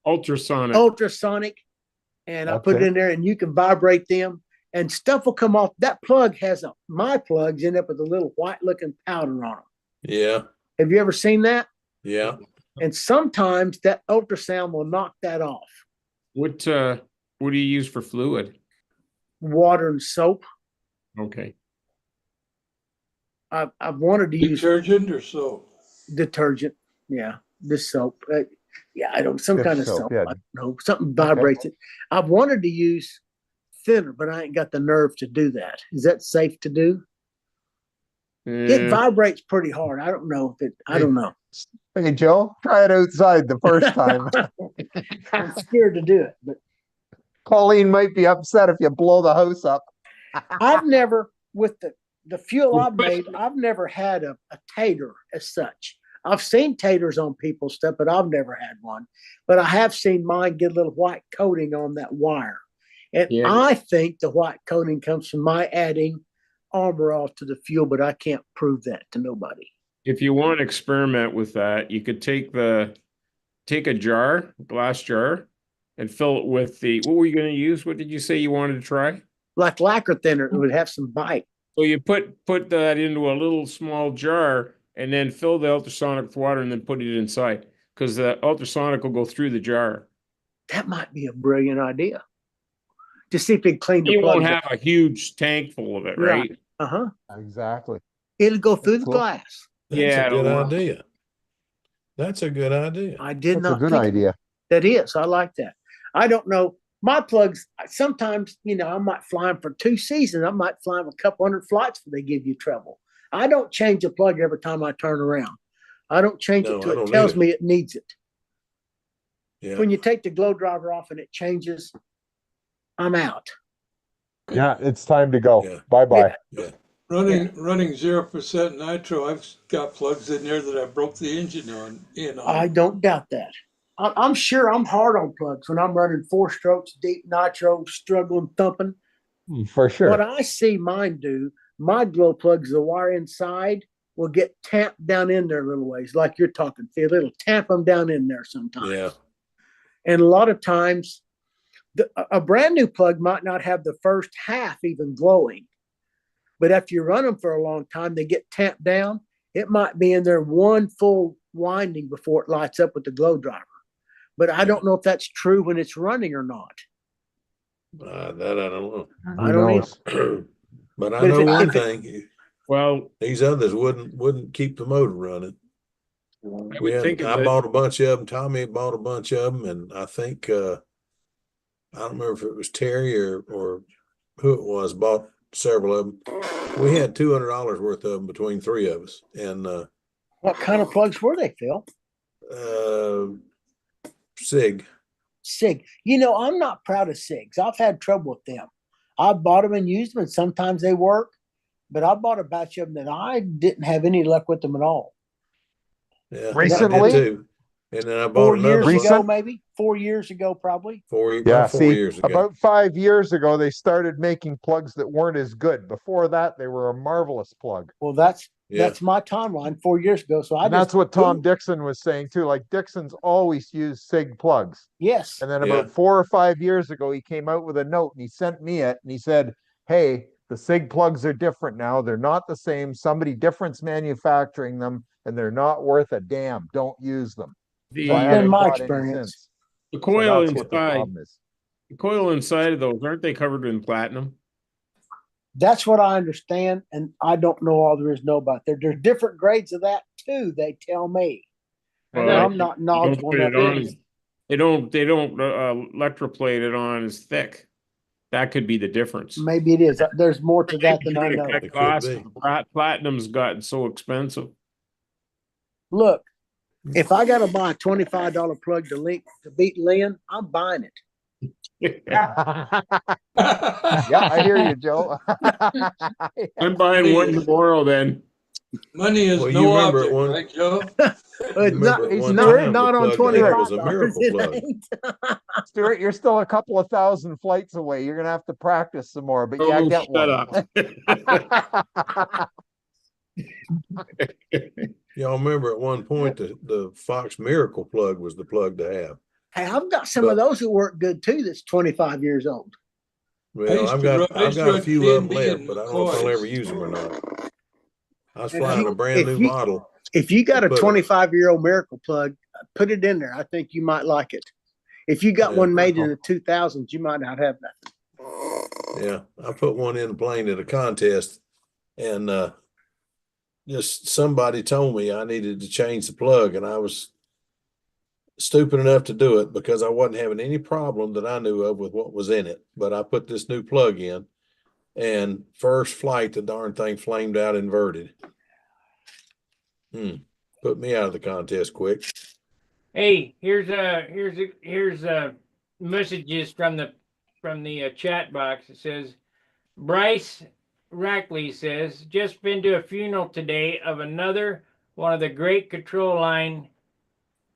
Ultrasonic. Ultrasonic. And I That's put it it. in there, and you can vibrate them, and stuff will come off. That plug has my plugs end up with a little white looking powder on them. Yeah, Have you ever seen that? yeah. And sometimes that ultrasound will knock that off. What do you use for fluid? Water and soap. Okay. I've wanted to use detergent or soap. detergent. Yeah, this soap. Yeah, I don't some Dish kind of soap, soap. yeah. I don't know. Something vibrates it. I've wanted to use thinner, but I ain't got the nerve to do that. Is that safe to do? It vibrates pretty hard. I don't know if it. I don't know. Hey, Joe, try it outside the first time. I'm scared to do it, but Colleen might be upset if you blow the house up. I've never, with the fuel I've made, I've never had a tater as such. I've seen taters on people's stuff, but I've never had one. But I have seen mine get a little white coating on that wire. And Yeah. I think the white coating comes from my adding Armor All to the fuel, but I can't prove that to nobody. If you want to experiment with that, you could take a jar, glass jar, and fill it with what were you going to use? What did you say you wanted to try? Like lacquer thinner, it would have some bite. So you put that into a little small jar and then fill the ultrasonic with water and then put it inside because the ultrasonic will go through the jar. That might be a brilliant idea. To see if it clean the You plug. won't have a huge tank full of it, right? Uh-huh. Exactly. It'll go through the cool. glass. That's Yeah, a good it'll work. idea. That's a good idea. I did That's a not good think idea. that is. I like that. I don't know. My plugs, sometimes, I might fly them for 2 seasons. I might fly them a couple hundred flights before they give you trouble. I don't change a plug every time I turn around. I don't change No, it I till it don't tells either. me it needs it. Yeah. When you take the glow driver off and it changes, I'm out. Yeah, it's time to go. Yeah. Bye-bye. Yeah. Running 0% nitro, I've got plugs in there that I broke the engine on. I don't doubt that. I'm sure I'm hard on plugs when I'm running 4 strokes, deep nitro, struggling, thumping. For sure. What I see mine do, my glow plugs, the wire inside will get tamped down in there a little ways, like you're talking, Phil. It'll tamp them down in there sometimes. Yeah. And a lot of times, a brand new plug might not have the first half even glowing. But after you run them for a long time, they get tamped down. It might be in there one full winding before it lights up with the glow driver. But I don't know if that's true when it's running or not. That I don't know. I don't knows? But I But if know it- one if it- thing. Well, These others wouldn't keep the motor running. I would think of I it. bought a bunch of them. Tommy bought a bunch of them, and I think I don't remember if it was Terry or who it was bought several of them. We had $200 worth of them between 3 of us, and What kind of plugs were they, Phil? Sig. SIG. I'm not proud of SIGs. I've had trouble with them. I bought them and used them, and sometimes they work. But I bought a batch of them that I didn't have any luck with them at all. Yeah, I Recently? did too. And then I 4 bought another years one. ago, maybe 4 years ago, probably. Yeah, About 4 see, years ago. about 5 years ago, they started making plugs that weren't as good. Before that, they were a marvelous plug. Well, that's Yeah. my timeline 4 years ago. So I And just that's what Tom Dixon was saying too. Like Dixon's always used SIG plugs. Yes. And then Yeah. about 4 or 5 years ago, he came out with a note and he sent me it and he said, hey, the SIG plugs are different now. They're not the same. Somebody different's manufacturing them and they're not worth a damn. Don't use them. The, So I That's haven't been my bought any experience. since. the So coil that's what the inside, problem is. the coil inside of those, aren't they covered in platinum? That's what I understand, and I don't know all there is to know about there. There's different grades of that too. They tell me, and Well, I'm not you don't knowledgeable put enough. it on as- They don't electroplate it on as thick. That could be the difference. Maybe it is. There's more to that than I know. That It could cost, be. platinum's gotten so expensive. Look, if I got to buy a $25 plug to beat Lynn, I'm buying it. Yeah, I hear you, Joe. I'm buying one tomorrow then. Money is Well, you no remember at object, one- right, Joe? Remember at Hey, one Stuart, time, not the on plug they had was $25. a miracle It plug. ain't. Stuart, you're still a couple of thousand flights away. You're gonna have to practice some more, but yeah, Oh, get shut one. up. Y'all remember at one point the Fox Miracle plug was the plug to have. Hey, I've got some of those that work good too. That's 25 years old. Well, used I've to got run- I I've used to got a run few of them TNB left, in but I don't know if I'll McCoys. ever use them or not. I was If flying you- a brand if new you- model. If you got a Put 'em- 25-year-old Miracle plug, put it in there. I think you might like it. If you got Yeah. one made in the 2000s, you might not have nothing. Yeah, I put one in the plane at a contest, and just somebody told me I needed to change the plug, and I was stupid enough to do it because I wasn't having any problem that I knew of with what was in it. But I put this new plug in, and first flight, the darn thing flamed out inverted. Put me out of the contest quick. Hey, here's messages from the chat box. It says Bryce Rackley says just been to a funeral today of another one of the great control line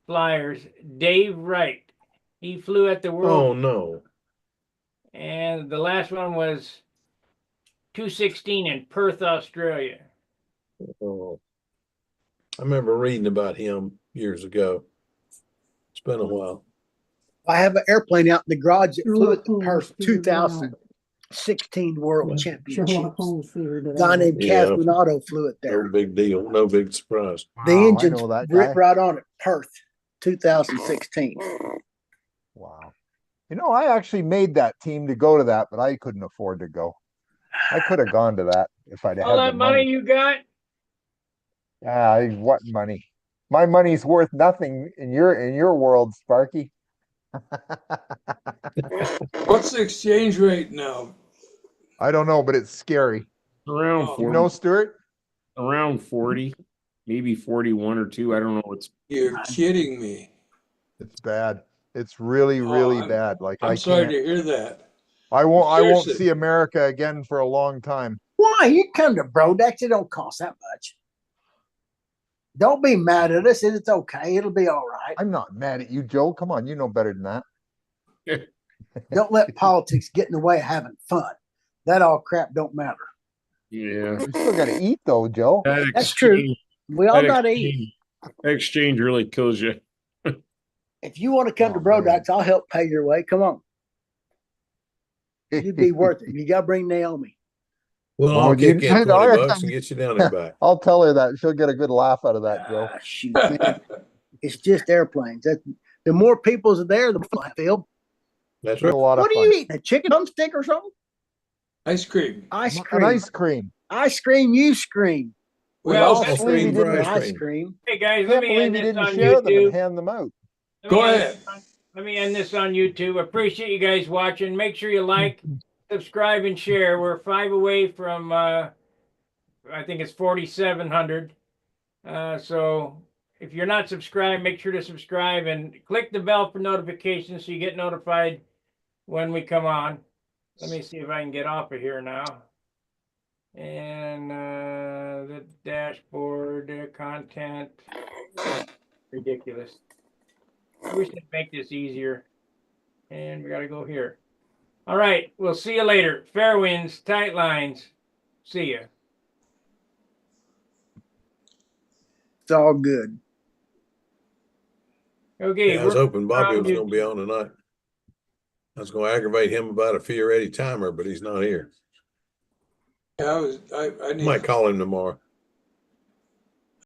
flyers, Dave Wright. He flew at the World, Oh no. and the last one was 216 in Perth, Australia. Oh, I remember reading about him years ago. It's been a while. I have an airplane out in the garage that flew at the Perth 2016 World Championships. A guy named Yeah. Casminato flew it there. No big deal. No big surprise. The Wow, I engine's know that writ guy. right on it. Perth 2016. Wow. You know, I actually made that team to go to that, but I couldn't afford to go. I could have gone to that if I'd All had that the money money. you got? What money? My money's worth nothing in your world, Sparky. What's the exchange rate now? I don't know, but it's scary. Around Oh. 40, You know, Stuart? around 40, maybe 41 or 2. I don't know. It's You're kidding me. It's bad. It's really, really I'm- bad. Like I'm I sorry can't. to hear that. I won't Seriously. see America again for a long time. Why? You come to Brodex, it don't cost that much. Don't be mad at us. It's okay. It'll be all right. I'm not mad at you, Joe. Come on, you know better than that. Don't let politics get in the way of having fun. That all crap don't matter. yeah. We still got to eat though, Joe. That That's true. exchange, We all that got to eat. exchange really kills you. If you want to come to Oh, man. Brodex, I'll help pay your way. Come on. You'd be worth it. You got to bring Naomi. Well, Oh, I'll kick you- in 20 I- bucks and get you down there back. I'll tell her that. She'll get a good laugh out of that, Joe. Shoot, man. It's just airplanes. The more people's there, the more I feel. That's It's a right. lot of What are fun. you eating? A chicken drumstick or something? Ice cream. Ice An cream. ice cream. Ice cream, you scream. We Well, all that's- Scream believe for he ice Ice cream. cream. Hey I guys, let can't me believe end he this didn't on share them and YouTube. hand them out. Let Go me end ahead. Let me end this on YouTube. Appreciate you guys watching. Make sure you like, subscribe, and share. We're 5 away from I think it's 4,700. So if you're not subscribed, make sure to subscribe and click the bell for notifications so you get notified when we come on. Let me see if I can get off of here now. And the dashboard content. Ridiculous. I wish they'd make this easier. And we got to go here. All right. We'll see you later. Fair winds, tight lines. See ya. It's all good. Okay. Yeah, I was we're hoping Bobby on was going to be on tonight. I was going to aggravate him about a Fioretti timer, but he's not here. Yeah, I need. Might call him tomorrow.